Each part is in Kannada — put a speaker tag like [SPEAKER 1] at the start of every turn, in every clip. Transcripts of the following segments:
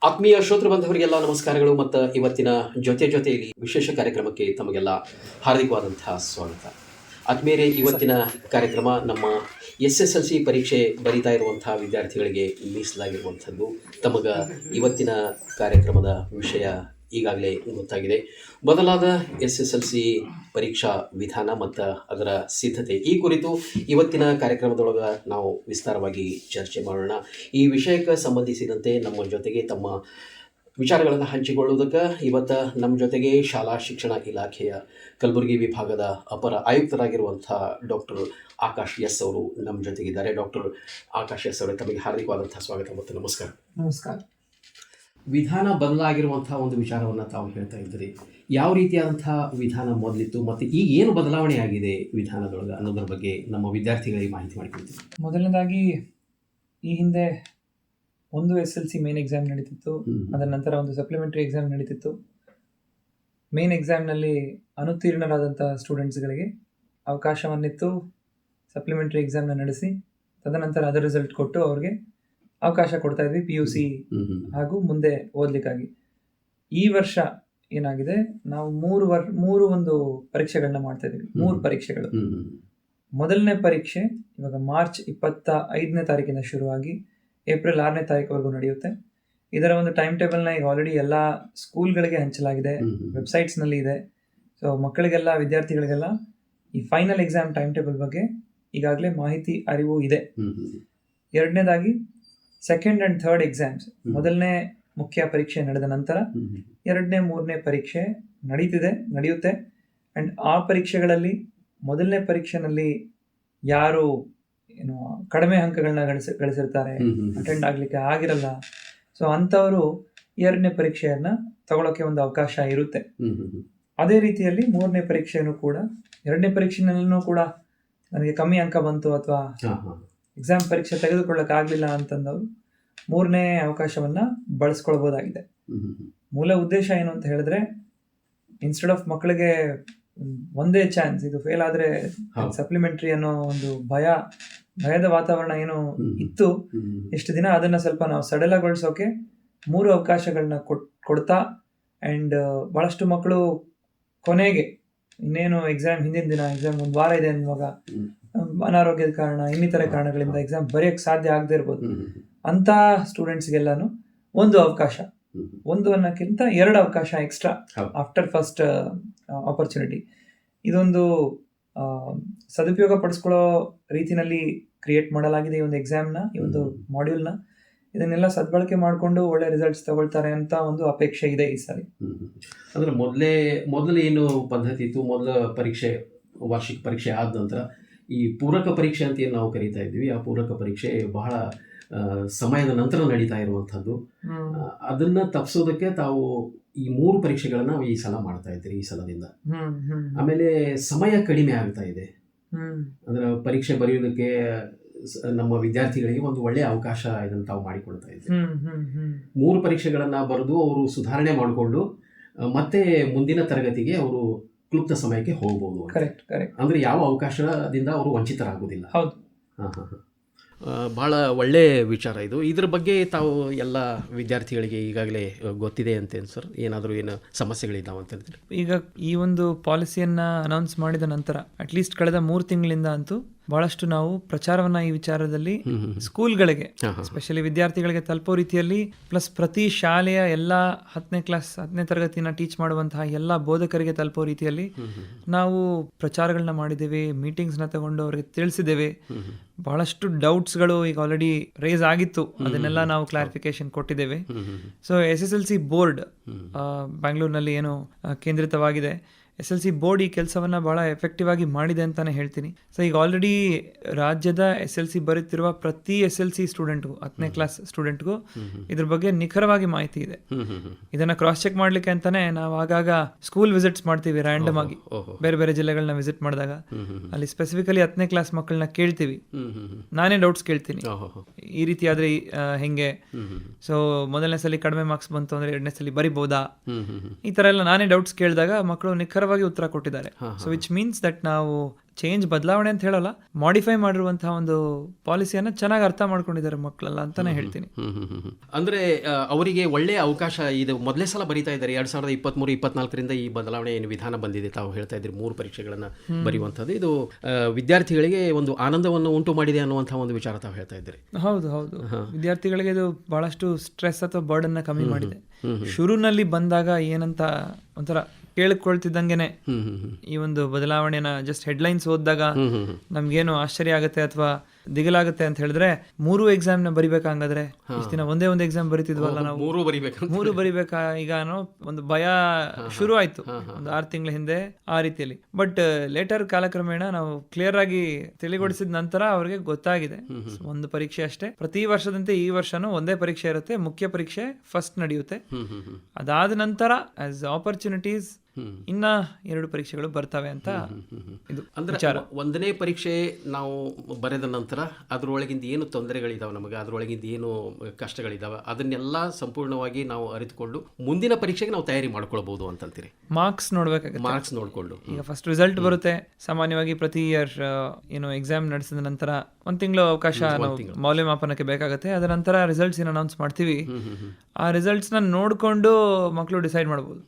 [SPEAKER 1] ಆತ್ಮೀಯ ಶ್ರೋತೃ ಬಾಂಧವರಿಗೆಲ್ಲ ನಮಸ್ಕಾರಗಳು ಮತ್ತು ಇವತ್ತಿನ ಜೊತೆಯಲ್ಲಿ ವಿಶೇಷ ಕಾರ್ಯಕ್ರಮಕ್ಕೆ ತಮಗೆಲ್ಲ ಹಾರ್ದಿಕವಾದಂತಹ ಸ್ವಾಗತ. ಆತ್ಮೀಯರೇ, ಇವತ್ತಿನ ಕಾರ್ಯಕ್ರಮ ನಮ್ಮ SSLC ಪರೀಕ್ಷೆ ಬರೀತಾ ಇರುವಂತಹ ವಿದ್ಯಾರ್ಥಿಗಳಿಗೆ ಮೀಸಲಾಗಿರುವಂಥದ್ದು. ತಮಗೆ ಇವತ್ತಿನ ಕಾರ್ಯಕ್ರಮದ ವಿಷಯ ಈಗಾಗಲೇ ಗೊತ್ತಾಗಿದೆ. ಬದಲಾದ SSLC ಪರೀಕ್ಷಾ ವಿಧಾನ ಮತ್ತು ಅದರ ಸಿದ್ಧತೆ ಈ ಕುರಿತು ಇವತ್ತಿನ ಕಾರ್ಯಕ್ರಮದೊಳಗೆ ನಾವು ವಿಸ್ತಾರವಾಗಿ ಚರ್ಚೆ ಮಾಡೋಣ. ಈ ವಿಷಯಕ್ಕೆ ಸಂಬಂಧಿಸಿದಂತೆ ನಮ್ಮ ಜೊತೆಗೆ ತಮ್ಮ ವಿಚಾರಗಳನ್ನು ಹಂಚಿಕೊಳ್ಳುವುದಕ್ಕೆ ಇವತ್ತು ನಮ್ಮ ಜೊತೆಗೆ ಶಾಲಾ ಶಿಕ್ಷಣ ಇಲಾಖೆಯ ಕಲಬುರಗಿ ವಿಭಾಗದ ಅಪರ ಆಯುಕ್ತರಾಗಿರುವಂಥ ಡಾಕ್ಟರ್ ಆಕಾಶ್ ಎಸ್ ಅವರು ನಮ್ಮ ಜೊತೆಗಿದ್ದಾರೆ. ಡಾಕ್ಟರ್ ಆಕಾಶ್ ಎಸ್ ಅವರೇ, ತಮಗೆ ಹಾರ್ದಿಕವಾದಂಥ ಸ್ವಾಗತ ಮತ್ತು ನಮಸ್ಕಾರ.
[SPEAKER 2] ನಮಸ್ಕಾರ.
[SPEAKER 1] ವಿಧಾನ ಬದಲಾಗಿರುವಂಥ ಒಂದು ವಿಚಾರವನ್ನು ತಾವು ಹೇಳ್ತಾ ಇದ್ದೀರಿ. ಯಾವ ರೀತಿಯಾದಂಥ ವಿಧಾನ ಮೊದಲಿತ್ತು ಮತ್ತು ಈಗ ಏನು ಬದಲಾವಣೆ ಆಗಿದೆ ವಿಧಾನದೊಳಗೆ ಅನ್ನೋದ್ರ ಬಗ್ಗೆ ನಮ್ಮ ವಿದ್ಯಾರ್ಥಿಗಳಿಗೆ ಮಾಹಿತಿ ಮಾಡಿಕೊಡ್ತೀವಿ.
[SPEAKER 2] ಮೊದಲನೇದಾಗಿ, ಈ ಹಿಂದೆ ಒಂದು SLC ಮೇನ್ ಎಕ್ಸಾಮ್ ನಡೀತಿತ್ತು. ಅದರ ನಂತರ ಒಂದು ಸಪ್ಲಿಮೆಂಟರಿ ಎಕ್ಸಾಮ್ ನಡೀತಿತ್ತು. ಮೇನ್ ಎಕ್ಸಾಮ್ನಲ್ಲಿ ಅನುತ್ತೀರ್ಣರಾದಂಥ ಸ್ಟೂಡೆಂಟ್ಸ್ಗಳಿಗೆ ಅವಕಾಶವನ್ನಿತ್ತು ಸಪ್ಲಿಮೆಂಟರಿ ಎಕ್ಸಾಮ್ನ ನಡೆಸಿ ತದನಂತರ ಅದರ ರಿಸಲ್ಟ್ ಕೊಟ್ಟು ಅವ್ರಿಗೆ ಅವಕಾಶ ಕೊಡ್ತಾ ಇದ್ವಿ PUC ಹಾಗೂ ಮುಂದೆ ಓದಲಿಕ್ಕಾಗಿ. ಈ ವರ್ಷ ಏನಾಗಿದೆ, ನಾವು ಮೂರು ಒಂದು ಪರೀಕ್ಷೆಗಳನ್ನ ಮಾಡ್ತಾ ಇದ್ದೀವಿ. 3 ಪರೀಕ್ಷೆಗಳು. ಮೊದಲನೇ ಪರೀಕ್ಷೆ ಇವಾಗ ಮಾರ್ಚ್ 25ನೇ ತಾರೀಕಿಂದ ಶುರುವಾಗಿ ಏಪ್ರಿಲ್ 6ನೇ ತಾರೀಕುವರೆಗೂ ನಡೆಯುತ್ತೆ. ಇದರ ಒಂದು ಟೈಮ್ ಟೇಬಲ್ನ ಈಗ ಆಲ್ರೆಡಿ ಎಲ್ಲ ಸ್ಕೂಲ್ಗಳಿಗೆ ಹಂಚಲಾಗಿದೆ, ವೆಬ್ಸೈಟ್ಸ್ನಲ್ಲಿ ಇದೆ. ಸೊ ಮಕ್ಕಳಿಗೆಲ್ಲ, ವಿದ್ಯಾರ್ಥಿಗಳಿಗೆಲ್ಲ ಈ ಫೈನಲ್ ಎಕ್ಸಾಮ್ ಟೈಮ್ ಟೇಬಲ್ ಬಗ್ಗೆ ಈಗಾಗಲೇ ಮಾಹಿತಿ, ಅರಿವು ಇದೆ. ಎರಡನೇದಾಗಿ, ಸೆಕೆಂಡ್ ಆ್ಯಂಡ್ ಥರ್ಡ್ ಎಕ್ಸಾಮ್ಸ್, ಮೊದಲನೇ ಮುಖ್ಯ ಪರೀಕ್ಷೆ ನಡೆದ ನಂತರ 2ನೇ 3ನೇ ಪರೀಕ್ಷೆ ನಡೆಯುತ್ತೆ. ಆ್ಯಂಡ್ ಆ ಪರೀಕ್ಷೆಗಳಲ್ಲಿ ಮೊದಲನೇ ಪರೀಕ್ಷೆನಲ್ಲಿ ಯಾರು ಕಡಿಮೆ ಅಂಕಗಳನ್ನ ಗಳಿಸಿರ್ತಾರೆ, ಅಟೆಂಡ್ ಆಗಲಿಕ್ಕೆ ಆಗಿರಲ್ಲ, ಸೊ ಅಂಥವರು 2ನೇ ಪರೀಕ್ಷೆಯನ್ನು ತಗೊಳ್ಳೋಕ್ಕೆ ಒಂದು ಅವಕಾಶ ಇರುತ್ತೆ. ಅದೇ ರೀತಿಯಲ್ಲಿ 3ನೇ ಪರೀಕ್ಷೆಯೂ ಕೂಡ, 2ನೇ ಪರೀಕ್ಷೆನಲ್ಲೂ ಕೂಡ ನನಗೆ ಕಮ್ಮಿ ಅಂಕ ಬಂತು ಅಥವಾ ಎಕ್ಸಾಮ್ ಪರೀಕ್ಷೆ ತೆಗೆದುಕೊಳ್ಳಕ್ಕೆ ಆಗಲಿಲ್ಲ ಅಂತಂದವರು 3ನೇ ಅವಕಾಶವನ್ನು ಬಳಸ್ಕೊಳ್ಬೋದಾಗಿದೆ. ಮೂಲ ಉದ್ದೇಶ ಏನು ಅಂತ ಹೇಳಿದ್ರೆ, ಇನ್ಸ್ಟೆಡ್ ಆಫ್ ಮಕ್ಕಳಿಗೆ ಒಂದೇ ಚಾನ್ಸ್, ಇದು ಫೇಲ್ ಆದರೆ ಸಪ್ಲಿಮೆಂಟ್ರಿ ಅನ್ನೋ ಒಂದು ಭಯದ ವಾತಾವರಣ ಏನು ಇತ್ತು ಇಷ್ಟು ದಿನ, ಅದನ್ನು ಸ್ವಲ್ಪ ನಾವು ಸಡಲಗೊಳಿಸೋಕೆ 3 ಅವಕಾಶಗಳನ್ನ ಕೊಡ್ತಾ, ಆ್ಯಂಡ್ ಭಾಳಷ್ಟು ಮಕ್ಕಳು ಕೊನೆಗೆ ಇನ್ನೇನು ಎಕ್ಸಾಮ್ ಹಿಂದಿನ ದಿನ, ಎಕ್ಸಾಮ್ ಒಂದು ವಾರ ಇದೆ ಅನ್ನುವಾಗ ಅನಾರೋಗ್ಯದ ಕಾರಣ, ಇನ್ನಿತರ ಕಾರಣಗಳಿಂದ ಎಕ್ಸಾಮ್ ಬರೆಯೋಕ್ಕೆ ಸಾಧ್ಯ ಆಗದೆ ಇರ್ಬೋದು. ಅಂಥ ಸ್ಟೂಡೆಂಟ್ಸ್ಗೆಲ್ಲಾನು ಒಂದು ಅವಕಾಶ, ಒಂದು ಅನ್ನೋಕ್ಕಿಂತ 2 ಅವಕಾಶ ಎಕ್ಸ್ಟ್ರಾ ಆಫ್ಟರ್ ಫಸ್ಟ್ ಆಪರ್ಚುನಿಟಿ. ಇದೊಂದು ಸದುಪಯೋಗ ಪಡಿಸ್ಕೊಳ್ಳೋ ರೀತಿಯಲ್ಲಿ ಕ್ರಿಯೇಟ್ ಮಾಡಲಾಗಿದೆ ಈ ಒಂದು ಎಕ್ಸಾಮ್ನ, ಈ ಒಂದು ಮಾಡ್ಯೂಲ್ನ. ಇದನ್ನೆಲ್ಲ ಸದ್ಬಳಕೆ ಮಾಡಿಕೊಂಡು ಒಳ್ಳೆ ರಿಸಲ್ಟ್ಸ್ ತಗೊಳ್ತಾರೆ ಅಂತ ಒಂದು ಅಪೇಕ್ಷೆ ಇದೆ ಈ ಸಾರಿ.
[SPEAKER 1] ಅಂದರೆ ಮೊದಲು ಏನು ಪದ್ಧತಿ ಇತ್ತು, ಮೊದಲ ಪರೀಕ್ಷೆ, ವಾರ್ಷಿಕ ಪರೀಕ್ಷೆ ಆದ ನಂತರ ಈ ಪೂರಕ ಪರೀಕ್ಷೆ ಅಂತ ಏನು ನಾವು ಕರೀತಾ ಇದ್ವಿ, ಆ ಪೂರಕ ಪರೀಕ್ಷೆ ಬಹಳ ಸಮಯದ ನಂತರ ನಡೀತಾ ಇರುವಂಥದ್ದು. ಅದನ್ನ ತಪ್ಪಿಸೋದಕ್ಕೆ ತಾವು ಈ 3 ಪರೀಕ್ಷೆಗಳನ್ನ ಈ ಸಲ ಮಾಡ್ತಾ ಇದ್ದೀರಿ ಈ ಸಲದಿಂದ. ಆಮೇಲೆ ಸಮಯ ಕಡಿಮೆ ಆಗ್ತಾ ಇದೆ. ಅಂದ್ರೆ ಪರೀಕ್ಷೆ ಬರೆಯೋದಕ್ಕೆ ನಮ್ಮ ವಿದ್ಯಾರ್ಥಿಗಳಿಗೆ ಒಂದು ಒಳ್ಳೆಯ ಅವಕಾಶ ಇದನ್ನು ತಾವು ಮಾಡಿಕೊಡ್ತಾ ಇದ್ದೀರಿ. 3 ಪರೀಕ್ಷೆಗಳನ್ನ ಬರೆದು ಅವರು ಸುಧಾರಣೆ ಮಾಡಿಕೊಂಡು ಮತ್ತೆ ಮುಂದಿನ ತರಗತಿಗೆ ಅವರು ಕ್ಲುಪ್ತ ಸಮಯಕ್ಕೆ ಹೋಗ್ಬೋದು. ಅಂದ್ರೆ ಯಾವ ಅವಕಾಶದಿಂದ ಅವರು ವಂಚಿತರಾಗುವುದಿಲ್ಲ. ಭಾಳ ಒಳ್ಳೆಯ ವಿಚಾರ ಇದು. ಇದ್ರ ಬಗ್ಗೆ ತಾವು ಎಲ್ಲ ವಿದ್ಯಾರ್ಥಿಗಳಿಗೆ ಈಗಾಗಲೇ ಗೊತ್ತಿದೆ ಅಂತೇನು ಸರ್? ಏನಾದರೂ ಏನು ಸಮಸ್ಯೆಗಳಿದ್ದಾವೆ ಅಂತ ಹೇಳಿದ್ರೆ,
[SPEAKER 2] ಈಗ ಈ ಒಂದು ಪಾಲಿಸಿಯನ್ನು ಅನೌನ್ಸ್ ಮಾಡಿದ ನಂತರ ಅಟ್ಲೀಸ್ಟ್ ಕಳೆದ 3 ತಿಂಗಳಿಂದ ಅಂತೂ ಬಹಳಷ್ಟು ನಾವು ಪ್ರಚಾರವನ್ನ ಈ ವಿಚಾರದಲ್ಲಿ ಸ್ಕೂಲ್ಗಳಿಗೆ, ಎಸ್ಪೆಷಲಿ ವಿದ್ಯಾರ್ಥಿಗಳಿಗೆ ತಲುಪೋ ರೀತಿಯಲ್ಲಿ, ಪ್ಲಸ್ ಪ್ರತಿ ಶಾಲೆಯ ಎಲ್ಲ 10ನೇ ತರಗತಿನ ಟೀಚ್ ಮಾಡುವಂತಹ ಎಲ್ಲ ಬೋಧಕರಿಗೆ ತಲುಪೋ ರೀತಿಯಲ್ಲಿ ನಾವು ಪ್ರಚಾರಗಳನ್ನ ಮಾಡಿದ್ದೇವೆ, ಮೀಟಿಂಗ್ಸ್ನ ತಗೊಂಡು ಅವರಿಗೆ ತಿಳಿಸಿದ್ದೇವೆ. ಬಹಳಷ್ಟು ಡೌಟ್ಸ್ಗಳು ಈಗ ಆಲ್ರೆಡಿ ರೇಸ್ ಆಗಿತ್ತು, ಅದನ್ನೆಲ್ಲ ನಾವು ಕ್ಲಾರಿಫಿಕೇಶನ್ ಕೊಟ್ಟಿದ್ದೇವೆ. ಸೊ SSLC ಬೋರ್ಡ್ ಬ್ಯಾಂಗ್ಳೂರಿನಲ್ಲಿ ಏನು ಕೇಂದ್ರಿತವಾಗಿದೆ, SLC ಬೋರ್ಡ್ ಈ ಕೆಲಸವನ್ನು ಭಾಳ ಎಫೆಕ್ಟಿವ್ ಆಗಿ ಮಾಡಿದೆ ಅಂತಾನೆ ಹೇಳ್ತೀನಿ. ಸೊ ಈಗ ಆಲ್ರೆಡಿ ರಾಜ್ಯದ SLC ಬರೀತಿರುವ ಪ್ರತಿ SLC ಸ್ಟೂಡೆಂಟ್ಗೂ, 10ನೇ ಕ್ಲಾಸ್ ಸ್ಟೂಡೆಂಟ್ಗೂ ಇದ್ರ ಬಗ್ಗೆ ನಿಖರವಾಗಿ ಮಾಹಿತಿ ಇದೆ. ಇದನ್ನ ಕ್ರಾಸ್ ಚೆಕ್ ಮಾಡ್ಲಿಕ್ಕೆ ಅಂತಾನೆ ನಾವು ಆಗಾಗ ಸ್ಕೂಲ್ ವಿಸಿಟ್ಸ್ ಮಾಡ್ತೀವಿ, ರ್ಯಾಂಡಮ್ ಆಗಿ ಬೇರೆ ಬೇರೆ ಜಿಲ್ಲೆಗಳನ್ನ ವಿಸಿಟ್ ಮಾಡಿದಾಗ ಅಲ್ಲಿ ಸ್ಪೆಸಿಫಿಕಲಿ 10ನೇ ಕ್ಲಾಸ್ ಮಕ್ಕಳನ್ನ ಕೇಳ್ತೀವಿ. ನಾನೇ ಡೌಟ್ಸ್ ಕೇಳ್ತೀನಿ, ಈ ರೀತಿ ಆದ್ರೆ ಹೆಂಗೆ, ಸೊ ಮೊದಲನೇ ಸಲ ಕಡಿಮೆ ಮಾರ್ಕ್ಸ್ ಬಂತು ಅಂದ್ರೆ 2ನೇ ಸಲ ಬರಿಬೋದಾ, ಈ ತರ ಎಲ್ಲ ನಾನೇ ಡೌಟ್ಸ್ ಕೇಳಿದಾಗ ಮಕ್ಕಳು ನಿಖರ ನಿಖರವಾಗಿ ಉತ್ತರ ಕೊಟ್ಟಿದ್ದಾರೆ. ಸೊ ವಿಚ್ ಮೀನ್ಸ್ ದಟ್ ನಾವು ಚೇಂಜ್ ಬದಲಾವಣೆ ಅಂತ ಹೇಳಲ್ಲ, ಮಾಡಿಫೈ ಮಾಡಿರುವಂತಹ ಒಂದು ಪಾಲಿಸಿಯನ್ನ ಚೆನ್ನಾಗಿ ಅರ್ಥ ಮಾಡ್ಕೊಂಡಿದ್ದಾರೆ ಮಕ್ಕಳೆಲ್ಲ ಅಂತಾನೆ ಹೇಳ್ತೀನಿ.
[SPEAKER 1] ಅಂದ್ರೆ ಅವರಿಗೆ ಒಳ್ಳೆಯ ಅವಕಾಶ ಇದು. ಮೊದಲೇ ಸಲ ಬರೀತಾ ಇದ್ದಾರೆ 2023-24 ಈ ಬದಲಾವಣೆ ಏನು ವಿಧಾನ ಬಂದಿದೆ. ತಾವು ಹೇಳ್ತಾ ಇದ್ರಿ 3 ಪರೀಕ್ಷೆಗಳನ್ನ ಬರೆಯುವಂಥದ್ದು. ಇದು ವಿದ್ಯಾರ್ಥಿಗಳಿಗೆ ಒಂದು ಆನಂದವನ್ನು ಉಂಟು ಮಾಡಿದೆ ಅನ್ನುವಂತಹ ಒಂದು ವಿಚಾರ ತಾವು ಹೇಳ್ತಾ ಇದ್ದೀರಿ.
[SPEAKER 2] ಹೌದು ಹೌದು, ವಿದ್ಯಾರ್ಥಿಗಳಿಗೆ ಇದು ಬಹಳಷ್ಟು ಸ್ಟ್ರೆಸ್ ಅಥವಾ ಬರ್ಡನ್ ನ ಕಮ್ಮಿ ಮಾಡಿದೆ. ಶುರುನಲ್ಲಿ ಬಂದಾಗ ಏನಂತ ಒಂಥರ ಕೇಳಿಕೊಳ್ತಿದ್ದಂಗೆನೆ ಈ ಒಂದು ಬದಲಾವಣೆನ ಜಸ್ಟ್ ಹೆಡ್ಲೈನ್ಸ್ ಓದಿದಾಗ ನಮ್ಗೇನು ಆಶ್ಚರ್ಯ ಆಗುತ್ತೆ ಅಥವಾ ದಿಗಲಾಗುತ್ತೆ ಅಂತ ಹೇಳಿದ್ರೆ 3 ಎಕ್ಸಾಮ್ ನ ಬರಿಬೇಕಾ, ಹಂಗಾದ್ರೆ ಇಷ್ಟ ದಿನ ಒಂದೇ ಒಂದು ಎಕ್ಸಾಮ್ ಬರಿತಿದ್ವಲ್ಲ ನಾವು, 3 ಬರಿಬೇಕಾ ಈಗ ಅನ್ನೋ ಒಂದು ಭಯ ಶುರು ಆಯ್ತು ಒಂದು 6 ತಿಂಗಳ ಹಿಂದೆ ಆ ರೀತಿಯಲ್ಲಿ. ಬಟ್ ಲೇಟರ್ ಕಾಲಕ್ರಮೇಣ ನಾವು ಕ್ಲಿಯರ್ ಆಗಿ ತಿಳಿಗೊಳಿಸಿದ ನಂತರ ಅವ್ರಿಗೆ ಗೊತ್ತಾಗಿದೆ ಒಂದು ಪರೀಕ್ಷೆ ಅಷ್ಟೇ, ಪ್ರತಿ ವರ್ಷದಂತೆ ಈ ವರ್ಷನೂ ಒಂದೇ ಪರೀಕ್ಷೆ ಇರುತ್ತೆ, ಮುಖ್ಯ ಪರೀಕ್ಷೆ ಫಸ್ಟ್ ನಡೆಯುತ್ತೆ. ಅದಾದ ನಂತರ ಆಸ್ ಆಪರ್ಚುನಿಟೀಸ್ ಇನ್ನ 2 ಪರೀಕ್ಷೆಗಳು ಬರ್ತವೆ ಅಂತ ಇದು
[SPEAKER 1] ಅಂದ್ರೆ
[SPEAKER 2] ವಿಚಾರ.
[SPEAKER 1] ಒಂದನೇ ಪರೀಕ್ಷೆ ನಾವು ಬರೆದ ನಂತರ ಅದ್ರೊಳಗಿಂದ ಏನು ತೊಂದರೆಗಳಿದಾವೆ, ನಮಗೆ ಅದ್ರೊಳಗಿಂದ ಏನು ಕಷ್ಟಗಳಿದಾವೆ, ಅದನ್ನೆಲ್ಲ ಸಂಪೂರ್ಣವಾಗಿ ನಾವು ಅರಿತುಕೊಂಡು ಮುಂದಿನ ಪರೀಕ್ಷೆಗೆ ನಾವು ತಯಾರಿ ಮಾಡ್ಕೊಳ್ಬಹುದು ಅಂತಂತೀರಿ.
[SPEAKER 2] ಮಾರ್ಕ್ಸ್ ನೋಡ್ಬೇಕಾಗುತ್ತೆ,
[SPEAKER 1] ಮಾರ್ಕ್ಸ್ ನೋಡ್ಕೊಂಡು
[SPEAKER 2] ಈಗ ಫಸ್ಟ್ ರಿಸಲ್ಟ್ ಬರುತ್ತೆ. ಸಾಮಾನ್ಯವಾಗಿ ಪ್ರತಿ ಇಯರ್ ಏನು ಎಕ್ಸಾಮ್ ನಡೆಸಿದ ನಂತರ 1 ತಿಂಗಳು ಅವಕಾಶ ನಾವು ಮೌಲ್ಯಮಾಪನಕ್ಕೆ ಬೇಕಾಗುತ್ತೆ. ಅದರ ನಂತರ ರಿಸಲ್ಟ್ಸ್ ಏನು ಅನೌನ್ಸ್ ಮಾಡ್ತೀವಿ, ಆ ರಿಸಲ್ಟ್ಸ್ ನ ನೋಡ್ಕೊಂಡು ಮಕ್ಕಳು ಡಿಸೈಡ್ ಮಾಡ್ಬೋದು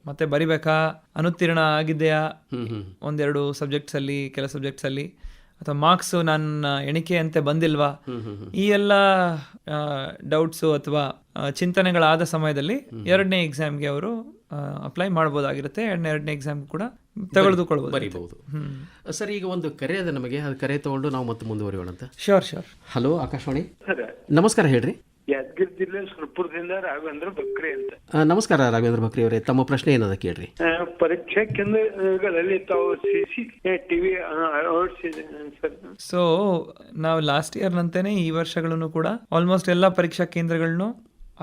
[SPEAKER 2] ಮತ್ತೆ ಬರಿಬೇಕಾ, ಅನುತ್ತೀರ್ಣ ಆಗಿದೆಯಾ 1-2 ಸಬ್ಜೆಕ್ಟ್ಸ್ ಅಲ್ಲಿ, ಕೆಲ ಸಬ್ಜೆಕ್ಟ್ಸ್ ಅಲ್ಲಿ, ಅಥವಾ ಮಾರ್ಕ್ಸ್ ನನ್ನ ಎಣಿಕೆ ಅಂತೆ ಬಂದಿಲ್ವಾ, ಈ ಎಲ್ಲ ಡೌಟ್ಸು ಅಥವಾ ಚಿಂತನೆಗಳಾದ ಸಮಯದಲ್ಲಿ 2ನೇ ಎಕ್ಸಾಮ್ಗೆ ಅವರು ಅಪ್ಲೈ ಮಾಡ್ಬೋದಾಗಿರುತ್ತೆ. 2ನೇ ಎಕ್ಸಾಮ್ ಕೂಡ ತೆಗೆದುಕೊಳ್ಬೋದು,
[SPEAKER 1] ಬರೀಬಹುದು. ಸರ್, ಈಗ ಒಂದು ಕರೆ ಅದ ನಮಗೆ, ಅದು ಕರೆ ತಗೊಂಡು ನಾವು ಮತ್ತೆ ಮುಂದುವರಿಯೋಣ ಅಂತ.
[SPEAKER 2] Sure sure.
[SPEAKER 1] ಹಲೋ, ಆಕಾಶವಾಣಿ. ನಮಸ್ಕಾರ, ಹೇಳ್ರಿ.
[SPEAKER 3] ಯಾದಗಿರಿ ಜಿಲ್ಲೆ ಸುರಪುರದಿಂದ ರಾಘವೇಂದ್ರ ಬಕ್ರಿ ಅಂತ.
[SPEAKER 1] ನಮಸ್ಕಾರ ರಾಘವೇಂದ್ರ ಬಕ್ರಿ ಅವರೇ, ತಮ್ಮ ಪ್ರಶ್ನೆ ಏನದ ಕೇಳ್ರಿ.
[SPEAKER 3] ಪರೀಕ್ಷಾ ಕೇಂದ್ರಗಳಲ್ಲಿ ತಾವು CC TV ಅಳವಡಿಸಿದೆ ಸರ್.
[SPEAKER 2] ಸೊ ನಾವು ಲಾಸ್ಟ್ ಇಯರ್ ನಂತೆನೆ ಈ ವರ್ಷಗಳನ್ನು ಕೂಡ ಆಲ್ಮೋಸ್ಟ್ ಎಲ್ಲ ಪರೀಕ್ಷಾ ಕೇಂದ್ರಗಳನ್ನು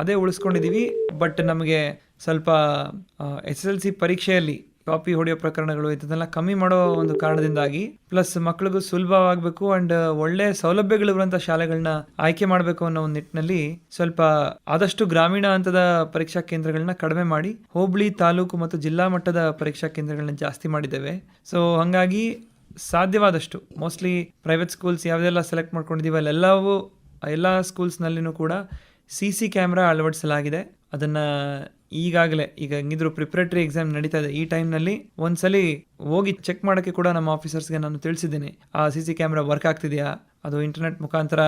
[SPEAKER 2] ಅದೇ ಉಳಿಸ್ಕೊಂಡಿದೀವಿ. ಬಟ್ ನಮಗೆ ಸ್ವಲ್ಪ SSLC ಪರೀಕ್ಷೆಯಲ್ಲಿ ಕಾಪಿ ಹೊಡೆಯೋ ಪ್ರಕರಣಗಳು ಇದನ್ನೆಲ್ಲ ಕಮ್ಮಿ ಮಾಡೋ ಒಂದು ಕಾರಣದಿಂದಾಗಿ, ಪ್ಲಸ್ ಮಕ್ಕಳಿಗೂ ಸುಲಭವಾಗಬೇಕು ಅಂಡ್ ಒಳ್ಳೆ ಸೌಲಭ್ಯಗಳಿರುವಂಥ ಶಾಲೆಗಳನ್ನ ಆಯ್ಕೆ ಮಾಡಬೇಕು ಅನ್ನೋ ಒಂದು ನಿಟ್ಟಿನಲ್ಲಿ ಸ್ವಲ್ಪ ಆದಷ್ಟು ಗ್ರಾಮೀಣ ಹಂತದ ಪರೀಕ್ಷಾ ಕೇಂದ್ರಗಳನ್ನ ಕಡಿಮೆ ಮಾಡಿ ಹೋಬಳಿ, ತಾಲೂಕು ಮತ್ತು ಜಿಲ್ಲಾ ಮಟ್ಟದ ಪರೀಕ್ಷಾ ಕೇಂದ್ರಗಳನ್ನ ಜಾಸ್ತಿ ಮಾಡಿದ್ದೇವೆ. ಸೊ ಹಾಗಾಗಿ ಸಾಧ್ಯವಾದಷ್ಟು ಮೋಸ್ಟ್ಲಿ ಪ್ರೈವೇಟ್ ಸ್ಕೂಲ್ಸ್ ಯಾವುದೆಲ್ಲ ಸೆಲೆಕ್ಟ್ ಮಾಡ್ಕೊಂಡಿದ್ದೀವಿ ಅಲ್ಲೆಲ್ಲವೂ ಎಲ್ಲ ಸ್ಕೂಲ್ಸ್ನಲ್ಲಿನೂ ಕೂಡ CC ಕ್ಯಾಮ್ರಾ ಅಳವಡಿಸಲಾಗಿದೆ. ಅದನ್ನು ಈಗಾಗಲೇ ಈಗ ಹೆಂಗಿದ್ರು ಪ್ರಿಪರೇಟರಿ ಎಕ್ಸಾಮ್ ನಡೀತಾ ಇದೆ, ಈ ಟೈಮ್ನಲ್ಲಿ ಒಂದ್ಸಲಿ ಹೋಗಿ ಚೆಕ್ ಮಾಡೋಕ್ಕೆ ಕೂಡ ನಮ್ಮ ಆಫೀಸರ್ಸ್ಗೆ ನಾನು ತಿಳಿಸಿದ್ದೀನಿ, ಆ CC ಕ್ಯಾಮ್ರಾ ವರ್ಕ್ ಆಗ್ತಿದೆಯಾ, ಅದು ಇಂಟರ್ನೆಟ್ ಮುಖಾಂತರ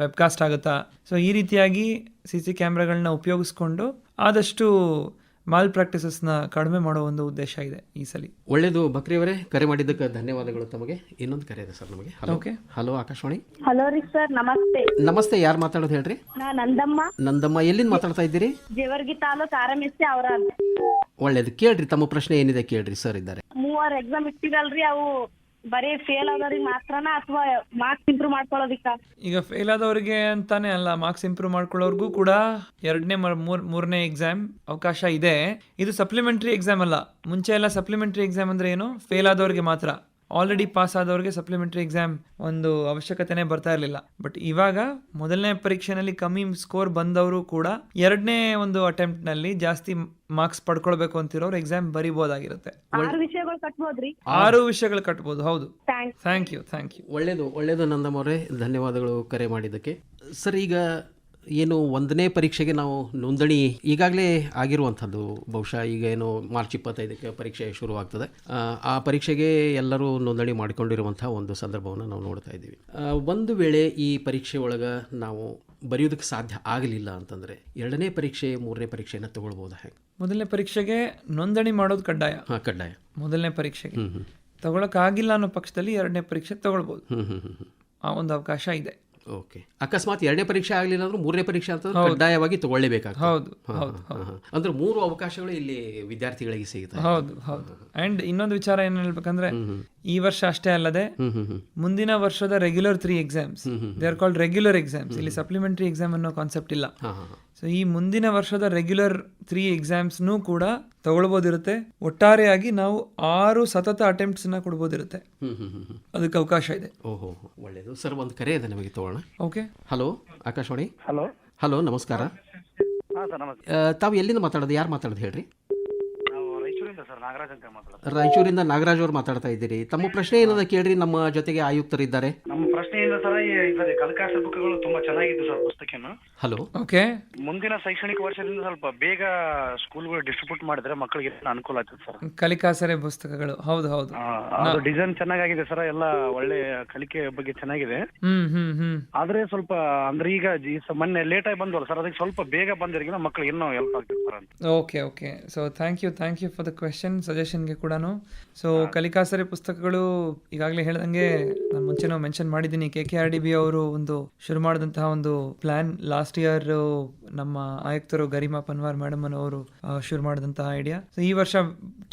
[SPEAKER 2] ವೆಬ್ಕಾಸ್ಟ್ ಆಗುತ್ತಾ. ಸೊ ಈ ರೀತಿಯಾಗಿ CC ಕ್ಯಾಮ್ರಾಗಳನ್ನ ಉಪಯೋಗಿಸ್ಕೊಂಡು ಆದಷ್ಟು ಮಾಲ್ ಪ್ರಾಕ್ಟೀಸಸ್ನ ಕಡಿಮೆ ಮಾಡೋ ಒಂದು ಉದ್ದೇಶ ಇದೆ ಈ ಸಲ.
[SPEAKER 1] ಒಳ್ಳೇದು ಬಕ್ರಿ ಅವರೇ, ಕರೆ ಮಾಡಿದ್ದಕ್ಕೆ ಧನ್ಯವಾದಗಳು ತಮಗೆ. ಇನ್ನೊಂದು ಕರೆ ಇದೆ ಸರ್ ನಮಗೆ.
[SPEAKER 2] Okay,
[SPEAKER 1] hello Akashvani.
[SPEAKER 4] ಹಲೋ ರೀ ಸರ್, ನಮಸ್ತೆ.
[SPEAKER 1] ನಮಸ್ತೆ, ಯಾರು ಮಾತಾಡೋದು ಹೇಳ್ರಿ?
[SPEAKER 4] ನಾ ನಂದಮ್ಮ.
[SPEAKER 1] ನಂದಮ್ಮ, ಎಲ್ಲಿಂದ ಮಾತಾಡ್ತಾ ಇದ್ದೀರಿ?
[SPEAKER 4] ಜೇವರ್ಗಿ ತಾಲೂಕ್ RMSC ಅವರ.
[SPEAKER 1] ಒಳ್ಳೇದು, ಕೇಳ್ರಿ, ತಮ್ಮ ಪ್ರಶ್ನೆ ಏನಿದೆ ಕೇಳ್ರಿ, ಸರ್ ಇದ್ದಾರೆ.
[SPEAKER 4] 3 ಎಕ್ಸಾಮ್ ಇಟ್ಟಿರಲ್ರಿ, ಅವು ಬರೀ ಫೇಲ್ ಆದವ್ರಿಗೆ ಮಾತ್ರನಾ ಅಥವಾ ಮಾರ್ಕ್ಸ್ ಇಂಪ್ರೂವ್ ಮಾಡ್ಕೊಳ್ಳೋದಿಕ್ಕ?
[SPEAKER 2] ಈಗ ಫೇಲ್ ಆದವ್ರಿಗೆ ಅಂತಾನೆ ಅಲ್ಲ, ಮಾರ್ಕ್ಸ್ ಇಂಪ್ರೂವ್ ಮಾಡ್ಕೊಳ್ಳೋರ್ಗೂ ಕೂಡ 2ನೇ 3ನೇ ಎಕ್ಸಾಮ್ ಅವಕಾಶ ಇದೆ. ಇದು ಸಪ್ಲಿಮೆಂಟರಿ ಎಕ್ಸಾಮ್ ಅಲ್ಲ. ಮುಂಚೆ ಎಲ್ಲ ಸಪ್ಲಿಮೆಂಟರಿ ಎಕ್ಸಾಮ್ ಅಂದ್ರೆ ಏನು, ಫೇಲ್ ಆದವ್ರಿಗೆ ಮಾತ್ರ. ಆಲ್ರೆಡಿ ಪಾಸ್ ಆದವ್ರಿಗೆ ಸಪ್ಲಿಮೆಂಟರಿ ಎಕ್ಸಾಮ್ ಒಂದು ಅವಶ್ಯಕತೆನೇ ಬರ್ತಾ ಇರಲಿಲ್ಲ. ಬಟ್ ಇವಾಗ ಮೊದಲನೇ ಪರೀಕ್ಷೆನಲ್ಲಿ ಕಮ್ಮಿ ಸ್ಕೋರ್ ಬಂದವರು ಕೂಡ 2ನೇ ಒಂದು ಅಟೆಂಪ್ಟ್ ನಲ್ಲಿ ಜಾಸ್ತಿ ಮಾರ್ಕ್ಸ್ ಪಡ್ಕೊಳ್ಬೇಕು ಅಂತಿರೋರು ಎಕ್ಸಾಮ್ ಬರಿಬಹುದಾಗಿರುತ್ತೆ.
[SPEAKER 4] 6 ವಿಷಯಗಳು ಕಟ್ಬೋದ್ರಿ?
[SPEAKER 2] 6 ವಿಷಯಗಳು ಕಟ್ಬೋದು, ಹೌದು.
[SPEAKER 4] Thank you.
[SPEAKER 1] ಒಳ್ಳೇದು ನಂದಮ್ಮವ್ರೆ, ಧನ್ಯವಾದಗಳು ಕರೆ ಮಾಡಿದ್ದಕ್ಕೆ. ಸರ್, ಈಗ ಏನು 1ನೇ ಪರೀಕ್ಷೆಗೆ ನಾವು ನೋಂದಣಿ ಈಗಾಗಲೇ ಆಗಿರುವಂಥದ್ದು, ಬಹುಶಃ ಈಗ ಏನು ಮಾರ್ಚ್ 25ಕ್ಕೆ ಪರೀಕ್ಷೆ ಶುರುವಾಗ್ತದೆ. ಆ ಪರೀಕ್ಷೆಗೆ ಎಲ್ಲರೂ ನೋಂದಣಿ ಮಾಡಿಕೊಂಡಿರುವಂಥ ಒಂದು ಸಂದರ್ಭವನ್ನು ನಾವು ನೋಡ್ತಾ ಇದ್ದೀವಿ. ಒಂದು ವೇಳೆ ಈ ಪರೀಕ್ಷೆ ಒಳಗೆ ನಾವು ಬರೆಯೋದಕ್ಕೆ ಸಾಧ್ಯ ಆಗಲಿಲ್ಲ ಅಂತಂದರೆ 2ನೇ ಪರೀಕ್ಷೆ 3ನೇ ಪರೀಕ್ಷೆಯನ್ನು ತಗೊಳ್ಬೋದಾ? ಹೇಗೆ?
[SPEAKER 2] ಮೊದಲನೇ ಪರೀಕ್ಷೆಗೆ ನೋಂದಣಿ ಮಾಡೋದು ಕಡ್ಡಾಯ.
[SPEAKER 1] ಕಡ್ಡಾಯ.
[SPEAKER 2] ಮೊದಲನೇ ಪರೀಕ್ಷೆಗೆ ತಗೊಳಕ್ಕಾಗಿಲ್ಲ ಅನ್ನೋ ಪಕ್ಷದಲ್ಲಿ 2ನೇ ಪರೀಕ್ಷೆ ತಗೊಳ್ಬೋದು, ಆ ಒಂದು ಅವಕಾಶ ಇದೆ.
[SPEAKER 1] ಓಕೆ, ಅಕಸ್ಮಾತ್ 2ನೇ ಪರೀಕ್ಷೆ ಆಗಲಿಲ್ಲ ಅಂದ್ರೆ 3ನೇ ಪರೀಕ್ಷೆ ಅಂತ ಕಡ್ಡಾಯವಾಗಿ ತಗೊಳ್ಳೇಬೇಕಾಗ್ತದೆ.
[SPEAKER 2] ಹೌದು,
[SPEAKER 1] ಅಂದ್ರೆ 3 ಅವಕಾಶಗಳು ಇಲ್ಲಿ ವಿದ್ಯಾರ್ಥಿಗಳಿಗೆ ಸಿಗುತ್ತೆ.
[SPEAKER 2] ಹೌದು. ಅಂಡ್ ಇನ್ನೊಂದು ವಿಚಾರ ಏನ್ ಹೇಳ್ಬೇಕಂದ್ರೆ, ಈ ವರ್ಷ ಅಷ್ಟೇ ಅಲ್ಲದೆ ಮುಂದಿನ ವರ್ಷದ regular 3 exams, they are called regular exams. ಇಲ್ಲಿ ಸಪ್ಲಿಮೆಂಟರಿ ಎಕ್ಸಾಮ್ ಅನ್ನೋ ಕಾನ್ಸೆಪ್ಟ್ ಇಲ್ಲ. ಸೊ ಈ ಮುಂದಿನ ವರ್ಷದ ರೆಗ್ಯುಲರ್ 3 ಎಕ್ಸಾಮ್ಸ್ನೂ ಕೂಡ ತಗೊಳ್ಬೋದಿರುತ್ತೆ. ಒಟ್ಟಾರೆಯಾಗಿ ನಾವು 6 ಸತತ ಅಟೆಂಪ್ಟ್ಸ್ ನ ಕೊಡ್ಬೋದಿರುತ್ತೆ, ಅದಕ್ಕೆ ಅವಕಾಶ ಇದೆ.
[SPEAKER 1] ಓಹೋ, ಒಳ್ಳೇದು ಸರ್. ಒಂದು ಕರೆ ಇದೆ ನಮಗೆ, ತಗೋಣ.
[SPEAKER 2] Okay,
[SPEAKER 1] hello Akashvani.
[SPEAKER 3] ಹಲೋ,
[SPEAKER 1] ನಮಸ್ಕಾರ.
[SPEAKER 3] ಹಾಂ ಸರ್, ನಮಸ್ತೆ.
[SPEAKER 1] ತಾವು ಎಲ್ಲಿಂದ ಮಾತಾಡೋದು, ಯಾರು ಮಾತಾಡೋದು ಹೇಳ್ರಿ?
[SPEAKER 3] ನಾವು ರಾಯಚೂರಿಂದ ಸರ್.
[SPEAKER 5] ಸರ್, ನಾಗರಾಜ್ ಅಂತ ಮಾತಾಡೋದು.
[SPEAKER 1] ರಾಯಚೂರಿಂದ ನಾಗರಾಜ್ ಅವರು ಮಾತಾಡ್ತಾ ಇದ್ದೀರಿ. ತಮ್ಮ ಪ್ರಶ್ನೆ ಏನದ ಕೇಳ್ರಿ, ನಮ್ಮ ಜೊತೆಗೆ ಆಯುಕ್ತರಿದ್ದಾರೆ.
[SPEAKER 5] ನಮ್ಮ ಪ್ರಶ್ನೆಯಿಂದ ಸರ್, ಈ ಕಲಿಕಾ ಬುಕ್ಗಳು ತುಂಬಾ ಚೆನ್ನಾಗಿದ್ದು ಸರ್ ಪುಸ್ತಕನು.
[SPEAKER 1] ಹಲೋ.
[SPEAKER 2] ಓಕೆ.
[SPEAKER 5] ಮುಂದಿನ ಶೈಕ್ಷಣಿಕ ವರ್ಷದಿಂದ ಸ್ವಲ್ಪ ಬೇಗ ಸ್ಕೂಲ್ಗಳು ಡಿಸ್ಟ್ರಿಬ್ಯೂಟ್ ಮಾಡಿದ್ರೆ ಮಕ್ಕಳಿಗೆ ಅನುಕೂಲ ಆಗ್ತದೆ ಸರ್.
[SPEAKER 2] ಕಲಿಕಾಸರೆ ಪುಸ್ತಕಗಳು, ಹೌದು ಹೌದು.
[SPEAKER 5] ಅದು ಡಿಸೈನ್ ಚೆನ್ನಾಗಿದೆ ಸರ್, ಎಲ್ಲ ಒಳ್ಳೆ ಕಲಿಕೆ ಬಗ್ಗೆ ಚೆನ್ನಾಗಿದೆ. ಆದ್ರೆ ಸ್ವಲ್ಪ ಅಂದ್ರೆ ಈಗ ಮೊನ್ನೆ ಲೇಟ್ ಆಗಿ ಬಂದ್ವಲ್ಲ ಸರ್, ಅದಕ್ಕೆ ಸ್ವಲ್ಪ ಬೇಗ ಬಂದಿರಗಿನ ಮಕ್ಕಳಿಗೆ ಇನ್ನೂ ಹೆಲ್ಪ್ ಆಗ್ತದೆ ಸರ್ ಅಂತ.
[SPEAKER 2] Okay okay. So thank you for the question, ಸಜೆಷನ್ಗೆ ಕೂಡ. ಸೊ ಕಲಿಕಾಸರೆ ಪುಸ್ತಕಗಳು ಈಗಾಗಲೇ ಹೇಳ್ದಂಗೆ ನಾನು ಮುಂಚೆನೂ ಮೆನ್ಷನ್ ಮಾಡಿದ್ದೀನಿ, KKRDB ಅವರು ಒಂದು ಶುರು ಮಾಡಿದಂತಹ ಒಂದು ಪ್ಲಾನ್. ಲಾಸ್ಟ್ ಇಯರ್ ನಮ್ಮ ಆಯುಕ್ತರು ಗರಿಮಾ ಪನ್ವಾರ್ ಮೇಡಮ್ ಅವರು ಶುರು ಮಾಡಿದಂತಹ ಐಡಿಯಾ. ಸೊ ಈ ವರ್ಷ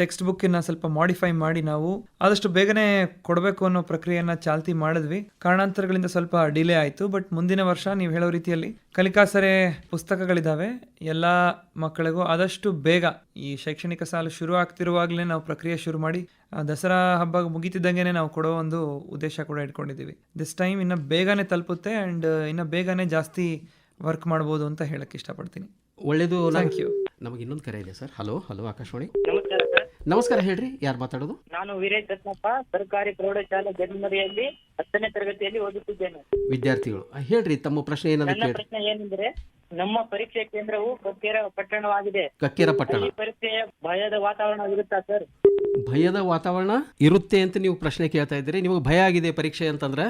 [SPEAKER 2] ಟೆಕ್ಸ್ಟ್ ಬುಕ್ ನ ಸ್ವಲ್ಪ ಮಾಡಿಫೈ ಮಾಡಿ ನಾವು ಆದಷ್ಟು ಬೇಗನೆ ಕೊಡಬೇಕು ಅನ್ನೋ ಪ್ರಕ್ರಿಯೆಯನ್ನ ಚಾಲ್ತಿ ಮಾಡಿದ್ವಿ. ಕಾರಣಾಂತರಗಳಿಂದ ಸ್ವಲ್ಪ ಡಿಲೇ ಆಯಿತು. ಬಟ್ ಮುಂದಿನ ವರ್ಷ ನೀವು ಹೇಳೋ ರೀತಿಯಲ್ಲಿ ಕಲಿಕಾಸರೆ ಪುಸ್ತಕಗಳಿದ್ದಾವೆ. ಎಲ್ಲ ಮಕ್ಕಳಿಗೂ ಆದಷ್ಟು ಬೇಗ ಈ ಶೈಕ್ಷಣಿಕ ಸಾಲು ಶುರು ಆಗ್ತಿರುವಾಗಲೇ ನಾವು ಪ್ರಕ್ರಿಯೆ ಶುರು ಮಾಡಿ ದಸರಾ ಹಬ್ಬ ಮುಗಿತಿದ್ದಂಗೆ ನಾವು ಕೊಡೋ ಒಂದು ಉದ್ದೇಶ ಕೂಡ ಇಟ್ಕೊಂಡಿದ್ದೀವಿ. ದಿಸ್ ಟೈಮ್ ಇನ್ನು ಬೇಗನೆ ತಲುಪುತ್ತೆ ಆ್ಯಂಡ್ ಇನ್ನು ಬೇಗನೆ ಜಾಸ್ತಿ ವರ್ಕ್ ಮಾಡ್ಬೋದು ಅಂತ ಹೇಳಕ್ಕೆ ಇಷ್ಟಪಡ್ತೀನಿ.
[SPEAKER 1] ಒಳ್ಳೇದು.
[SPEAKER 2] Thank you.
[SPEAKER 1] ನಮಗೆ ಇನ್ನೊಂದು ಕರೆ ಇದೆ ಸರ್. ಹಲೋ ಆಕಾಶವಾಣಿ.
[SPEAKER 6] ನಮಸ್ಕಾರ ಸರ್.
[SPEAKER 1] ನಮಸ್ಕಾರ, ಹೇಳ್ರಿ, ಯಾರು ಮಾತಾಡೋದು?
[SPEAKER 6] ನಾನು ವೀರೇಶ್ ರತ್ನಪ್ಪ, ಸರ್ಕಾರಿ ಪ್ರೌಢಶಾಲೆ ಜನ್ಮರಿಯಲ್ಲಿ 10ನೇ ತರಗತಿಯಲ್ಲಿ ಓದುತ್ತಿದ್ದೇನೆ.
[SPEAKER 1] ವಿದ್ಯಾರ್ಥಿಗಳು ಹೇಳ್ರಿ, ತಮ್ಮ ಪ್ರಶ್ನೆ ಏನಂತ
[SPEAKER 6] ನನ್ನ
[SPEAKER 1] ಕೇಳಿ.
[SPEAKER 6] ಪ್ರಶ್ನೆ ಏನೆಂದರೆ, ನಮ್ಮ ಪರೀಕ್ಷೆ ಕೇಂದ್ರವು ಕಕ್ಕೇರ ಪಟ್ಟಣವಾಗಿದೆ.
[SPEAKER 1] ಕಕ್ಕೇರ ಪಟ್ಟಣ.
[SPEAKER 6] ಈ ಪರೀಕ್ಷೆಯ ಭಯದ ವಾತಾವರಣವಿರುತ್ತಾ ಸರ್?
[SPEAKER 1] ಭಯದ ವಾತಾವರಣ ಇರುತ್ತೆ ಅಂತ ನೀವು ಪ್ರಶ್ನೆ ಕೇಳ್ತಾ ಇದ್ದೀರಿ. ನಿಮಗೆ ಭಯ ಆಗಿದೆ ಪರೀಕ್ಷೆ ಅಂತಂದ್ರೆ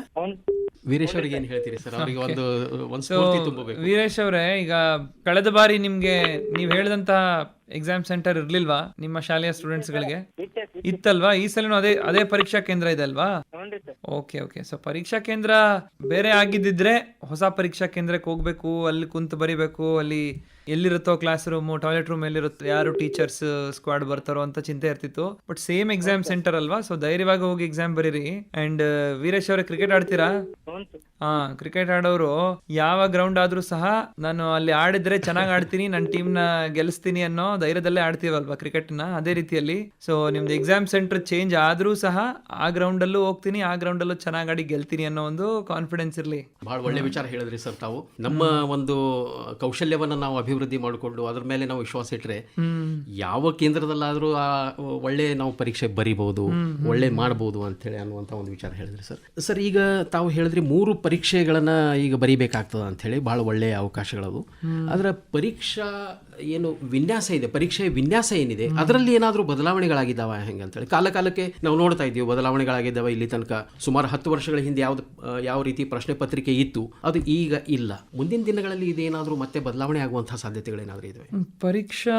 [SPEAKER 1] ವೀರೇಶ್ ಅವರಿಗೆ ಏನ್ ಹೇಳ್ತೀರಿ ಸರ್? ಅವರಿಗೆ ಒಂದು ಸ್ಫೂರ್ತಿ ತುಂಬಬೇಕು.
[SPEAKER 2] ವೀರೇಶ್ ಅವರೇ, ಈಗ ಕಳೆದ ಬಾರಿ ನಿಮ್ಗೆ ನೀವು ಹೇಳಿದಂತ ಎಕ್ಸಾಮ್ ಸೆಂಟರ್ ಇರ್ಲಿಲ್ವಾ ನಿಮ್ಮ ಶಾಲೆಯ ಸ್ಟೂಡೆಂಟ್ಸ್ ಗಳಿಗೆ? ಇತ್ತಲ್ವಾ? ಈ ಸಲನೂ ಅದೇ ಪರೀಕ್ಷಾ ಕೇಂದ್ರ ಇದೆ ಅಲ್ವಾ? Okay okay. ಸೊ ಪರೀಕ್ಷಾ ಕೇಂದ್ರ ಬೇರೆ ಆಗಿದ್ದಿದ್ರೆ ಹೊಸ ಪರೀಕ್ಷಾ ಕೇಂದ್ರಕ್ಕೆ ಹೋಗ್ಬೇಕು, ಅಲ್ಲಿ ಕುಂತು ಬರಿಬೇಕು, ಅಲ್ಲಿ ಎಲ್ಲಿರುತ್ತೋ ಕ್ಲಾಸ್ ರೂಮು, ಟಾಯ್ಲೆಟ್ ರೂಮ್ ಎಲ್ಲಿರುತ್ತೋ, ಯಾರು ಟೀಚರ್ಸ್ ಸ್ಕ್ವಾಡ್ ಬರ್ತಾರೋ ಅಂತ ಚಿಂತೆ ಇರ್ತಿತ್ತು. ಬಟ್ ಸೇಮ್ ಎಕ್ಸಾಮ್ ಸೆಂಟರ್ ಅಲ್ವಾ? ಸೊ ಧೈರ್ಯವಾಗಿ ಹೋಗಿ ಎಕ್ಸಾಮ್ ಬರೀರಿ. ಅಂಡ್ ವೀರೇಶ್ ಅವರೇ, ಕ್ರಿಕೆಟ್ ಆಡ್ತೀರಾ? ಕ್ರಿಕೆಟ್ ಆಡೋರು ಯಾವ ಗ್ರೌಂಡ್ ಆದ್ರೂ ಸಹ ನಾನು ಅಲ್ಲಿ ಆಡಿದ್ರೆ ಚೆನ್ನಾಗಿ ಆಡ್ತೀನಿ, ನನ್ನ ಟೀಮ್ ನ ಗೆಲ್ಲಿಸ್ತೀನಿ ಅನ್ನೋ ಧೈರ್ಯದಲ್ಲೇ ಆಡ್ತೀವಲ್ವಾ ಕ್ರಿಕೆಟ್ ನ. ಅದೇ ರೀತಿಯಲ್ಲಿ ಸೊ ನಿಮ್ದು ಎಕ್ಸಾಮ್ ಸೆಂಟರ್ ಚೇಂಜ್ ಆದ್ರೂ ಸಹ ಆ ಗ್ರೌಂಡ್ ಅಲ್ಲೂ ಹೋಗ್ತೀನಿ, ಆ ಗ್ರೌಂಡ್ ಅಲ್ಲೂ ಚೆನ್ನಾಗಿ ಆಡಿ ಗೆಲ್ತೀನಿ ಅನ್ನೋ ಒಂದು ಕಾನ್ಫಿಡೆನ್ಸ್ ಇರ್ಲಿ.
[SPEAKER 1] ಬಹಳ ಒಳ್ಳೆ ವಿಚಾರ ಹೇಳಿದ್ರಿ ಸರ್ ತಾವು. ನಮ್ಮ ಒಂದು ಕೌಶಲ್ಯವನ್ನ ನಾವು ಅಭಿವೃದ್ಧಿ ಮಾಡಿಕೊಂಡು ಅದ್ರ ಮೇಲೆ ನಾವು ವಿಶ್ವಾಸ ಇಟ್ರೆ ಯಾವ ಕೇಂದ್ರದಲ್ಲಾದ್ರೂ ಒಳ್ಳೆ ನಾವು ಪರೀಕ್ಷೆ ಬರಿಬಹುದು, ಒಳ್ಳೆ ಮಾಡಬಹುದು ಅಂತ ಹೇಳಿ ಅನ್ನುವಂತ ಒಂದು ವಿಚಾರ ಹೇಳಿದ್ರಿ ಸರ್. ಸರ್, ಈಗ ತಾವು ಹೇಳಿದ್ರಿ 3 ಪರೀಕ್ಷೆಗಳನ್ನ ಈಗ ಬರಿಬೇಕಾಗ್ತದ ಅಂತ ಹೇಳಿ, ಬಹಳ ಒಳ್ಳೆಯ ಅವಕಾಶಗಳದು. ಅದರ ಪರೀಕ್ಷಾ ಏನು ವಿನ್ಯಾಸ ಇದೆ, ಪರೀಕ್ಷೆಯ ವಿನ್ಯಾಸ ಏನಿದೆ, ಅದರಲ್ಲಿ ಏನಾದರೂ ಬದಲಾವಣೆಗಳಾಗಿದ್ದಾವ ಹೆಂಗಂತೇಳಿ? ಕಾಲಕ್ಕೆ ನಾವು ನೋಡ್ತಾ ಇದ್ದೀವಿ ಬದಲಾವಣೆಗಳಾಗಿದ್ದಾವೆ. ಇಲ್ಲಿ ತನಕ ಸುಮಾರು 10 ವರ್ಷಗಳ ಹಿಂದೆ ಯಾವ ರೀತಿ ಪ್ರಶ್ನೆ ಪತ್ರಿಕೆ ಇತ್ತು, ಅದು ಈಗ ಇಲ್ಲ. ಮುಂದಿನ ದಿನಗಳಲ್ಲಿ ಇದೇನಾದರೂ ಮತ್ತೆ ಬದಲಾವಣೆ ಆಗುವಂತಹ ಸಾಧ್ಯತೆಗಳೇನಾದರೂ ಇದಾವೆ?
[SPEAKER 2] ಪರೀಕ್ಷಾ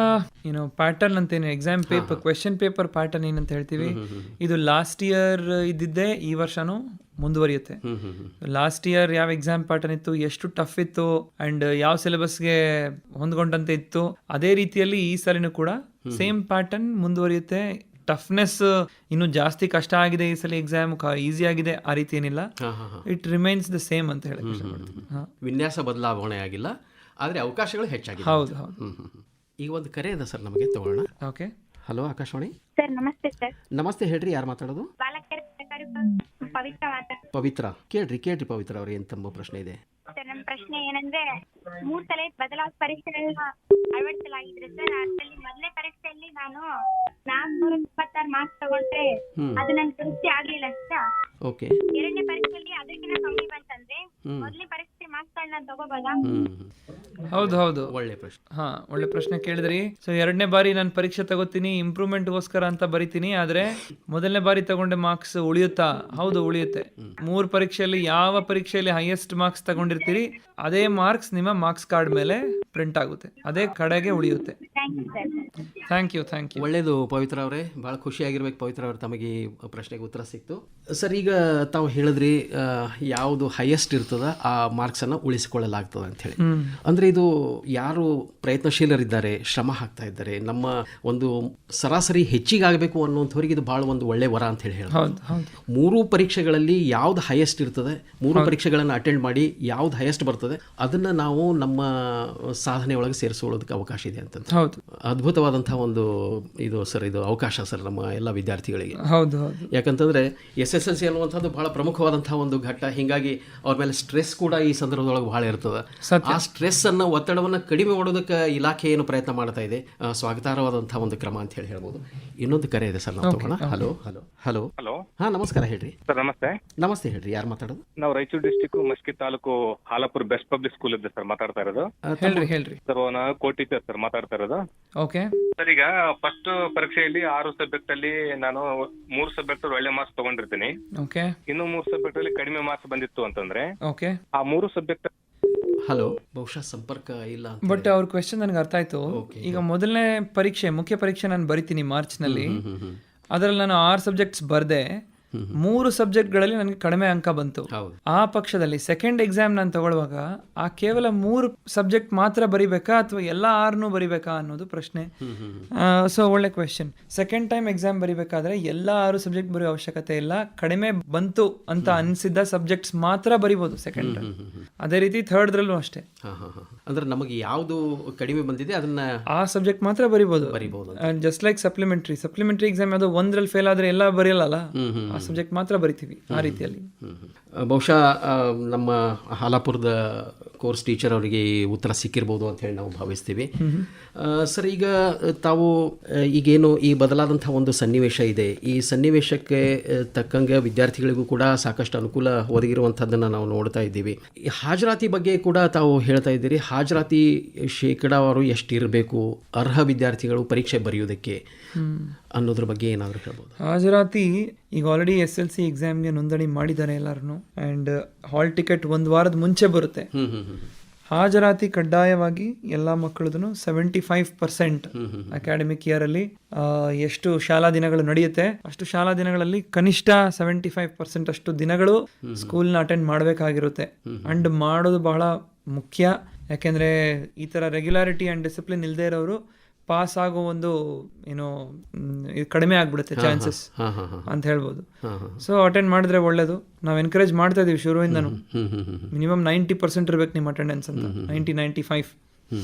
[SPEAKER 2] ಪ್ಯಾಟರ್ನ್ ಅಂತೇನು, exam paper, question paper pattern ಏನಂತ ಹೇಳ್ತೀವಿ, ಇದು ಲಾಸ್ಟ್ ಇಯರ್ ಇದ್ದಿದ್ದೆ ಈ ವರ್ಷನೂ ಮುಂದುವರಿಯುತ್ತೆ. ಲಾಸ್ಟ್ ಇಯರ್ ಯಾವ ಎಕ್ಸಾಮ್ ಪ್ಯಾಟರ್ನ್ ಇತ್ತು, ಎಷ್ಟು ಟಫ್ ಇತ್ತು ಅಂಡ್ ಯಾವ ಸಿಲೆಬಸ್ಗೆ ಹೊಂದ್ಕೊಂಡಂತೆ ಇತ್ತು, ಅದೇ ರೀತಿಯಲ್ಲಿ ಈ ಸಲಿನೂ ಕೂಡ ಸೇಮ್ ಪ್ಯಾಟರ್ನ್ ಮುಂದುವರಿಯುತ್ತೆ. ಟಫ್ನೆಸ್ ಇನ್ನು ಜಾಸ್ತಿ ಕಷ್ಟ ಆಗಿದೆ ಈ ಸಲ, ಎಕ್ಸಾಮ್ ಈಸಿ ಆಗಿದೆ ಆ ರೀತಿ ಏನಿಲ್ಲ. ಇಟ್ ರಿಮೈನ್ಸ್ ದ ಸೇಮ್ ಅಂತ ಹೇಳಿ.
[SPEAKER 1] ವಿನ್ಯಾಸ ಬದಲಾವಣೆ ಆಗಿಲ್ಲ, ಆದರೆ ಅವಕಾಶಗಳು ಹೆಚ್ಚಾಗಿದೆ.
[SPEAKER 2] ಹೌದು ಹೌದು.
[SPEAKER 1] ಈಗ ಒಂದು ಕರೆ ಇದೆ ಸರ್, ನಮಗೆ ತಗೊಳ್ಳೋಣ.
[SPEAKER 2] ಓಕೆ.
[SPEAKER 1] ಹಲೋ ಆಕಾಶವಾಣಿ.
[SPEAKER 4] ಸರ್ ನಮಸ್ತೆ ಸರ್.
[SPEAKER 1] ನಮಸ್ತೆ, ಹೇಳ್ರಿ, ಯಾರು ಮಾತಾಡೋದು? ಪವಿತ್ರ. ಕೇಳ್ರಿ ಪವಿತ್ರ ಅವ್ರ, ಏನ್ ತಮ್ಮ ಪ್ರಶ್ನೆ ಇದೆ?
[SPEAKER 4] ಸರ್ ನಮ್ಮ ಪ್ರಶ್ನೆ ಏನಂದ್ರೆ, 3 ಸಲ ಬದಲಾದ ಪರೀಕ್ಷೆಗಳನ್ನ ಅಳವಡಿಸಲಾಗಿದ್ರೆ ಸರ್, ಅದರಲ್ಲಿ ಮೊದಲನೇ ಪರೀಕ್ಷೆಯಲ್ಲಿ ನಾನು 426 ಮಾರ್ಕ್ಸ್ ತಗೊಂಡ್ರೆ ಅದು ನನ್ನ ತೃಪ್ತಿ ಆಗ್ಲಿಲ್ಲ ಸರ್.
[SPEAKER 1] ಓಕೆ.
[SPEAKER 4] ಎರಡನೇ ಪರೀಕ್ಷೆಯಲ್ಲಿ ಅದಕ್ಕಿಂತ ಕಮ್ಮಿ ಬಂತಂದ್ರೆ ಮೊದಲನೇ ಪರೀಕ್ಷೆ ಮಾರ್ಕ್ಸ್ ಗಳನ್ನ ತಗೋಬೋದಾ?
[SPEAKER 2] ಹೌದು.
[SPEAKER 1] ಒಳ್ಳೆ ಪ್ರಶ್ನೆ.
[SPEAKER 2] ಒಳ್ಳೆ ಪ್ರಶ್ನೆ ಕೇಳಿದ್ರಿ. ಸೊ 2ನೇ ಬಾರಿ ನಾನು ಪರೀಕ್ಷೆ ತಗೋತೀನಿ, ಇಂಪ್ರೂವ್ಮೆಂಟ್ಗೋಸ್ಕರ ಅಂತ ಬರಿತೀನಿ, ಆದ್ರೆ ಮೊದಲನೇ ಬಾರಿ ತಗೊಂಡೆ ಮಾರ್ಕ್ಸ್ ಉಳಿಯುತ್ತಾ? ಹೌದು, ಉಳಿಯುತ್ತೆ. 3 ಪರೀಕ್ಷೆಯಲ್ಲಿ ಯಾವ ಪರೀಕ್ಷೆಯಲ್ಲಿ ಹೈಯೆಸ್ಟ್ ಮಾರ್ಕ್ಸ್ ತಗೊಂಡಿರ್ತೀರಿ ಅದೇ ಮಾರ್ಕ್ಸ್ ನಿಮ್ಮ ಮಾರ್ಕ್ಸ್ ಕಾರ್ಡ್ ಮೇಲೆ ಪ್ರಿಂಟ್ ಆಗುತ್ತೆ, ಅದೇ ಕಡೆಗೆ ಉಳಿಯುತ್ತೆ. Thank you.
[SPEAKER 1] ಒಳ್ಳೇದು ಪವಿತ್ರ ಅವರೇ, ಬಹಳ ಖುಷಿಯಾಗಿರ್ಬೇಕು ಪವಿತ್ರ ಅವ್ರೆ, ತಮಗೆ ಈ ಪ್ರಶ್ನೆಗೆ ಉತ್ತರ ಸಿಕ್ತು. ಸರ್, ಈಗ ತಾವು ಹೇಳಿದ್ರಿ ಯಾವುದು ಹೈಯೆಸ್ಟ್ ಇರ್ತದ ಆ ಮಾರ್ಕ್ಸ್ ಅನ್ನ ಉಳಿಸಿಕೊಳ್ಳಲಾಗ್ತದೆ ಅಂತ ಹೇಳಿ. ಅಂದ್ರೆ ಇದು ಯಾರು ಪ್ರಯತ್ನಶೀಲರಿದ್ದಾರೆ, ಶ್ರಮ ಹಾಕ್ತಾ ಇದ್ದಾರೆ, ನಮ್ಮ ಒಂದು ಸರಾಸರಿ ಹೆಚ್ಚಿಗಾಗಬೇಕು ಅನ್ನುವಂಥವ್ರಿಗೆ ಇದು ಬಹಳ ಒಂದು ಒಳ್ಳೆ ವರ ಅಂತ ಹೇಳಿ ಹೇಳ್ಬೋದು. 3 ಪರೀಕ್ಷೆಗಳಲ್ಲಿ ಯಾವ್ದು ಹೈಯೆಸ್ಟ್ ಇರ್ತದೆ, 3 ಪರೀಕ್ಷೆಗಳನ್ನು ಅಟೆಂಡ್ ಮಾಡಿ ಯಾವ್ದು ಹೈಯೆಸ್ಟ್ ಬರ್ತದೆ ಅದನ್ನ ನಾವು ನಮ್ಮ ಸಾಧನೆ ಒಳಗೆ ಸೇರಿಸೋದಕ್ಕೆ ಅವಕಾಶ ಇದೆ ಅಂತ.
[SPEAKER 2] ಹೌದು. ಹೌದು
[SPEAKER 1] ಅದ್ಭುತವಾದಂತಹ ಒಂದು ಇದು ಸರ್, ಇದು ಅವಕಾಶ ಸರ್ ನಮ್ಮ ಎಲ್ಲ ವಿದ್ಯಾರ್ಥಿಗಳಿಗೆ.
[SPEAKER 2] ಹೌದು ಹೌದು
[SPEAKER 1] ಯಾಕಂತಂದರೆ SSLC ಅನ್ನುವಂಥದ್ದು ಬಹಳ ಪ್ರಮುಖವಾದಂತಹ ಒಂದು ಘಟ್ಟ. ಹೀಗಾಗಿ ಅವ್ರ ಮೇಲೆ ಸ್ಟ್ರೆಸ್ ಕೂಡ ಈ ಸಂದರ್ಭದೊಳಗೆ ಬಹಳ ಇರ್ತದೆ. ಆ ಸ್ಟ್ರೆಸ್ ಅನ್ನು, ಒತ್ತಡವನ್ನು ಕಡಿಮೆ ಮಾಡೋದಕ್ಕೆ ಇಲಾಖೆ ಏನು ಪ್ರಯತ್ನ ಮಾಡ್ತಾ ಇದೆ, ಸ್ವಾಗತಾರ್ಹವಾದಂತಹ ಒಂದು ಕ್ರಮ ಅಂತ ಹೇಳ್ಬೋದು. ಇನ್ನೊಂದು ಕರೆ ಇದೆ ಸರ್, ನಾವು ತಗೋಣ. Hello hello hello
[SPEAKER 7] hello.
[SPEAKER 1] ಹಾಂ ನಮಸ್ಕಾರ, ಹೇಳ್ರಿ
[SPEAKER 7] ಸರ್ ನಮಸ್ತೆ.
[SPEAKER 1] ನಮಸ್ತೆ, ಹೇಳ್ರಿ, ಯಾರು ಮಾತಾಡೋದು?
[SPEAKER 7] ನಾವು Raichur district Maski taluk Halapur best public school ಇದೆ ಸರ್ ಮಾತಾಡ್ತಾ ಇರೋದು.
[SPEAKER 2] ಹೇಳ್ರಿ
[SPEAKER 7] ಸರ್ ನಾನು ಟೀಚರ್ ಸರ್ ಮಾತಾಡ್ತಾ ಇರೋದು.
[SPEAKER 2] ಓಕೆ
[SPEAKER 7] ಸರ್ ಈಗ ಫಸ್ಟ್ ಪರೀಕ್ಷೆಯಲ್ಲಿ 6 ಸಬ್ಜೆಕ್ಟ್ ಅಲ್ಲಿ ನಾನು 3 ಸಬ್ಜೆಕ್ಟ್ ಒಳ್ಳೆ ಮಾರ್ಕ್ಸ್ ತಗೊಂಡಿರ್ತೀನಿ.
[SPEAKER 2] ಓಕೆ
[SPEAKER 7] ಇನ್ನು 3 ಸಬ್ಜೆಕ್ಟ್ ಅಲ್ಲಿ ಕಡಿಮೆ ಮಾರ್ಕ್ಸ್ ಬಂದಿತ್ತು ಅಂತಂದ್ರೆ
[SPEAKER 2] ಓಕೆ
[SPEAKER 7] ಆ 3 ಸಬ್ಜೆಕ್ಟ್.
[SPEAKER 1] ಹಲೋ, ಬಹುಶಃ ಸಂಪರ್ಕ ಇಲ್ಲ.
[SPEAKER 2] ಬಟ್ ಅವ್ರ ಕ್ವೆಶ್ಚನ್ ನನಗೆ ಅರ್ಥ ಆಯ್ತು. ಈಗ ಮೊದಲನೇ ಪರೀಕ್ಷೆ, ಮುಖ್ಯ ಪರೀಕ್ಷೆ ನಾನು ಬರಿತೀನಿ ಮಾರ್ಚ್ನಲ್ಲಿ. ಅದರಲ್ಲಿ ನಾನು 6 ಸಬ್ಜೆಕ್ಟ್ಸ್ ಬರ್ದೆ, 3 ಸಬ್ಜೆಕ್ಟ್ಗಳಲ್ಲಿ ನನಗೆ ಕಡಿಮೆ ಅಂಕ ಬಂತು. ಆ ಪಕ್ಷದಲ್ಲಿ ಸೆಕೆಂಡ್ ಎಕ್ಸಾಮ್ ನಾನು ತಗೊಳ್ಳುವಾಗ ಆ ಕೇವಲ 3 ಸಬ್ಜೆಕ್ಟ್ ಮಾತ್ರ ಬರಿಬೇಕಾ ಅಥವಾ ಎಲ್ಲ 6 ಬರಿಬೇಕಾ ಅನ್ನೋದು ಪ್ರಶ್ನೆ. ಸೊ ಒಳ್ಳೆ ಕ್ವೆಶ್ಚನ್. ಸೆಕೆಂಡ್ ಟೈಮ್ ಎಕ್ಸಾಮ್ ಬರಿಬೇಕಾದ್ರೆ ಎಲ್ಲ 6 ಸಬ್ಜೆಕ್ಟ್ ಬರೆಯೋ ಅವಶ್ಯಕತೆ ಇಲ್ಲ. ಕಡಿಮೆ ಬಂತು ಅಂತ ಅನಿಸಿದ್ದ ಸಬ್ಜೆಕ್ಟ್ಸ್ ಮಾತ್ರ ಬರಿಬೋದು ಸೆಕೆಂಡ್ ಟೈಮ್. ಅದೇ ರೀತಿ ಥರ್ಡ್ರಲ್ಲೂ ಅಷ್ಟೇ.
[SPEAKER 1] ಅಂದ್ರೆ ನಮಗೆ ಯಾವುದು ಕಡಿಮೆ ಬಂದಿದೆ ಅದನ್ನ
[SPEAKER 2] ಆ ಸಬ್ಜೆಕ್ಟ್ ಮಾತ್ರ ಬರಿಬೋದು. ಜಸ್ಟ್ ಲೈಕ್ ಸಪ್ಲಿಮೆಂಟ್ರಿ ಎಕ್ಸಾಮ್ ಯಾವುದು 1ರಲ್ಲಿ ಫೇಲ್ ಆದ್ರೆ ಎಲ್ಲ ಬರೆಯಲ್ಲ, ಆ ಸಬ್ಜೆಕ್ಟ್ ಮಾತ್ರ ಬರಿತೀವಿ. ಆ ರೀತಿಯಲ್ಲಿ
[SPEAKER 1] ಬಹುಶಃ ನಮ್ಮ ಹಾಲಾಪುರದ ಕೋರ್ಸ್ ಟೀಚರ್ ಅವರಿಗೆ ಉತ್ತರ ಸಿಕ್ಕಿರ್ಬೋದು ಅಂತ ಹೇಳಿ ನಾವು ಭಾವಿಸ್ತೀವಿ. ಸರ್, ಈಗ ತಾವು ಈಗೇನು ಈ ಬದಲಾದಂಥ ಒಂದು ಸನ್ನಿವೇಶ ಇದೆ, ಈ ಸನ್ನಿವೇಶಕ್ಕೆ ತಕ್ಕಂಗೆ ವಿದ್ಯಾರ್ಥಿಗಳಿಗೂ ಕೂಡ ಸಾಕಷ್ಟು ಅನುಕೂಲ ಒದಗಿರುವಂಥದ್ದನ್ನು ನಾವು ನೋಡ್ತಾ ಇದ್ದೀವಿ. ಈ ಹಾಜರಾತಿ ಬಗ್ಗೆ ಕೂಡ ತಾವು ಹೇಳ್ತಾ ಇದ್ದೀರಿ. ಹಾಜರಾತಿ ಶೇಕಡಾವಾರು ಎಷ್ಟಿರಬೇಕು ಅರ್ಹ ವಿದ್ಯಾರ್ಥಿಗಳು ಪರೀಕ್ಷೆ ಬರೆಯೋದಕ್ಕೆ ಅನ್ನೋದ್ರ ಬಗ್ಗೆ ಏನಾದರೂ ಹೇಳ್ಬೋದು?
[SPEAKER 2] ಹಾಜರಾತಿ ಈಗ ಆಲ್ರೆಡಿ SLC ಎಕ್ಸಾಮ್ಗೆ ನೋಂದಣಿ ಮಾಡಿದ್ದಾರೆ ಎಲ್ಲರೂ. ಆ್ಯಂಡ್ ಹಾಲ್ ಟಿಕೆಟ್ 1 ವಾರದ ಮುಂಚೆ ಬರುತ್ತೆ. ಹಾಜರಾತಿ ಕಡ್ಡಾಯವಾಗಿ ಎಲ್ಲ ಮಕ್ಕಳದೂ 75% ಅಕಾಡೆಮಿಕ್ ಇಯರಲ್ಲಿ ಎಷ್ಟು ಶಾಲಾ ದಿನಗಳು ನಡೆಯುತ್ತೆ ಅಷ್ಟು ಶಾಲಾ ದಿನಗಳಲ್ಲಿ ಕನಿಷ್ಠ 75% ಅಷ್ಟು ದಿನಗಳು ಸ್ಕೂಲ್ನ ಅಟೆಂಡ್ ಮಾಡಬೇಕಾಗಿರುತ್ತೆ. ಅಂಡ್ ಮಾಡೋದು ಬಹಳ ಮುಖ್ಯ. ಯಾಕೆಂದರೆ ಈ ಥರ ರೆಗ್ಯುಲಾರಿಟಿ ಆ್ಯಂಡ್ ಡಿಸಿಪ್ಲಿನ್ ಇಲ್ಲದೆ ಇರೋರು ಪಾಸ್ ಆಗೋ ಒಂದು ಏನೋ ಕಡಿಮೆ ಆಗ್ಬಿಡುತ್ತೆ ಚಾನ್ಸಸ್ ಅಂತ ಹೇಳ್ಬೋದು. ಸೊ ಅಟೆಂಡ್ ಮಾಡಿದ್ರೆ ಒಳ್ಳೇದು. ನಾವು ಎನ್ಕರೇಜ್ ಮಾಡ್ತಾ ಇದೀವಿ ಶುರುವಿಂದನೂ. ಮಿನಿಮಮ್ 90% ಇರ್ಬೇಕು ನಿಮ್ಮ ಅಟೆಂಡೆನ್ಸ್ ಅಂತ, 90-95.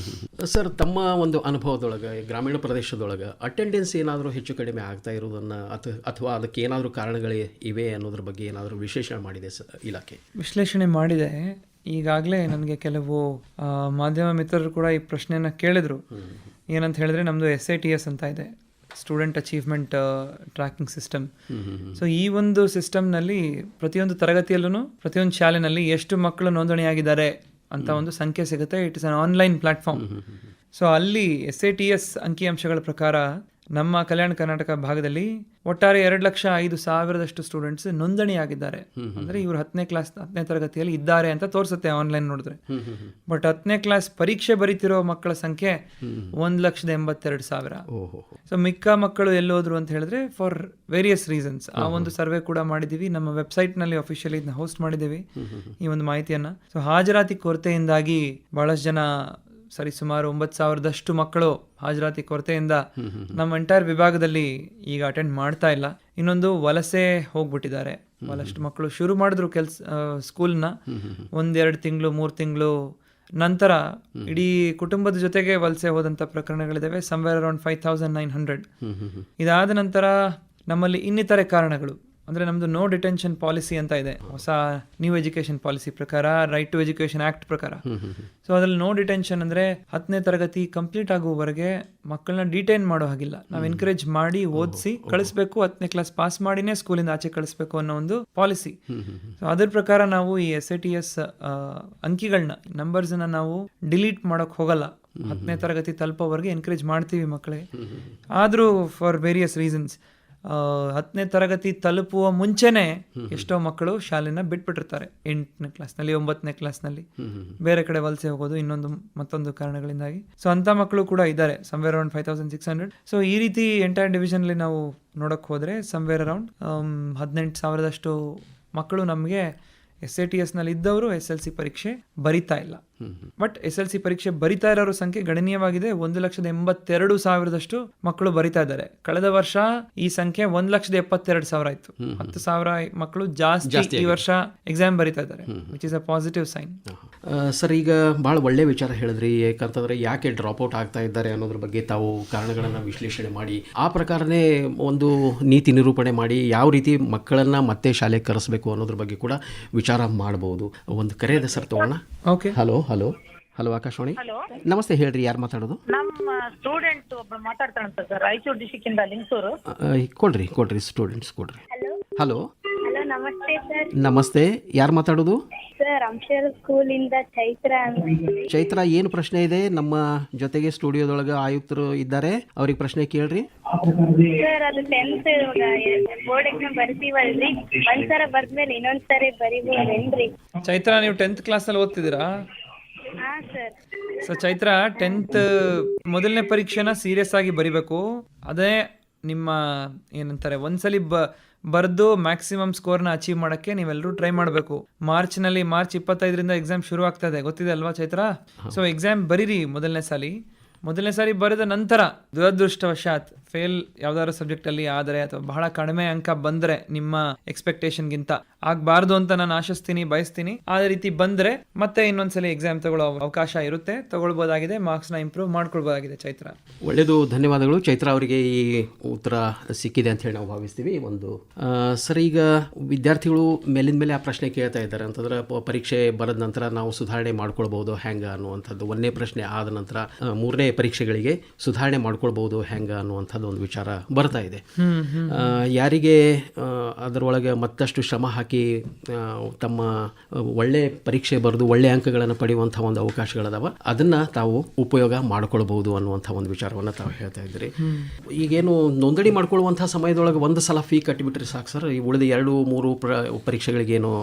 [SPEAKER 1] ಸರ್, ತಮ್ಮ ಒಂದು ಅನುಭವದೊಳಗೆ ಗ್ರಾಮೀಣ ಪ್ರದೇಶದೊಳಗೆ ಅಟೆಂಡೆನ್ಸ್ ಏನಾದರೂ ಹೆಚ್ಚು ಕಡಿಮೆ ಆಗ್ತಾ ಇರೋದನ್ನು ಅಥವಾ ಅದಕ್ಕೆ ಏನಾದರೂ ಕಾರಣಗಳೇ ಇವೆ ಅನ್ನೋದ್ರ ಬಗ್ಗೆ ಏನಾದರೂ ವಿಶ್ಲೇಷಣೆ ಮಾಡಿದೆ ಇಲಾಖೆ?
[SPEAKER 2] ವಿಶ್ಲೇಷಣೆ ಮಾಡಿದೆ. ಈಗಾಗಲೇ ನನಗೆ ಕೆಲವು ಮಾಧ್ಯಮ ಮಿತ್ರರು ಕೂಡ ಈ ಪ್ರಶ್ನೆಯನ್ನು ಕೇಳಿದ್ರು. ಏನಂತ ಹೇಳಿದ್ರೆ, ನಮ್ಮದು SATS ಅಂತ ಇದೆ, student achievement tracking system. So ಈ ಒಂದು ಸಿಸ್ಟಮ್ನಲ್ಲಿ ಪ್ರತಿಯೊಂದು ತರಗತಿಯಲ್ಲೂ ಪ್ರತಿಯೊಂದು ಶಾಲೆನಲ್ಲಿ ಎಷ್ಟು ಮಕ್ಕಳು ನೋಂದಣಿಯಾಗಿದ್ದಾರೆ ಅಂತ ಒಂದು ಸಂಖ್ಯೆ ಸಿಗುತ್ತೆ. It is an online platform. So ಅಲ್ಲಿ SATS ಅಂಕಿಅಂಶಗಳ ಪ್ರಕಾರ ನಮ್ಮ ಕಲ್ಯಾಣ ಕರ್ನಾಟಕ ಭಾಗದಲ್ಲಿ ಒಟ್ಟಾರೆ 2,05,000 ಸ್ಟೂಡೆಂಟ್ಸ್ ನೋಂದಣಿಯಾಗಿದ್ದಾರೆ. ಅಂದರೆ ಇವರು 10ನೇ ತರಗತಿಯಲ್ಲಿ ಇದ್ದಾರೆ ಅಂತ ತೋರಿಸುತ್ತೆ ಆನ್ಲೈನ್ ನೋಡಿದ್ರೆ. ಬಟ್ 10ನೇ ಕ್ಲಾಸ್ ಪರೀಕ್ಷೆ ಬರೀತಿರೋ ಮಕ್ಕಳ ಸಂಖ್ಯೆ 1,82,000. ಸೊ ಮಿಕ್ಕ ಮಕ್ಕಳು ಎಲ್ಲೋದ್ರು ಅಂತ ಹೇಳಿದ್ರೆ ಫಾರ್ ವೇರಿಯಸ್ ರೀಸನ್ಸ್. ಆ ಒಂದು ಸರ್ವೆ ಕೂಡ ಮಾಡಿದ್ದೀವಿ, ನಮ್ಮ ವೆಬ್ಸೈಟ್ನಲ್ಲಿ ಅಫಿಷಿಯಲಿ ಇದನ್ನ ಹೋಸ್ಟ್ ಮಾಡಿದ್ದೀವಿ ಈ ಒಂದು ಮಾಹಿತಿಯನ್ನು. ಸೊ ಹಾಜರಾತಿ ಕೊರತೆಯಿಂದಾಗಿ ಬಹಳಷ್ಟು ಜನ, ಸುಮಾರು 9,000 ಮಕ್ಕಳು ಹಾಜರಾತಿ ಕೊರತೆಯಿಂದ ನಮ್ಮ ಎಂಟೈರ್ ವಿಭಾಗದಲ್ಲಿ ಈಗ ಅಟೆಂಡ್ ಮಾಡ್ತಾ ಇಲ್ಲ. ಇನ್ನೊಂದು ವಲಸೆ ಹೋಗ್ಬಿಟ್ಟಿದ್ದಾರೆ. ಬಹಳಷ್ಟು ಮಕ್ಕಳು ಶುರು ಮಾಡಿದ್ರು ಸ್ಕೂಲ್ನ 1-2 ತಿಂಗಳು 3 ತಿಂಗಳು ನಂತರ ಇಡೀ ಕುಟುಂಬದ ಜೊತೆಗೆ ವಲಸೆ ಹೋದಂಥ ಪ್ರಕರಣಗಳಿದ್ದಾವೆ. Somewhere around 5,900. ಇದಾದ ನಂತರ ನಮ್ಮಲ್ಲಿ ಇನ್ನಿತರೆ ಕಾರಣಗಳು, ಅಂದರೆ ನಮ್ಮದು ನೋ ಡಿಟೆನ್ಷನ್ ಪಾಲಿಸಿ ಅಂತ ಇದೆ, ಹೊಸ ನ್ಯೂ ಎಜುಕೇಷನ್ ಪಾಲಿಸಿ ಪ್ರಕಾರ, ರೈಟ್ ಟು ಎಜುಕೇಷನ್ ಆ್ಯಕ್ಟ್ ಪ್ರಕಾರ. ಸೊ ಅದರಲ್ಲಿ ನೋ ಡಿಟೆನ್ಷನ್ ಅಂದರೆ 10ನೇ ತರಗತಿ ಕಂಪ್ಲೀಟ್ ಆಗುವವರೆಗೆ ಮಕ್ಕಳನ್ನ ಡಿಟೈನ್ ಮಾಡೋ ಹಾಗಿಲ್ಲ. ನಾವು ಎನ್ಕರೇಜ್ ಮಾಡಿ ಓದಿಸಿ ಕಳಿಸ್ಬೇಕು, 10ನೇ ಕ್ಲಾಸ್ ಪಾಸ್ ಮಾಡಿನೇ ಸ್ಕೂಲಿಂದ ಆಚೆ ಕಳಿಸ್ಬೇಕು ಅನ್ನೋ ಒಂದು ಪಾಲಿಸಿ. ಸೊ ಅದ್ರ ಪ್ರಕಾರ ನಾವು ಈ SATS ಅಂಕಿಗಳನ್ನ, ನಂಬರ್ಸ್ನ ನಾವು ಡಿಲೀಟ್ ಮಾಡೋಕ್ಕೆ ಹೋಗಲ್ಲ. 10ನೇ ತರಗತಿ ತಲುಪೋವರೆಗೆ ಎನ್ಕರೇಜ್ ಮಾಡ್ತೀವಿ ಮಕ್ಕಳಿಗೆ. ಆದರೂ ಫಾರ್ ವೇರಿಯಸ್ ರೀಸನ್ಸ್ 10ನೇ ತರಗತಿ ತಲುಪುವ ಮುಂಚೆನೆ ಎಷ್ಟೋ ಮಕ್ಕಳು ಶಾಲೆನ ಬಿಟ್ಬಿಟ್ಟಿರ್ತಾರೆ. 8ನೇ ಕ್ಲಾಸ್ನಲ್ಲಿ 9ನೇ ಕ್ಲಾಸ್ನಲ್ಲಿ ಬೇರೆ ಕಡೆ ವಲಸೆ ಹೋಗೋದು ಮತ್ತೊಂದು ಕಾರಣಗಳಿಂದಾಗಿ. ಸೊ ಅಂಥ ಮಕ್ಕಳು ಕೂಡ ಇದ್ದಾರೆ, ಸಮ್ವೇರ್ ಅರೌಂಡ್ 5,600. ಸೊ ಈ ರೀತಿ ಎಂಟೈರ್ ಡಿವಿಷನ್ಲಿ ನಾವು ನೋಡೋಕ್ಕೆ ಹೋದರೆ ಸಮ್ವೇರ್ ಅರೌಂಡ್ 18,000 ಮಕ್ಕಳು ನಮಗೆ SATSನಲ್ಲಿ ಇದ್ದವರು SLC ಪರೀಕ್ಷೆ ಬರಿತಾ ಇಲ್ಲ. ಬಟ್ SLC ಪರೀಕ್ಷೆ ಬರಿತಾ ಇರೋರ ಸಂಖ್ಯೆ ಗಣನೀಯವಾಗಿದೆ. 1,82,000 ಮಕ್ಕಳು ಬರಿತಾ ಇದ್ದಾರೆ. ಕಳೆದ ವರ್ಷ ಈ ಸಂಖ್ಯೆ 1,72,000 ಇತ್ತು. 10,000 ಮಕ್ಕಳು ಜಾಸ್ತಿ ಈ ವರ್ಷ ಎಕ್ಸಾಮ್ ಬರಿತಾ ಇದ್ದಾರೆ, which is a positive sign.
[SPEAKER 1] Sir, ಈಗ ಭಾಳ ಒಳ್ಳೆ ವಿಚಾರ ಹೇಳಿದ್ರಿ. ಯಾಕಂತಂದ್ರೆ ಯಾಕೆ ಡ್ರಾಪ್ಔಟ್ ಆಗ್ತಾ ಇದ್ದಾರೆ ಅನ್ನೋದ್ರ ಬಗ್ಗೆ ತಾವು ಕಾರಣಗಳನ್ನು ವಿಶ್ಲೇಷಣೆ ಮಾಡಿ ಆ ಪ್ರಕಾರನೇ ಒಂದು ನೀತಿ ನಿರೂಪಣೆ ಮಾಡಿ ಯಾವ ರೀತಿ ಮಕ್ಕಳನ್ನ ಮತ್ತೆ ಶಾಲೆಗೆ ಕರೆಸಬೇಕು ಅನ್ನೋದ್ರ ಬಗ್ಗೆ ಕೂಡ ವಿಚಾರ ಮಾಡಬಹುದು. ಒಂದು ಕರೆ ಇದೆ ಸರ್, ತಗೋಣ.
[SPEAKER 2] Okay,
[SPEAKER 1] hello Akashvani. ನಮಸ್ತೆ, ಹೇಳ್ರಿ, ಯಾರು ಮಾತಾಡೋದು?
[SPEAKER 8] ನಮ್ಮ ಸ್ಟೂಡೆಂಟ್ ಒಬ್ರು ಮಾತಾಡ್ತಾರಂತ ಸರ್, ರಾಯಚೂರು ಡಿಸ್ಟಿಕ್ ಇಂದ ಲಿಂಗಸೂರು.
[SPEAKER 1] ಕೊಡ್ರಿ ಸ್ಟೂಡೆಂಟ್ಸ್ ಕೊಡ್ರಿ. ಹಲೋ,
[SPEAKER 4] ನಮಸ್ತೆ ಸರ್.
[SPEAKER 1] ನಮಸ್ತೆ, ಯಾರು ಮಾತಾಡೋದು?
[SPEAKER 4] ಸರ್, ಅಂಶರ ಸ್ಕೂಲ್ ಇಂದ
[SPEAKER 1] ಚೈತ್ರ, ಏನು ಪ್ರಶ್ನೆ ಇದೆ? ನಮ್ಮ ಜೊತೆಗೆ ಸ್ಟುಡಿಯೋದೊಳಗೆ ಆಯುಕ್ತರು ಇದ್ದಾರೆ, ಅವ್ರಿಗೆ ಪ್ರಶ್ನೆ ಕೇಳ್ರಿ.
[SPEAKER 4] ಸರ್, ಅದು 10th ಬೋರ್ಡ್ ಎಕ್ಸಾಮ್ ಬರ್ತೀವಲ್ರಿ, ಒಂದ್ಸರ ಬರ್ದ್ಮೇಲೆ ಇನ್ನೊಂದ್ಸರಿ ಬರೀಬೋದೇನ್ರಿ?
[SPEAKER 2] ಚೈತ್ರ, ನೀವು 10th ಕ್ಲಾಸಲ್ಲಿ ಓದ್ತಿದ್ದೀರಾ?
[SPEAKER 4] ಹಾ ಸರ್.
[SPEAKER 2] ಸೊ ಚೈತ್ರ, 10th ಮೊದಲನೇ ಪರೀಕ್ಷೆನ ಸೀರಿಯಸ್ ಆಗಿ ಬರಿಬೇಕು. ಅದೇ ನಿಮ್ಮ ಏನಂತಾರೆ, ಒಂದ್ಸಲಿ ಬರೆದು ಮ್ಯಾಕ್ಸಿಮಮ್ ಸ್ಕೋರ್ನ ಅಚೀವ್ ಮಾಡೋಕ್ಕೆ ನೀವೆಲ್ಲರೂ ಟ್ರೈ ಮಾಡಬೇಕು. ಮಾರ್ಚ್ 25ರಿಂದ ಎಕ್ಸಾಮ್ ಶುರು ಆಗ್ತಾ ಇದೆ, ಗೊತ್ತಿದೆ ಅಲ್ವಾ ಚೈತ್ರ? ಸೊ ಎಕ್ಸಾಮ್ ಬರೀರಿ ಮೊದಲನೇ ಸಾರಿ ಬರೆದ ನಂತರ ದುರದೃಷ್ಟವಶಾತ್ ಫೇಲ್ ಯಾವ್ದಾದ್ರು ಸಬ್ಜೆಕ್ಟಲ್ಲಿ ಆದರೆ ಅಥವಾ ಬಹಳ ಕಡಿಮೆ ಅಂಕ ಬಂದರೆ ನಿಮ್ಮ ಎಕ್ಸ್ಪೆಕ್ಟೇಷನ್ಗಿಂತ ಆಗಬಾರ್ದು ಅಂತ ನಾನು ಆಶಿಸ್ತೀನಿ, ಬಯಸ್ತೀನಿ. ಅದೇ ರೀತಿ ಬಂದರೆ ಮತ್ತೆ ಇನ್ನೊಂದ್ಸಲಿ ಎಕ್ಸಾಮ್ ತಗೊಳ್ಳೋ ಅವಕಾಶ ಇರುತ್ತೆ, ತಗೊಳ್ಬೋದಾಗಿದೆ, ಮಾರ್ಕ್ಸ್ನ ಇಂಪ್ರೂವ್ ಮಾಡ್ಕೊಳ್ಬೋದಾಗಿದೆ. ಚೈತ್ರ,
[SPEAKER 1] ಒಳ್ಳೆಯದು, ಧನ್ಯವಾದಗಳು. ಚೈತ್ರ ಅವರಿಗೆ ಈ ಉತ್ತರ ಸಿಕ್ಕಿದೆ ಅಂತ ಹೇಳಿ ನಾವು ಭಾವಿಸ್ತೀವಿ. ಸರ್, ಈಗ ವಿದ್ಯಾರ್ಥಿಗಳು ಮೇಲಿಂದ ಮೇಲೆ ಆ ಪ್ರಶ್ನೆ ಕೇಳ್ತಾ ಇದ್ದಾರೆ ಅಂತಂದ್ರೆ ಪರೀಕ್ಷೆ ಬರೆದ ನಂತರ ನಾವು ಸುಧಾರಣೆ ಮಾಡ್ಕೊಳ್ಬಹುದು ಹೆಂಗ ಅನ್ನುವಂಥದ್ದು. ಒಂದನೇ ಪ್ರಶ್ನೆ ಆದ ನಂತರ ಮೂರನೇ ಪರೀಕ್ಷೆಗಳಿಗೆ ಸುಧಾರಣೆ ಮಾಡ್ಕೊಳ್ಬಹುದು ಹೆಂಗ ಅನ್ನುವಂಥದ್ದು ಒಂದು ವಿಚಾರ ಬರ್ತಾ ಇದೆ. ಯಾರಿಗೆ ಅದರೊಳಗೆ ಮತ್ತಷ್ಟು ಶ್ರಮ ಹಾಕಿ ತಮ್ಮ ಒಳ್ಳೆ ಪರೀಕ್ಷೆ ಬರೆದು ಒಳ್ಳೆ ಅಂಕಗಳನ್ನು ಪಡೆಯುವಂಥ ಒಂದು ಅವಕಾಶಗಳದಾವ, ಅದನ್ನ ತಾವು ಉಪಯೋಗ ಮಾಡ್ಕೊಳ್ಬಹುದು ಅನ್ನುವಂಥ ಒಂದು ವಿಚಾರವನ್ನು ತಾವು ಹೇಳ್ತಾ ಇದ್ರಿ. ಈಗೇನು ನೋಂದಣಿ ಮಾಡ್ಕೊಳ್ಳುವಂಥ ಸಮಯದೊಳಗೆ ಒಂದು ಸಲ ಫೀ ಕಟ್ಟಿಬಿಟ್ರೆ ಸಾಕು ಸರ್, ಈ ಉಳಿದ 2-3 ಪರೀಕ್ಷೆಗಳಿಗೇನು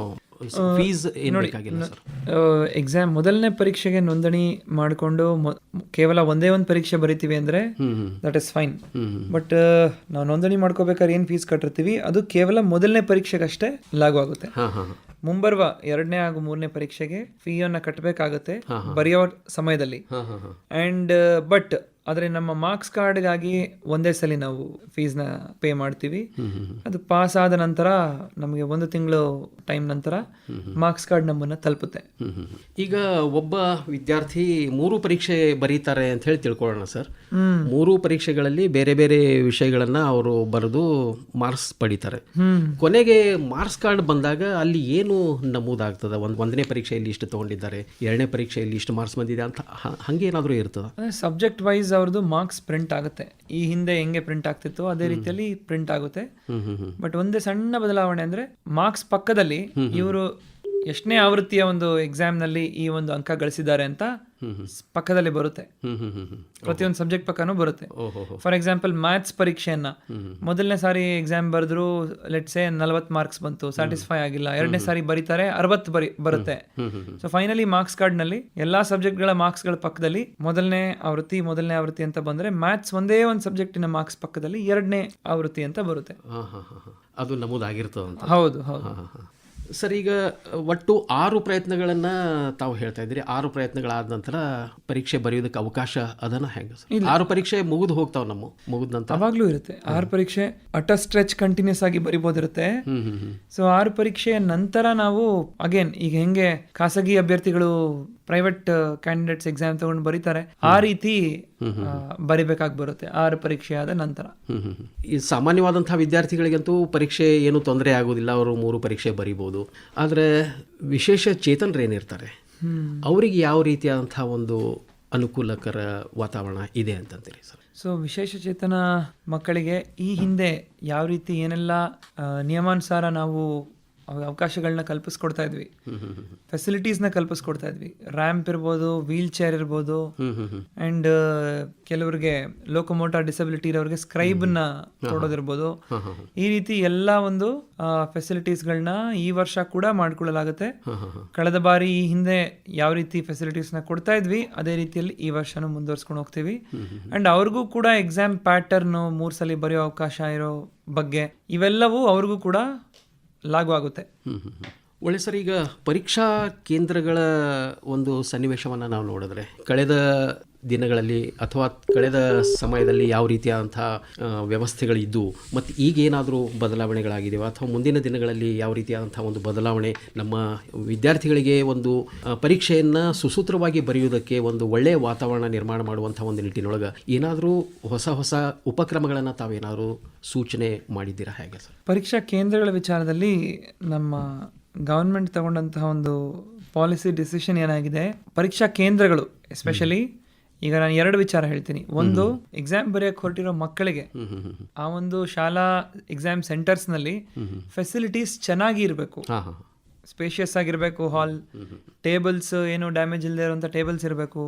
[SPEAKER 1] ಫೀಸ್ ಏನು ಬೇಕಾಗಿಲ್ಲ ಸರ್?
[SPEAKER 2] ಎಕ್ಸಾಮ್ ಮೊದಲನೇ ಪರೀಕ್ಷೆಗೆ ನೋಂದಣಿ ಮಾಡಿಕೊಂಡು ಕೇವಲ ಒಂದೇ ಒಂದು ಪರೀಕ್ಷೆ ಬರಿತೀವಿ ಅಂದರೆ ದಟ್ ಇಸ್ ಫೈನ್. ಬಟ್ ನಾವು ನೋಂದಣಿ ಮಾಡ್ಕೋಬೇಕಾದ್ರೆ ಏನು ಫೀಸ್ ಕಟ್ಟಿರ್ತೀವಿ ಅದು ಕೇವಲ ಮೊದಲನೇ ಪರೀಕ್ಷೆಗಷ್ಟೇ ಲಾಗು ಆಗುತ್ತೆ. ಮುಂಬರುವ 2ನೇ ಹಾಗೂ 3ನೇ ಪರೀಕ್ಷೆಗೆ ಫೀಯನ್ನು ಕಟ್ಟಬೇಕಾಗುತ್ತೆ ಬರೆಯೋ ಸಮಯದಲ್ಲಿ. ಆ್ಯಂಡ್ ಬಟ್ ಆದರೆ ನಮ್ಮ ಮಾರ್ಕ್ಸ್ ಕಾರ್ಡ್ಗಾಗಿ ಒಂದೇ ಸಲ ನಾವು ಫೀಸ್ನ ಪೇ ಮಾಡ್ತೀವಿ. ಅದು ಪಾಸ್ ಆದ ನಂತರ ನಮಗೆ 1 ತಿಂಗಳು ಟೈಮ್ ನಂತರ ಮಾರ್ಕ್ಸ್ ಕಾರ್ಡ್ ನಮ್ಮನ್ನು ತಲುಪುತ್ತೆ.
[SPEAKER 1] ಈಗ ಒಬ್ಬ ವಿದ್ಯಾರ್ಥಿ 3 ಪರೀಕ್ಷೆ ಬರೀತಾರೆ ಅಂತ ಹೇಳಿ ತಿಳ್ಕೊಳ್ಳೋಣ ಸರ್. 3 ಪರೀಕ್ಷೆಗಳಲ್ಲಿ ಬೇರೆ ಬೇರೆ ವಿಷಯಗಳನ್ನು ಅವರು ಬರೆದು ಮಾರ್ಕ್ಸ್ ಪಡಿತಾರೆ. ಕೊನೆಗೆ ಮಾರ್ಕ್ಸ್ ಕಾರ್ಡ್ ಬಂದಾಗ ಅಲ್ಲಿ ಏನು ನಮೂದಾಗ್ತದೆ? ಒಂದನೇ ಪರೀಕ್ಷೆಯಲ್ಲಿ ಇಷ್ಟು ತೊಗೊಂಡಿದ್ದಾರೆ, 2ನೇ ಪರೀಕ್ಷೆಯಲ್ಲಿ ಇಷ್ಟು ಮಾರ್ಕ್ಸ್ ಬಂದಿದೆ ಅಂತ ಹಂಗೇನಾದರೂ ಇರ್ತದೆ?
[SPEAKER 2] ಸಬ್ಜೆಕ್ಟ್ ವೈಸ್ ಅವ್ರದ್ದು ಮಾರ್ಕ್ಸ್ ಪ್ರಿಂಟ್ ಆಗುತ್ತೆ. ಈ ಹಿಂದೆ ಹೆಂಗೆ ಪ್ರಿಂಟ್ ಆಗ್ತಿತ್ತು ಅದೇ ರೀತಿಯಲ್ಲಿ ಪ್ರಿಂಟ್ ಆಗುತ್ತೆ. ಬಟ್ ಒಂದೇ ಸಣ್ಣ ಬದಲಾವಣೆ ಅಂದ್ರೆ ಮಾರ್ಕ್ಸ್ ಪಕ್ಕದಲ್ಲಿ ಇವರು ಎಷ್ಟನೇ ಆವೃತ್ತಿಯ ಒಂದು ಎಕ್ಸಾಮ್ನಲ್ಲಿ ಈ ಒಂದು ಅಂಕ ಗಳಿಸಿದ್ದಾರೆ ಅಂತ ಪಕ್ಕದಲ್ಲಿ ಬರುತ್ತೆ. ಪ್ರತಿಯೊಂದು ಸಬ್ಜೆಕ್ಟ್ ಪಕ್ಕನೂ ಬರುತ್ತೆ. ಫಾರ್ ಎಕ್ಸಾಂಪಲ್ ಮ್ಯಾಥ್ಸ್ ಪರೀಕ್ಷೆಯನ್ನ ಮೊದಲನೇ ಸಾರಿ ಎಕ್ಸಾಮ್ ಬರೆದ್ರು, ಲೆಟ್ಸ್ ಸೇ 40 ಮಾರ್ಕ್ಸ್ ಬಂತು, ಸ್ಯಾಟಿಸ್ಫೈ ಆಗಿಲ್ಲ. 2ನೇ ಸಾರಿ ಬರೀತಾರೆ, 60 ಬರುತ್ತೆ. ಸೊ ಫೈನಲಿ ಮಾರ್ಕ್ಸ್ ಕಾರ್ಡ್ ನಲ್ಲಿ ಎಲ್ಲಾ ಸಬ್ಜೆಕ್ಟ್ಗಳ ಮಾರ್ಕ್ಸ್ ಗಳ ಪಕ್ಕದಲ್ಲಿ ಮೊದಲನೇ ಆವೃತ್ತಿ ಅಂತ ಬಂದ್ರೆ ಮ್ಯಾಥ್ಸ್ ಒಂದೇ ಒಂದು ಸಬ್ಜೆಕ್ಟಿನ ಮಾರ್ಕ್ಸ್ ಪಕ್ಕದಲ್ಲಿ 2ನೇ ಆವೃತ್ತಿ ಅಂತ ಬರುತ್ತೆ.
[SPEAKER 1] ಅದು ನಮೂದಾಗಿರ್ತದೆ.
[SPEAKER 2] ಹೌದು.
[SPEAKER 1] ಸರ್, ಈಗ ಒಟ್ಟು 6 ಪ್ರಯತ್ನಗಳನ್ನು ತಾವು ಹೇಳ್ತಾ ಇದ್ದೀರಿ. 6 ಪ್ರಯತ್ನಗಳಾದ ನಂತರ ಪರೀಕ್ಷೆ ಬರೆಯೋದಕ್ಕೆ ಅವಕಾಶ ಅದನ್ನ ಹೆಂಗೆ ಸರ್? 6 ಪರೀಕ್ಷೆ ಮುಗಿದು ಹೋಗ್ತಾವ, ಮುಗಿದ ನಂತರ
[SPEAKER 2] ಅವಾಗ್ಲೂ ಇರುತ್ತೆ 6 ಪರೀಕ್ಷೆ. ಅಟ ಸ್ಟ್ರೆಚ್ ಕಂಟಿನ್ಯೂಸ್ ಆಗಿ ಬರಿಬೋದಿರುತ್ತೆ. ಸೊ 6 ಪರೀಕ್ಷೆಯ ನಂತರ ನಾವು ಅಗೇನ್ ಈಗ ಹೆಂಗೆ ಖಾಸಗಿ ಅಭ್ಯರ್ಥಿಗಳು ಪ್ರೈವೇಟ್ ಕ್ಯಾಂಡಿಡೇಟ್ಸ್ ಎಕ್ಸಾಮ್ ತಗೊಂಡು ಬರೀತಾರೆ, ಆ ರೀತಿ ಬರಿಬೇಕಾಗಿ ಬರುತ್ತೆ 6 ಪರೀಕ್ಷೆ ಆದ ನಂತರ.
[SPEAKER 1] ಈ ಸಾಮಾನ್ಯವಾದಂತಹ ವಿದ್ಯಾರ್ಥಿಗಳಿಗಂತೂ ಪರೀಕ್ಷೆ ಏನು ತೊಂದರೆ ಆಗೋದಿಲ್ಲ, ಅವರು 3 ಪರೀಕ್ಷೆ ಬರಿಬೋದು. ಆದರೆ ವಿಶೇಷ ಚೇತನರೇನಿರ್ತಾರೆ ಅವರಿಗೆ ಯಾವ ರೀತಿಯಾದಂತಹ ಒಂದು ಅನುಕೂಲಕರ ವಾತಾವರಣ ಇದೆ ಅಂತಂತೀರಿ ಸರ್?
[SPEAKER 2] ಸೊ ವಿಶೇಷ ಚೇತನ ಮಕ್ಕಳಿಗೆ ಈ ಹಿಂದೆ ಯಾವ ರೀತಿ ಏನೆಲ್ಲ ನಿಯಮಾನುಸಾರ ನಾವು ಅವಕಾಶಗಳನ್ನ ಕಲ್ಪಿಸ್ಕೊಡ್ತಾ ಇದ್ವಿ, ಫೆಸಿಲಿಟೀಸ್ನ ಕಲ್ಪಿಸ್ಕೊಡ್ತಾ ಇದ್ವಿ. ರ್ಯಾಂಪ್ ಇರ್ಬೋದು, ವೀಲ್ ಚೇರ್ ಇರ್ಬೋದು, ಅಂಡ್ ಕೆಲವರಿಗೆ ಲೋಕೋಮೋಟಾರ್ ಡಿಸಬಿಲಿಟಿ ಇರೋರಿಗೆ ಸ್ಕ್ರೈಬ್ನ ಕೊಡೋದಿರ್ಬೋದು. ಈ ರೀತಿ ಎಲ್ಲ ಒಂದು ಫೆಸಿಲಿಟೀಸ್ಗಳನ್ನ ಈ ವರ್ಷ ಕೂಡ ಮಾಡ್ಕೊಳ್ಳಲಾಗುತ್ತೆ. ಕಳೆದ ಬಾರಿ ಈ ಹಿಂದೆ ಯಾವ ರೀತಿ ಫೆಸಿಲಿಟೀಸ್ನ ಕೊಡ್ತಾ ಇದ್ವಿ ಅದೇ ರೀತಿಯಲ್ಲಿ ಈ ವರ್ಷನೂ ಮುಂದುವರ್ಸ್ಕೊಂಡು ಹೋಗ್ತೀವಿ. ಅಂಡ್ ಅವ್ರಿಗೂ ಕೂಡ ಎಕ್ಸಾಮ್ ಪ್ಯಾಟರ್ನು 3 ಸಲ ಬರೆಯೋ ಅವಕಾಶ ಇರೋ ಬಗ್ಗೆ ಇವೆಲ್ಲವೂ ಅವ್ರಿಗೂ ಕೂಡ ಲಾಗು ಆಗುತ್ತೆ.
[SPEAKER 1] ಒಳ್ಳೆ ಸರ್, ಈಗ ಪರೀಕ್ಷಾ ಕೇಂದ್ರಗಳ ಒಂದು ಸನ್ನಿವೇಶವನ್ನು ನಾವು ನೋಡಿದ್ರೆ ಕಳೆದ ದಿನಗಳಲ್ಲಿ ಅಥವಾ ಕಳೆದ ಸಮಯದಲ್ಲಿ ಯಾವ ರೀತಿಯಾದಂಥ ವ್ಯವಸ್ಥೆಗಳಿದ್ದು ಮತ್ತು ಈಗೇನಾದರೂ ಬದಲಾವಣೆಗಳಾಗಿದೆಯೋ ಅಥವಾ ಮುಂದಿನ ದಿನಗಳಲ್ಲಿ ಯಾವ ರೀತಿಯಾದಂಥ ಒಂದು ಬದಲಾವಣೆ ನಮ್ಮ ವಿದ್ಯಾರ್ಥಿಗಳಿಗೆ ಒಂದು ಪರೀಕ್ಷೆಯನ್ನು ಸುಸೂತ್ರವಾಗಿ ಬರೆಯುವುದಕ್ಕೆ ಒಂದು ಒಳ್ಳೆಯ ವಾತಾವರಣ ನಿರ್ಮಾಣ ಮಾಡುವಂಥ ಒಂದು ನಿಟ್ಟಿನೊಳಗೆ ಏನಾದರೂ ಹೊಸ ಉಪಕ್ರಮಗಳನ್ನು ತಾವೇನಾದರೂ ಸೂಚನೆ ಮಾಡಿದ್ದೀರಾ ಹೇಗೆ ಸರ್?
[SPEAKER 2] ಪರೀಕ್ಷಾ ಕೇಂದ್ರಗಳ ವಿಚಾರದಲ್ಲಿ ನಮ್ಮ ಗವರ್ಮೆಂಟ್ ತಗೊಂಡಂತಹ ಒಂದು ಪಾಲಿಸಿ ಡಿಸಿಷನ್ ಏನಾಗಿದೆ, ಪರೀಕ್ಷಾ ಕೇಂದ್ರಗಳು ಎಸ್ಪೆಷಲಿ ಈಗ ನಾನು 2 ವಿಚಾರ ಹೇಳ್ತೀನಿ. ಒಂದು, ಎಕ್ಸಾಮ್ ಬರೆಯಕ್ಕೆ ಹೊರಟಿರೋ ಮಕ್ಕಳಿಗೆ ಆ ಒಂದು ಶಾಲಾ ಎಕ್ಸಾಮ್ ಸೆಂಟರ್ಸ್ನಲ್ಲಿ ಫೆಸಿಲಿಟೀಸ್ ಚೆನ್ನಾಗಿ ಇರಬೇಕು, ಸ್ಪೇಷಿಯಸ್ ಆಗಿರಬೇಕು, ಹಾಲ್, ಟೇಬಲ್ಸ್ ಏನು ಡ್ಯಾಮೇಜ್ ಇಲ್ಲದೆ ಇರುವಂಥ ಟೇಬಲ್ಸ್ ಇರಬೇಕು,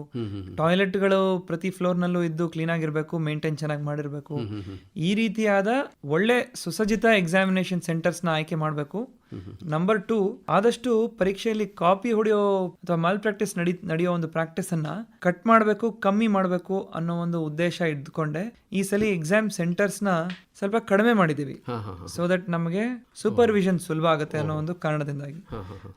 [SPEAKER 2] ಟಾಯ್ಲೆಟ್ಗಳು ಪ್ರತಿ ಫ್ಲೋರ್ನಲ್ಲೂ ಇದ್ದು ಕ್ಲೀನ್ ಆಗಿರಬೇಕು, ಮೇಂಟೈನ್ ಚೆನ್ನಾಗಿ ಮಾಡಿರಬೇಕು. ಈ ರೀತಿಯಾದ ಒಳ್ಳೆ ಸುಸಜ್ಜಿತ ಎಕ್ಸಾಮಿನೇಷನ್ ಸೆಂಟರ್ಸ್ನ ಆಯ್ಕೆ ಮಾಡಬೇಕು. ನಂಬರ್ 2, ಆದಷ್ಟು ಪರೀಕ್ಷೆಯಲ್ಲಿ ಕಾಪಿ ಹೊಡೆಯೋ ಅಥವಾ ಮಾಲ್ ಪ್ರಾಕ್ಟೀಸ್ ನಡೆಯೋ ಒಂದು ಪ್ರಾಕ್ಟೀಸನ್ನು ಕಟ್ ಮಾಡಬೇಕು, ಕಮ್ಮಿ ಮಾಡಬೇಕು ಅನ್ನೋ ಒಂದು ಉದ್ದೇಶ ಇದ್ಕೊಂಡೆ ಈ ಸಲ ಎಕ್ಸಾಮ್ ಸೆಂಟರ್ಸ್ನ ಸ್ವಲ್ಪ ಕಡಿಮೆ ಮಾಡಿದ್ದೀವಿ. ಸೊ ದಟ್ ನಮಗೆ ಸೂಪರ್ವಿಷನ್ ಸುಲಭ ಆಗುತ್ತೆ ಅನ್ನೋ ಒಂದು ಕಾರಣದಿಂದಾಗಿ.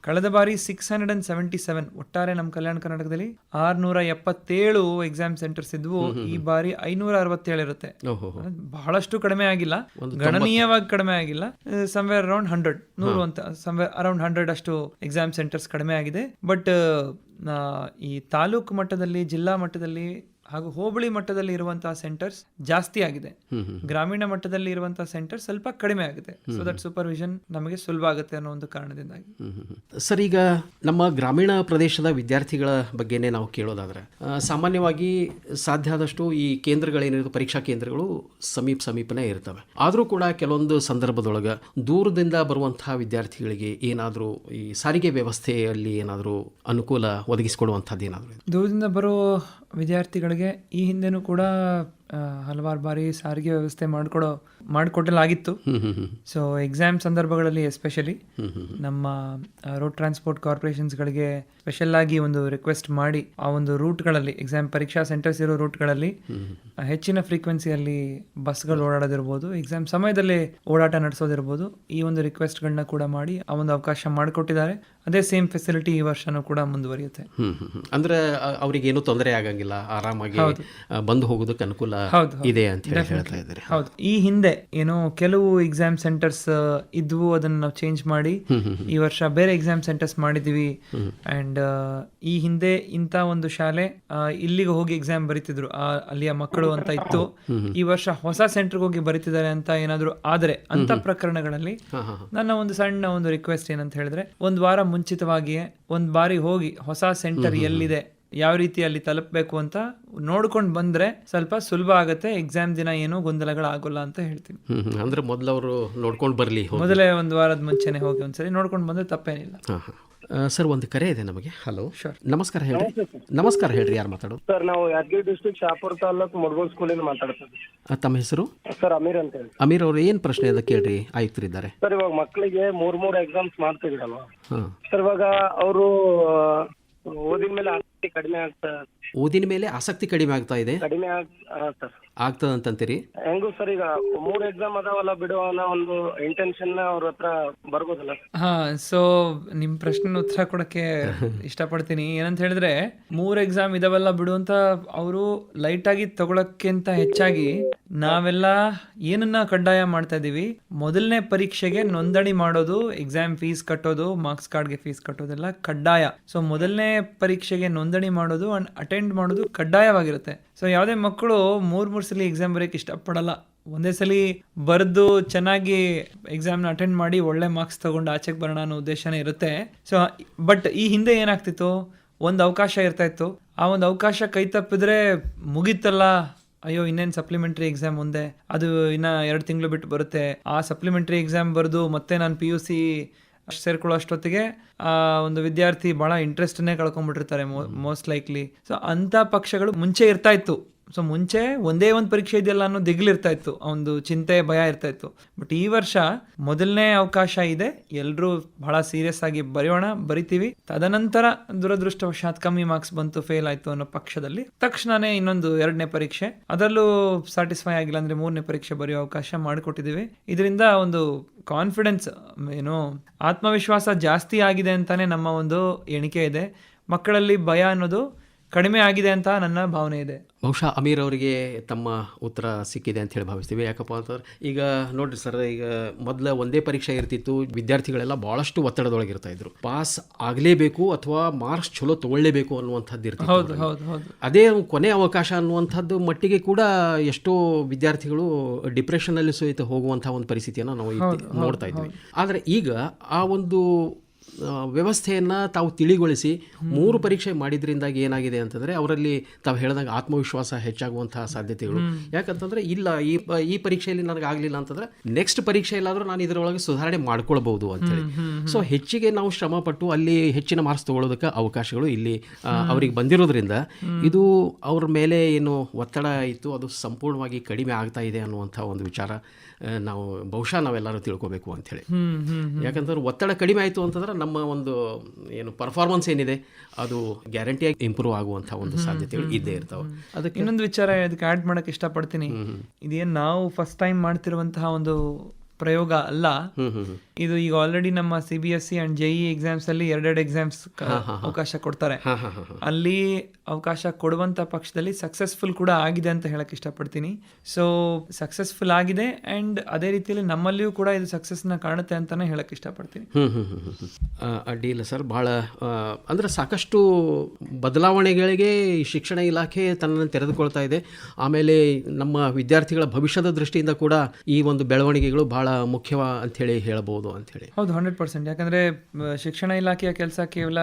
[SPEAKER 2] ಕಳೆದ ಬಾರಿ 677 ಒಟ್ಟಾರೆ ನಮ್ಮ ಕಲ್ಯಾಣ ಕರ್ನಾಟಕದಲ್ಲಿ 677 ಎಕ್ಸಾಮ್ ಸೆಂಟರ್ಸ್ ಇದ್ವು. ಈ ಬಾರಿ 567 ಇರುತ್ತೆ. ಬಹಳಷ್ಟು ಕಡಿಮೆ ಆಗಿಲ್ಲ, ಗಣನೀಯವಾಗಿ ಕಡಿಮೆ ಆಗಿಲ್ಲ. ಸಮ್ವೇರ್ ಅರೌಂಡ್ 100 ಅಂತ ಸಮ್ವೇರ್ ಅರೌಂಡ್ 100 ಅಷ್ಟು ಎಕ್ಸಾಮ್ ಸೆಂಟರ್ಸ್ ಕಡಿಮೆ ಆಗಿದೆ. ಬಟ್ ಈ ತಾಲೂಕು ಮಟ್ಟದಲ್ಲಿ, ಜಿಲ್ಲಾ ಮಟ್ಟದಲ್ಲಿ ಹಾಗೂ ಹೋಬಳಿ ಮಟ್ಟದಲ್ಲಿ ಇರುವಂತಹ ಸೆಂಟರ್ಸ್ ಜಾಸ್ತಿ ಆಗಿದೆ. ಗ್ರಾಮೀಣ ಮಟ್ಟದಲ್ಲಿ ಇರುವಂತಹ ಸೆಂಟರ್ ಸ್ವಲ್ಪ ಕಡಿಮೆ ಆಗಿದೆ. ಸೊ ದಟ್ ಸೂಪರ್ವಿಷನ್ ನಮಗೆ ಸುಲಭ ಆಗುತ್ತೆ ಅನ್ನೋ ಒಂದು ಕಾರಣದಿಂದಾಗಿ.
[SPEAKER 1] ಸರ್, ಈಗ ನಮ್ಮ ಗ್ರಾಮೀಣ ಪ್ರದೇಶದ ವಿದ್ಯಾರ್ಥಿಗಳ ಬಗ್ಗೆನೇ ನಾವು ಕೇಳೋದಾದ್ರೆ ಸಾಮಾನ್ಯವಾಗಿ ಸಾಧ್ಯ ಆದಷ್ಟು ಈ ಕೇಂದ್ರಗಳೇನಿರುತ್ತೆ, ಪರೀಕ್ಷಾ ಕೇಂದ್ರಗಳು ಸಮೀಪನೇ ಇರ್ತವೆ. ಆದರೂ ಕೂಡ ಕೆಲವೊಂದು ಸಂದರ್ಭದೊಳಗೆ ದೂರದಿಂದ ಬರುವಂತಹ ವಿದ್ಯಾರ್ಥಿಗಳಿಗೆ ಏನಾದರೂ ಈ ಸಾರಿಗೆ ವ್ಯವಸ್ಥೆಯಲ್ಲಿ ಏನಾದರೂ ಅನುಕೂಲ ಒದಗಿಸಿಕೊಡುವಂಥದ್ದು ಏನಾದರೂ?
[SPEAKER 2] ದೂರದಿಂದ ಬರೋ ವಿದ್ಯಾರ್ಥಿಗಳಿಗೆ ಈ ಹಿಂದೆನೂ ಕೂಡ ಹಲವಾರು ಬಾರಿ ಸಾರಿಗೆ ವ್ಯವಸ್ಥೆ ಮಾಡಿಕೊಡಲಾಗಿತ್ತು. ಸೊ ಎಕ್ಸಾಮ್ ಸಂದರ್ಭಗಳಲ್ಲಿ ಎಸ್ಪೆಷಲಿ ನಮ್ಮ ರೋಡ್ ಟ್ರಾನ್ಸ್ಪೋರ್ಟ್ ಕಾರ್ಪೊರೇಷನ್ಸ್ಗಳಿಗೆ ಸ್ಪೆಷಲ್ ಆಗಿ ಒಂದು ರಿಕ್ವೆಸ್ಟ್ ಮಾಡಿ ಆ ಒಂದು ರೂಟ್ಗಳಲ್ಲಿ, ಎಕ್ಸಾಮ್ ಪರೀಕ್ಷಾ ಸೆಂಟರ್ಸ್ ಇರೋ ರೂಟ್ಗಳಲ್ಲಿ ಹೆಚ್ಚಿನ ಫ್ರೀಕ್ವೆನ್ಸಿಯಲ್ಲಿ ಬಸ್ಗಳು ಓಡಾಡೋದಿರ್ಬೋದು, ಎಕ್ಸಾಮ್ ಸಮಯದಲ್ಲಿ ಓಡಾಟ ನಡೆಸೋದಿರ್ಬೋದು, ಈ ಒಂದು ರಿಕ್ವೆಸ್ಟ್ಗಳನ್ನ ಕೂಡ ಮಾಡಿ ಆ ಒಂದು ಅವಕಾಶ ಮಾಡಿಕೊಟ್ಟಿದ್ದಾರೆ. ಅದೇ ಸೇಮ್ ಫೆಸಿಲಿಟಿ ಈ ವರ್ಷನೂ ಕೂಡ ಮುಂದುವರಿಯುತ್ತೆ.
[SPEAKER 1] ಅಂದ್ರೆ ಅವರಿಗೇನು ತೊಂದರೆ ಆಗಂಗಿಲ್ಲ, ಆರಾಮಾಗಿ ಬಂದು ಹೋಗೋದಕ್ಕೆ ಅನುಕೂಲ ಇದೆ ಅಂತ ಹೇಳ್ತಾ ಇದ್ದಾರೆ.
[SPEAKER 2] ಹೌದು. ಈ ಹಿಂದೆ ಏನೋ ಕೆಲವು ಎಕ್ಸಾಮ್ ಸೆಂಟರ್ಸ್ ಇದ್ವು, ಅದನ್ನ ನಾವು ಚೇಂಜ್ ಮಾಡಿ ಈ ವರ್ಷ ಬೇರೆ ಎಕ್ಸಾಮ್ ಸೆಂಟರ್ಸ್ ಮಾಡಿದೀವಿ. ಅಂಡ್ ಈ ಹಿಂದೆ ಇಂಥ ಒಂದು ಶಾಲೆ ಇಲ್ಲಿಗೆ ಹೋಗಿ ಎಕ್ಸಾಮ್ ಬರೀತಿದ್ರು ಅಲ್ಲಿಯ ಮಕ್ಕಳು ಅಂತ ಇತ್ತು. ಈ ವರ್ಷ ಹೊಸ ಸೆಂಟರ್ಗೆ ಹೋಗಿ ಬರೀತಿದ್ದಾರೆ ಅಂತ ಏನಾದ್ರು ಆದ್ರೆ ಅಂತ ಪ್ರಕರಣಗಳಲ್ಲಿ ನನ್ನ ಒಂದು ಸಣ್ಣ ಒಂದು ರಿಕ್ವೆಸ್ಟ್ ಏನಂತ ಹೇಳಿದ್ರೆ, ಒಂದು ವಾರ ಮುಂಚಿತವಾಗಿಯೇ ಒಂದು ಬಾರಿ ಹೋಗಿ ಹೊಸ ಸೆಂಟರ್ ಎಲ್ಲಿದೆ, ಯಾವ ರೀತಿ ಅಲ್ಲಿ ತಲುಪಬೇಕು ಅಂತ ನೋಡ್ಕೊಂಡು ಬಂದ್ರೆ ಸ್ವಲ್ಪ ಸುಲಭ ಆಗುತ್ತೆ. ಎಕ್ಸಾಮ್ ದಿನ ಏನೋ ಗೊಂದಲಗಳಾಗೋಲ್ಲ ಅಂತ ಹೇಳ್ತೀನಿ.
[SPEAKER 1] ಅಂದ್ರೆ ಮೊದಲವರು ನೋಡ್ಕೊಂಡು ಬರಲಿ,
[SPEAKER 2] ಮೊದಲೇ ಒಂದು ವಾರದ ಮುಂಚೆನೆ ಹೋಗಿ ಒಂದ್ಸರಿ ನೋಡ್ಕೊಂಡು ಬಂದ್ರೆ ತಪ್ಪೇನಿಲ್ಲ.
[SPEAKER 1] ಸರ್, ಒಂದು ಕರೆ ಇದೆ ನಮಗೆ. ಹಲೋ, ನಮಸ್ಕಾರ ಹೇಳ್ರಿ. ನಮಸ್ಕಾರ ಹೇಳ್ರಿ, ಯಾರು ಮಾತಾಡೋದು?
[SPEAKER 9] ಸರ್, ನಾವು ಯಾದಗಿರಿ ಡಿಸ್ಟ್ರಿಕ್ಟ್ ಶಾಪುರ್ ತಾಲೂಕು ಮುಡ್ಗೋಲ್ ಸ್ಕೂಲಿಂದ ಮಾತಾಡ್ತೀವಿ.
[SPEAKER 1] ತಮ್ಮ ಹೆಸರು?
[SPEAKER 9] ಸರ್, ಅಮೀರ್ ಅಂತ ಹೇಳಿ.
[SPEAKER 1] ಅಮೀರ್ ಅವರು ಏನ್ ಪ್ರಶ್ನೆ ಅದ ಕೇಳ್ರಿ, ಆಯುಕ್ತರಿದ್ದಾರೆ.
[SPEAKER 9] ಸರ್, ಇವಾಗ ಮಕ್ಕಳಿಗೆ ಮೂರ್ ಎಕ್ಸಾಮ್ಸ್ ಮಾಡ್ತಿದ್ದೀರಲ್ವಾ ಸರ್, ಇವಾಗ ಅವರು ಓದಿನ ಮೇಲೆ ಆಸಕ್ತಿ ಕಡಿಮೆ ಆಗ್ತಾ ಇದೆ. ಆಗ್ತದಂತೀರಿ? ಹೆಂಗು ಸರ್, ಈಗ 3 ಎಕ್ಸಾಮ್ ಅದಾವಲ್ಲ ಬಿಡುವ ಅನ್ನೋ ಒಂದು ಇಂಟೆನ್ಷನ್ ಅವ್ರ ಹತ್ರ ಬರ್ಬೋದಲ್ಲ?
[SPEAKER 2] ಸೊ ನಿಮ್ ಪ್ರಶ್ನೆ ಉತ್ತರ ಕೊಡಕ್ಕೆ ಇಷ್ಟಪಡ್ತೀನಿ. ಏನಂತ ಹೇಳಿದ್ರೆ, 3 ಎಕ್ಸಾಮ್ ಇದಾವಲ್ಲ ಬಿಡು ಅಂತ ಅವರು ಲೈಟ್ ಆಗಿ ತಗೊಳಕ್ಕಿಂತ ಹೆಚ್ಚಾಗಿ ನಾವೆಲ್ಲ ಏನನ್ನ ಕಡ್ಡಾಯ ಮಾಡ್ತಾ ಇದೀವಿ, ಮೊದಲನೇ ಪರೀಕ್ಷೆಗೆ ನೋಂದಣಿ ಮಾಡೋದು, ಎಕ್ಸಾಮ್ ಫೀಸ್ ಕಟ್ಟೋದು, ಮಾರ್ಕ್ಸ್ ಕಾರ್ಡ್ಗೆ ಫೀಸ್ ಕಟ್ಟೋದೆಲ್ಲ ಕಡ್ಡಾಯ. ಸೊ ಮೊದಲನೇ ಪರೀಕ್ಷೆಗೆ ನೋಂದಣಿ ಮಾಡೋದು ಅಂಡ್ ಅಟೆಂಡ್ ಮಾಡೋದು ಕಡ್ಡಾಯವಾಗಿರುತ್ತೆ. ಸೊ ಯಾವುದೇ ಮಕ್ಕಳು 3 ಸಲ ಎಕ್ಸಾಮ್ ಬರೆಯಕ್ಕೆ ಇಷ್ಟಪಡಲ್ಲ. ಒಂದೇ ಸಲ ಬರೆದು ಚೆನ್ನಾಗಿ ಎಕ್ಸಾಮ್ನ ಅಟೆಂಡ್ ಮಾಡಿ ಒಳ್ಳೆ ಮಾರ್ಕ್ಸ್ ತಗೊಂಡು ಆಚೆಗೆ ಬರೋಣ ಅನ್ನೋ ಉದ್ದೇಶನೇ ಇರುತ್ತೆ. ಸೊ ಬಟ್ ಈ ಹಿಂದೆ ಏನಾಗ್ತಿತ್ತು, ಒಂದು ಅವಕಾಶ ಇರ್ತಾ ಇತ್ತು, ಆ ಒಂದು ಅವಕಾಶ ಕೈ ತಪ್ಪಿದ್ರೆ ಮುಗೀತಲ್ಲ, ಅಯ್ಯೋ ಇನ್ನೇನು ಸಪ್ಲಿಮೆಂಟ್ರಿ ಎಕ್ಸಾಮ್ ಮುಂದೆ, ಅದು ಇನ್ನು 2 ತಿಂಗಳು ಬಿಟ್ಟು ಬರುತ್ತೆ, ಆ ಸಪ್ಲಿಮೆಂಟ್ರಿ ಎಕ್ಸಾಮ್ ಬರೆದು ಮತ್ತೆ ನಾನು PUC ಸೇರ್ಕೊಳ್ಳೋ ಅಷ್ಟೊತ್ತಿಗೆ ಆ ಒಂದು ವಿದ್ಯಾರ್ಥಿ ಬಹಳ ಇಂಟ್ರೆಸ್ಟ್ನೇ ಕಳ್ಕೊಂಡ್ಬಿಟ್ಟಿರ್ತಾರೆ ಮೋಸ್ಟ್ ಲೈಕ್ಲಿ. ಸೊ ಅಂಥ ಪಕ್ಷಗಳು ಮುಂಚೆ ಇರ್ತಾ ಇತ್ತು, ಸೊ ಮುಂಚೆ ಒಂದೇ ಒಂದು ಪರೀಕ್ಷೆ ಇದೆಯಲ್ಲ ಅನ್ನೋ ದಿಗ್ಲಿರ್ತಾ ಇತ್ತು, ಒಂದು ಚಿಂತೆ ಭಯ ಇರ್ತಾ ಇತ್ತು. ಬಟ್ ಈ ವರ್ಷ ಮೊದಲನೇ ಅವಕಾಶ ಇದೆ, ಎಲ್ಲರೂ ಬಹಳ ಸೀರಿಯಸ್ ಆಗಿ ಬರಿತೀವಿ. ತದನಂತರ ದುರದೃಷ್ಟವಶಾತ್ ಕಮ್ಮಿ ಮಾರ್ಕ್ಸ್ ಬಂತು, ಫೇಲ್ ಆಯ್ತು ಅನ್ನೋ ಪಕ್ಷದಲ್ಲಿ ತಕ್ಷಣನೇ ಇನ್ನೊಂದು 2ನೇ ಪರೀಕ್ಷೆ, ಅದರಲ್ಲೂ ಸ್ಯಾಟಿಸ್ಫೈ ಆಗಿಲ್ಲ ಅಂದ್ರೆ 3ನೇ ಪರೀಕ್ಷೆ ಬರೆಯೋ ಅವಕಾಶ ಮಾಡಿಕೊಟ್ಟಿದ್ದೀವಿ. ಇದರಿಂದ ಒಂದು ಕಾನ್ಫಿಡೆನ್ಸ್, ಆತ್ಮವಿಶ್ವಾಸ ಜಾಸ್ತಿ ಆಗಿದೆ ಅಂತಾನೆ ನಮ್ಮ ಒಂದು ಎಣಿಕೆ ಇದೆ. ಮಕ್ಕಳಲ್ಲಿ ಭಯ ಅನ್ನೋದು ಕಡಿಮೆ ಆಗಿದೆ ಅಂತ ನನ್ನ ಭಾವನೆ ಇದೆ.
[SPEAKER 1] ಬಹುಶಃ ಅಮೀರ್ ಅವರಿಗೆ ತಮ್ಮ ಉತ್ತರ ಸಿಕ್ಕಿದೆ ಅಂತ ಹೇಳಿ ಭಾವಿಸ್ತೀವಿ. ಯಾಕಪ್ಪ ಅಂತಂದ್ರೆ ಈಗ ನೋಡ್ರಿ ಸರ್, ಈಗ ಮೊದಲ ಒಂದೇ ಪರೀಕ್ಷೆ ಇರ್ತಿತ್ತು, ವಿದ್ಯಾರ್ಥಿಗಳೆಲ್ಲ ಭಾಳಷ್ಟು ಒತ್ತಡದೊಳಗಿರ್ತಾ ಇದ್ರು. ಪಾಸ್ ಆಗಲೇಬೇಕು ಅಥವಾ ಮಾರ್ಕ್ಸ್ ಚಲೋ ತಗೊಳ್ಳೇಬೇಕು ಅನ್ನುವಂಥದ್ದು ಇರ್ತಿತ್ತು. ಅದೇ ಕೊನೆ ಅವಕಾಶ ಅನ್ನುವಂಥದ್ದು ಮಟ್ಟಿಗೆ ಕೂಡ ಎಷ್ಟೋ ವಿದ್ಯಾರ್ಥಿಗಳು ಡಿಪ್ರೆಷನ್ನಲ್ಲಿ ಸಹಿತ ಹೋಗುವಂಥ ಒಂದು ಪರಿಸ್ಥಿತಿಯನ್ನು ನಾವು ನೋಡ್ತಾ ಇದ್ವಿ. ಆದರೆ ಈಗ ಆ ಒಂದು ವ್ಯವಸ್ಥೆಯನ್ನು ತಾವು ತಿಳಿಗೊಳಿಸಿ 3 ಪರೀಕ್ಷೆ ಮಾಡಿದ್ರಿಂದಾಗಿ ಏನಾಗಿದೆ ಅಂತಂದರೆ ಅವರಲ್ಲಿ ತಾವು ಹೇಳಿದಾಗ ಆತ್ಮವಿಶ್ವಾಸ ಹೆಚ್ಚಾಗುವಂತಹ ಸಾಧ್ಯತೆಗಳು. ಯಾಕಂತಂದರೆ ಇಲ್ಲ ಈ ಪರೀಕ್ಷೆಯಲ್ಲಿ ನನಗೆ ಆಗಲಿಲ್ಲ ಅಂತಂದರೆ ನೆಕ್ಸ್ಟ್ ಪರೀಕ್ಷೆ ಎಲ್ಲಾದರೂ ನಾನು ಇದರೊಳಗೆ ಸುಧಾರಣೆ ಮಾಡ್ಕೊಳ್ಬೋದು ಅಂತೇಳಿ. ಸೊ ಹೆಚ್ಚಿಗೆ ನಾವು ಶ್ರಮಪಟ್ಟು ಅಲ್ಲಿ ಹೆಚ್ಚಿನ ಮಾರ್ಕ್ಸ್ ತೊಗೊಳ್ಳೋದಕ್ಕೆ ಅವಕಾಶಗಳು ಇಲ್ಲಿ ಅವ್ರಿಗೆ ಬಂದಿರೋದ್ರಿಂದ ಇದು ಅವ್ರ ಮೇಲೆ ಏನು ಒತ್ತಡ ಇತ್ತು ಅದು ಸಂಪೂರ್ಣವಾಗಿ ಕಡಿಮೆ ಆಗ್ತಾ ಇದೆ ಅನ್ನುವಂಥ ಒಂದು ವಿಚಾರ ಬಹುಶಃ ನಾವೆಲ್ಲರೂ ತಿಳ್ಕೊಬೇಕು ಅಂಥೇಳಿ. ಯಾಕಂತಂದ್ರೆ ಒತ್ತಡ ಕಡಿಮೆ ಆಯಿತು ಅಂತಂದ್ರೆ ನಮ್ಮ ಒಂದು ಏನು ಪರ್ಫಾರ್ಮೆನ್ಸ್ ಏನಿದೆ ಅದು ಗ್ಯಾರಂಟಿಯಾಗಿ ಇಂಪ್ರೂವ್ ಆಗುವಂಥ ಒಂದು ಸಾಧ್ಯತೆಗಳು ಇದ್ದೇ ಇರ್ತಾವೆ.
[SPEAKER 2] ಅದಕ್ಕೆ ಇನ್ನೊಂದು ವಿಚಾರ ಇದಕ್ಕೆ ಆ್ಯಡ್ ಮಾಡೋಕ್ಕೆ ಇಷ್ಟಪಡ್ತೀನಿ. ಇದೇನು ನಾವು ಫಸ್ಟ್ ಟೈಮ್ ಮಾಡ್ತಿರುವಂತಹ ಒಂದು ಪ್ರಯೋಗ ಅಲ್ಲ. ಇದು ಈಗ ಆಲ್ರೆಡಿ ನಮ್ಮ CBSE ಅಂಡ್ JEE ಎಕ್ಸಾಮ್ಸ್ ಅಲ್ಲಿ 2 ಎಕ್ಸಾಮ್ಸ್ ಅವಕಾಶ ಕೊಡ್ತಾರೆ. ಅಲ್ಲಿ ಅವಕಾಶ ಕೊಡುವಂತ ಪಕ್ಷದಲ್ಲಿ ಸಕ್ಸಸ್ಫುಲ್ ಕೂಡ ಆಗಿದೆ ಅಂತ ಹೇಳಕ್ ಇಷ್ಟಪಡ್ತೀನಿ. ಸೊ ಸಕ್ಸಸ್ಫುಲ್ ಆಗಿದೆ ಅಂಡ್ ಅದೇ ರೀತಿಯಲ್ಲಿ ನಮ್ಮಲ್ಲಿಯೂ ಕೂಡ ಇದು ಸಕ್ಸಸ್ನ ಕಾಣುತ್ತೆ ಅಂತಾನೆ ಹೇಳಕ್ ಇಷ್ಟಪಡ್ತೀನಿ.
[SPEAKER 1] ಅಡ್ಡಿಲ್ಲ ಸರ್, ಬಹಳ ಅಂದ್ರೆ ಸಾಕಷ್ಟು ಬದಲಾವಣೆಗಳಿಗೆ ಶಿಕ್ಷಣ ಇಲಾಖೆ ತನ್ನನ್ನು ತೆರೆದುಕೊಳ್ತಾ ಇದೆ. ಆಮೇಲೆ ನಮ್ಮ ವಿದ್ಯಾರ್ಥಿಗಳ ಭವಿಷ್ಯದ ದೃಷ್ಟಿಯಿಂದ ಕೂಡ ಈ ಒಂದು ಬೆಳವಣಿಗೆಗಳು ಬಹಳ ಮುಖ್ಯವ ಅಂಥೇಳಿ ಹೇಳ್ಬೋದು ಅಂಥೇಳಿ.
[SPEAKER 2] ಹೌದು, 100%. ಯಾಕಂದ್ರೆ ಶಿಕ್ಷಣ ಇಲಾಖೆಯ ಕೆಲಸ ಕೇವಲ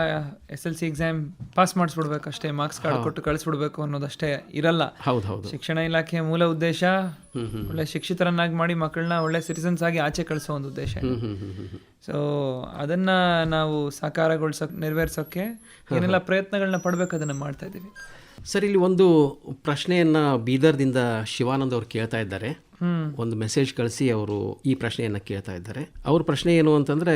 [SPEAKER 2] SLC ಎಕ್ಸಾಮ್ ಪಾಸ್ ಮಾಡಿಸ್ಬಿಡ್ಬೇಕು ಅಷ್ಟೇ, ಮಾರ್ಕ್ಸ್ ಕಾರ್ಡ್ ಕೊಟ್ಟು ಕಳಿಸ್ಬಿಡ್ಬೇಕು ಅನ್ನೋದಷ್ಟೇ ಇರಲ್ಲ.
[SPEAKER 1] ಹೌದು.
[SPEAKER 2] ಶಿಕ್ಷಣ ಇಲಾಖೆಯ ಮೂಲ ಉದ್ದೇಶ ಒಳ್ಳೆ ಶಿಕ್ಷಿತರನ್ನಾಗಿ ಮಾಡಿ ಮಕ್ಕಳನ್ನ ಒಳ್ಳೆ ಸಿಟಿಸನ್ಸ್ ಆಗಿ ಆಚೆ ಕಳಿಸೋ ಒಂದು ಉದ್ದೇಶ. ಸೊ ಅದನ್ನ ನಾವು ನೆರವೇರ್ಸೋಕೆ ಏನೆಲ್ಲ ಪ್ರಯತ್ನಗಳನ್ನ ಪಡ್ಬೇಕು ಅದನ್ನ ಮಾಡ್ತಾ ಇದ್ದೀವಿ.
[SPEAKER 1] ಸರ್, ಇಲ್ಲಿ ಒಂದು ಪ್ರಶ್ನೆಯನ್ನು ಬೀದರ್ದಿಂದ ಶಿವಾನಂದ್ ಅವರು ಕೇಳ್ತಾ ಇದ್ದಾರೆ. ಒಂದು ಮೆಸೇಜ್ ಕಳಿಸಿ ಅವರು ಈ ಪ್ರಶ್ನೆಯನ್ನು ಕೇಳ್ತಾ ಇದ್ದಾರೆ. ಅವ್ರ ಪ್ರಶ್ನೆ ಏನು ಅಂತಂದರೆ,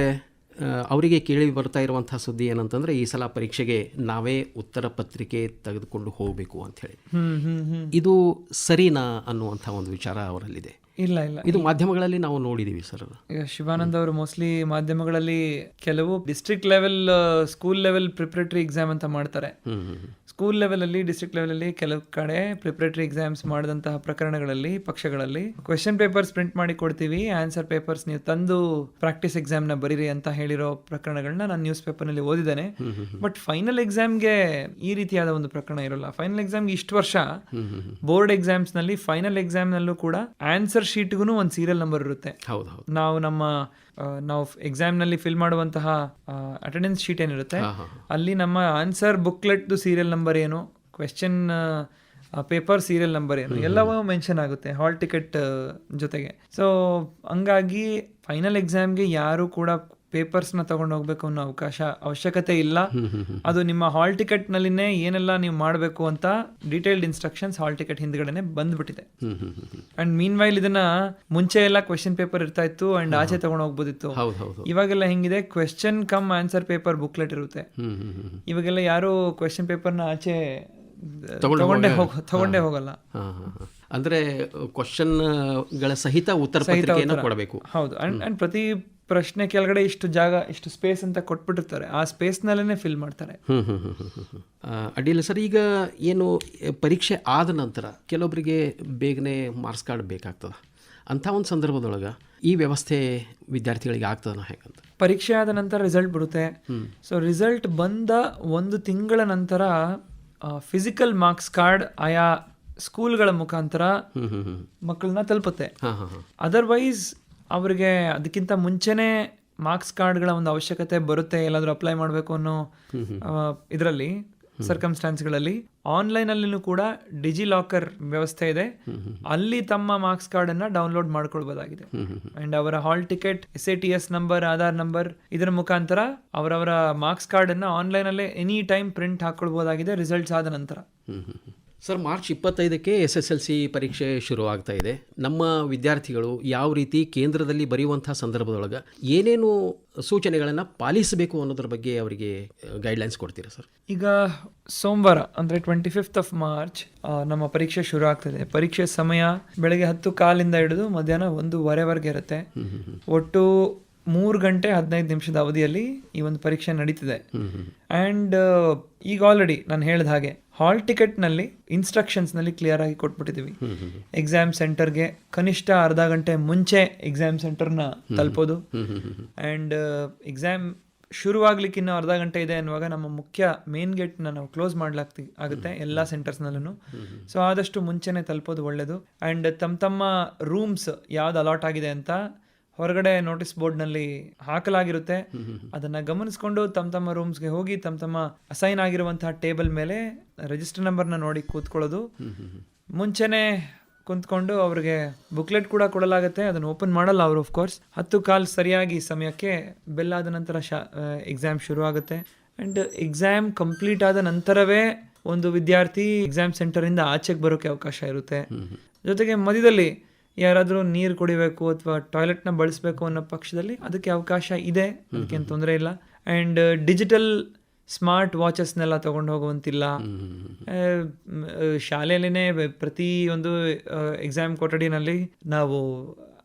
[SPEAKER 1] ಅವರಿಗೆ ಕೇಳಿ ಬರ್ತಾ ಇರುವಂಥ ಸುದ್ದಿ ಏನಂತಂದರೆ ಈ ಸಲ ಪರೀಕ್ಷೆಗೆ ನಾವೇ ಉತ್ತರ ಪತ್ರಿಕೆ ತೆಗೆದುಕೊಂಡು ಹೋಗಬೇಕು ಅಂಥೇಳಿ. ಇದು ಸರಿನಾ ಅನ್ನುವಂಥ ಒಂದು ವಿಚಾರ ಅವರಲ್ಲಿದೆ.
[SPEAKER 2] ಇಲ್ಲ,
[SPEAKER 1] ಇದು ಮಾಧ್ಯಮಗಳಲ್ಲಿ ನಾವು ನೋಡಿದೀವಿ ಸರ್.
[SPEAKER 2] ಈಗ ಶಿವಾನಂದ್ ಅವರು ಮೋಸ್ಟ್ಲಿ ಮಾಧ್ಯಮಗಳಲ್ಲಿ ಕೆಲವು district level, school level preparatory exam ಅಂತ ಮಾಡ್ತಾರೆ. ಸ್ಕೂಲ್ ಲೆವೆಲ್ ಅಲ್ಲಿ, ಡಿಸ್ಟ್ರಿಕ್ಟ್ ಲೆವೆಲ್ ಅಲ್ಲಿ ಕೆಲವು ಕಡೆ ಪ್ರಿಪರೇಟರಿ ಎಕ್ಸಾಮ್ಸ್ ಮಾಡಿದಂತಹ ಪ್ರಕರಣಗಳಲ್ಲಿ, ಪಕ್ಷಗಳಲ್ಲಿ ಕ್ವೆಶ್ಚನ್ ಪೇಪರ್ಸ್ ಪ್ರಿಂಟ್ ಮಾಡಿ ಕೊಡ್ತೀವಿ, ಆನ್ಸರ್ ಪೇಪರ್ಸ್ ನೀವು ತಂದು ಪ್ರಾಕ್ಟೀಸ್ ಎಕ್ಸಾಮ್ ನ ಬರೀರಿ ಅಂತ ಹೇಳಿರೋ ಪ್ರಕರಣಗಳನ್ನ ನಾನು ನ್ಯೂಸ್ ಪೇಪರ್ ನಲ್ಲಿ ಓದಿದ್ದೇನೆ. ಬಟ್ ಫೈನಲ್ ಎಕ್ಸಾಮ್ಗೆ ಈ ರೀತಿಯಾದ ಒಂದು ಪ್ರಕರಣ ಇರೋಲ್ಲ. ಫೈನಲ್ ಎಕ್ಸಾಮ್ಗೆ ಇಷ್ಟು ವರ್ಷ ಬೋರ್ಡ್ ಎಕ್ಸಾಮ್ಸ್ ನಲ್ಲಿ, ಫೈನಲ್ ಎಕ್ಸಾಮ್ ನಲ್ಲೂ ಕೂಡ ಆನ್ಸರ್ ಶೀಟ್ಗೂ ಒಂದು ಸೀರಿಯಲ್ ನಂಬರ್ ಇರುತ್ತೆ. ನಾವು ಎಕ್ಸಾಮ್ ನಲ್ಲಿ ಫಿಲ್ ಮಾಡುವಂತಹ ಅಟೆಂಡೆನ್ಸ್ ಶೀಟ್ ಏನಿರುತ್ತೆ ಅಲ್ಲಿ ನಮ್ಮ ಆನ್ಸರ್ ಬುಕ್ಲೆಟ್ ಸೀರಿಯಲ್ ನಂಬರ್ ಏನು, ಕ್ವೆಶ್ಚನ್ ಪೇಪರ್ ಸೀರಿಯಲ್ ನಂಬರ್ ಏನು, ಎಲ್ಲವೂ ಮೆನ್ಷನ್ ಆಗುತ್ತೆ ಹಾಲ್ ಟಿಕೆಟ್ ಜೊತೆಗೆ. ಸೊ ಹಂಗಾಗಿ ಫೈನಲ್ ಎಕ್ಸಾಮ್ಗೆ ಯಾರು ಕೂಡ ಪೇಪರ್ಸ್ನ ತಗೊಂಡು ಹೋಗ್ಬೇಕು ಅನ್ನೋ ಅವಶ್ಯಕತೆ ಇಲ್ಲ. ಅದು ನಿಮ್ಮ ಹಾಲ್ ಟಿಕೆಟ್ ನಲ್ಲಿನೇ ಏನೆಲ್ಲ ನೀವು ಮಾಡಬೇಕು ಅಂತ ಡೀಟೇಲ್ಡ್ ಇನ್ಸ್ಟ್ರಕ್ಷನ್ಸ್ ಹಾಲ್ ಟಿಕೆಟ್ ಹಿಂದ್ಗಡೆನೆ ಬಂದ್ಬಿಟ್ಟಿದೆ. ಅಂಡ್ ಮೀನ್ ವೈಲ್ ಇದನ್ನ ಮುಂಚೆ ಎಲ್ಲ ಕ್ವೆಶ್ಚನ್ ಪೇಪರ್ ಇರ್ತಾ ಇತ್ತು ಅಂಡ್ ಆಚೆ ತಗೊಂಡು ಹೋಗ್ಬೋದಿತ್ತು. ಇವಾಗೆಲ್ಲ ಹೆಂಗಿದೆ, question come answer paper booklet ಇರುತ್ತೆ. ಇವಾಗೆಲ್ಲ ಯಾರು ಕ್ವೆಶ್ಚನ್ ಪೇಪರ್ನ ಆಚೆ ತಗೊಂಡೇ ಹೋಗಲ್ಲ.
[SPEAKER 1] ಅಂದ್ರೆ ಕ್ವಶನ್ಗಳ ಸಹಿತ ಉತ್ತರ ಪತ್ರಿಕೆಯನ್ನು ಕೊಡಬೇಕು.
[SPEAKER 2] ಹೌದು. ಅಂಡ್ ಪ್ರತಿ ಪ್ರಶ್ನೆ ಕೆಳಗಡೆ ಇಷ್ಟು ಜಾಗ, ಇಷ್ಟು ಸ್ಪೇಸ್ ಅಂತ ಕೊಟ್ಬಿಟ್ಟಿರ್ತಾರೆ, ಆ ಸ್ಪೇಸ್ ನಲ್ಲೇ ಫಿಲ್ ಮಾಡ್ತಾರೆ.
[SPEAKER 1] ಅಡ್ಡಿಲ್ಲ ಸರ್. ಈಗ ಏನು ಪರೀಕ್ಷೆ ಆದ ನಂತರ ಕೆಲವೊಬ್ಬರಿಗೆ ಬೇಗನೆ ಮಾರ್ಕ್ಸ್ ಕಾರ್ಡ್ ಬೇಕಾಗ್ತದೆ. ಅಂಥ ಒಂದು ಸಂದರ್ಭದೊಳಗೆ ಈ ವ್ಯವಸ್ಥೆ ವಿದ್ಯಾರ್ಥಿಗಳಿಗೆ ಆಗ್ತದ ಹೇಗಂತ?
[SPEAKER 2] ಪರೀಕ್ಷೆ ಆದ ನಂತರ ರಿಸಲ್ಟ್ ಬರುತ್ತೆ. ಸೊ ರಿಸಲ್ಟ್ ಬಂದ 1 ತಿಂಗಳ ನಂತರ ಫಿಸಿಕಲ್ ಮಾರ್ಕ್ಸ್ ಕಾರ್ಡ್ ಆಯಾ ಸ್ಕೂಲ್ಗಳ ಮುಖಾಂತರ ಮಕ್ಕಳನ್ನ ತಲುಪುತ್ತೆ. ಅದರ್ವೈಸ್ ಅವರಿಗೆ ಅದಕ್ಕಿಂತ ಮುಂಚೆನೆ ಮಾರ್ಕ್ಸ್ ಕಾರ್ಡ್ಗಳ ಒಂದು ಅವಶ್ಯಕತೆ ಬರುತ್ತೆ, ಎಲ್ಲಾದ್ರೂ ಅಪ್ಲೈ ಮಾಡಬೇಕು ಅನ್ನೋ ಇದರಲ್ಲಿ ಸರ್ಕಮ್ಸ್ಟಾನ್ಸ್ಗಳಲ್ಲಿ. ಆನ್ಲೈನ್ ಅಲ್ಲಿನೂ ಕೂಡ ಡಿಜಿ ಲಾಕರ್ ವ್ಯವಸ್ಥೆ ಇದೆ, ಅಲ್ಲಿ ತಮ್ಮ ಮಾರ್ಕ್ಸ್ ಕಾರ್ಡ್ ಅನ್ನ ಡೌನ್ಲೋಡ್ ಮಾಡ್ಕೊಳ್ಬಹುದಾಗಿದೆ. ಅಂಡ್ ಅವರ hall ticket, SATS number, Aadhaar number ಇದರ ಮುಖಾಂತರ ಅವರವರ ಮಾರ್ಕ್ಸ್ ಕಾರ್ಡ್ ಅನ್ನ ಆನ್ಲೈನ್ ಅಲ್ಲೇ ಎನಿ ಟೈಮ್ ಪ್ರಿಂಟ್ ಹಾಕೊಳ್ಬಹುದಾಗಿದೆ ರಿಸಲ್ಟ್ಸ್ ಆದ ನಂತರ.
[SPEAKER 1] ಸರ್, ಮಾರ್ಚ್ 25ಕ್ಕೆ SSLC ಪರೀಕ್ಷೆ ಶುರು ಆಗ್ತಾ ಇದೆ. ನಮ್ಮ ವಿದ್ಯಾರ್ಥಿಗಳು ಯಾವ ರೀತಿ ಕೇಂದ್ರದಲ್ಲಿ ಬರೆಯುವಂಥ ಸಂದರ್ಭದೊಳಗೆ ಏನೇನು ಸೂಚನೆಗಳನ್ನು ಪಾಲಿಸಬೇಕು ಅನ್ನೋದ್ರ ಬಗ್ಗೆ ಅವರಿಗೆ ಗೈಡ್ಲೈನ್ಸ್ ಕೊಡ್ತೀರಾ ಸರ್?
[SPEAKER 2] ಈಗ ಸೋಮವಾರ ಅಂದರೆ 25th ಮಾರ್ಚ್ ನಮ್ಮ ಪರೀಕ್ಷೆ ಶುರು ಆಗ್ತದೆ. ಪರೀಕ್ಷೆ ಸಮಯ ಬೆಳಗ್ಗೆ 10:15 ಹಿಡಿದು ಮಧ್ಯಾಹ್ನ 1:15 ಇರುತ್ತೆ. ಒಟ್ಟು 3 ಗಂಟೆ 15 ನಿಮಿಷದ ಅವಧಿಯಲ್ಲಿ ಈ ಒಂದು ಪರೀಕ್ಷೆ ನಡೀತಿದೆ. ಆ್ಯಂಡ್ ಈಗ ಆಲ್ರೆಡಿ ನಾನು ಹೇಳಿದ ಹಾಗೆ ಹಾಲ್ ಟಿಕೆಟ್ನಲ್ಲಿ ಇನ್ಸ್ಟ್ರಕ್ಷನ್ಸ್ನಲ್ಲಿ ಕ್ಲಿಯರ್ ಆಗಿ ಕೊಟ್ಬಿಟ್ಟಿದ್ದೀವಿ. ಎಕ್ಸಾಮ್ ಸೆಂಟರ್ಗೆ ಕನಿಷ್ಠ ಅರ್ಧ ಗಂಟೆ ಮುಂಚೆ ಎಕ್ಸಾಮ್ ಸೆಂಟರ್ನ ತಲುಪೋದು. ಆ್ಯಂಡ್ ಎಕ್ಸಾಮ್ ಶುರುವಾಗ್ಲಿಕ್ಕೆ ಇನ್ನೂ ಅರ್ಧ ಗಂಟೆ ಇದೆ ಅನ್ನುವಾಗ ನಮ್ಮ ಮುಖ್ಯ ಮೇನ್ ಗೇಟ್ನ ನಾವು ಕ್ಲೋಸ್ ಆಗುತ್ತೆ ಎಲ್ಲ ಸೆಂಟರ್ಸ್ನಲ್ಲೂ. ಸೊ ಆದಷ್ಟು ಮುಂಚೆನೇ ತಲುಪೋದು ಒಳ್ಳೆಯದು. ಆ್ಯಂಡ್ ತಮ್ಮ ರೂಮ್ಸ್ ಯಾವ್ದು ಅಲಾಟ್ ಆಗಿದೆ ಅಂತ ಹೊರಗಡೆ ನೋಟಿಸ್ ಬೋರ್ಡ್ನಲ್ಲಿ ಹಾಕಲಾಗಿರುತ್ತೆ. ಅದನ್ನು ಗಮನಿಸ್ಕೊಂಡು ತಮ್ಮ ರೂಮ್ಸ್ಗೆ ಹೋಗಿ ತಮ್ಮ ಅಸೈನ್ ಆಗಿರುವಂತಹ ಟೇಬಲ್ ಮೇಲೆ ರಿಜಿಸ್ಟರ್ ನಂಬರ್ನ ನೋಡಿ ಕೂತ್ಕೊಳ್ಳೋದು. ಮುಂಚೆನೇ ಕುಂತ್ಕೊಂಡು ಅವ್ರಿಗೆ ಬುಕ್ಲೆಟ್ ಕೂಡ ಕೊಡಲಾಗುತ್ತೆ. ಅದನ್ನು ಓಪನ್ ಮಾಡಲ್ಲ ಅವರು ಆಫ್ಕೋರ್ಸ್. 10:15 ಸರಿಯಾಗಿ ಸಮಯಕ್ಕೆ ಬೆಲ್ ಆದ ನಂತರ ಎಕ್ಸಾಮ್ ಶುರು ಆಗುತ್ತೆ. ಆ್ಯಂಡ್ ಎಕ್ಸಾಮ್ ಕಂಪ್ಲೀಟ್ ಆದ ನಂತರವೇ ಒಂದು ವಿದ್ಯಾರ್ಥಿ ಎಕ್ಸಾಮ್ ಸೆಂಟರಿಂದ ಆಚೆಗೆ ಬರೋಕ್ಕೆ ಅವಕಾಶ ಇರುತ್ತೆ. ಜೊತೆಗೆ ಮಧ್ಯದಲ್ಲಿ ಯಾರಾದರೂ ನೀರು ಕುಡಿಬೇಕು ಅಥವಾ ಟಾಯ್ಲೆಟ್ನ ಬಳಸಬೇಕು ಅನ್ನೋ ಪಕ್ಷದಲ್ಲಿ ಅದಕ್ಕೆ ಅವಕಾಶ ಇದೆ, ಅದಕ್ಕೇನು ತೊಂದರೆ ಇಲ್ಲ. ಆ್ಯಂಡ್ ಡಿಜಿಟಲ್ ಸ್ಮಾರ್ಟ್ ವಾಚಸ್ನೆಲ್ಲ ತೊಗೊಂಡು ಹೋಗುವಂತಿಲ್ಲ. ಶಾಲೆಯಲ್ಲೇ ಪ್ರತಿ ಒಂದು ಎಕ್ಸಾಮ್ ಕೊಠಡಿನಲ್ಲಿ ನಾವು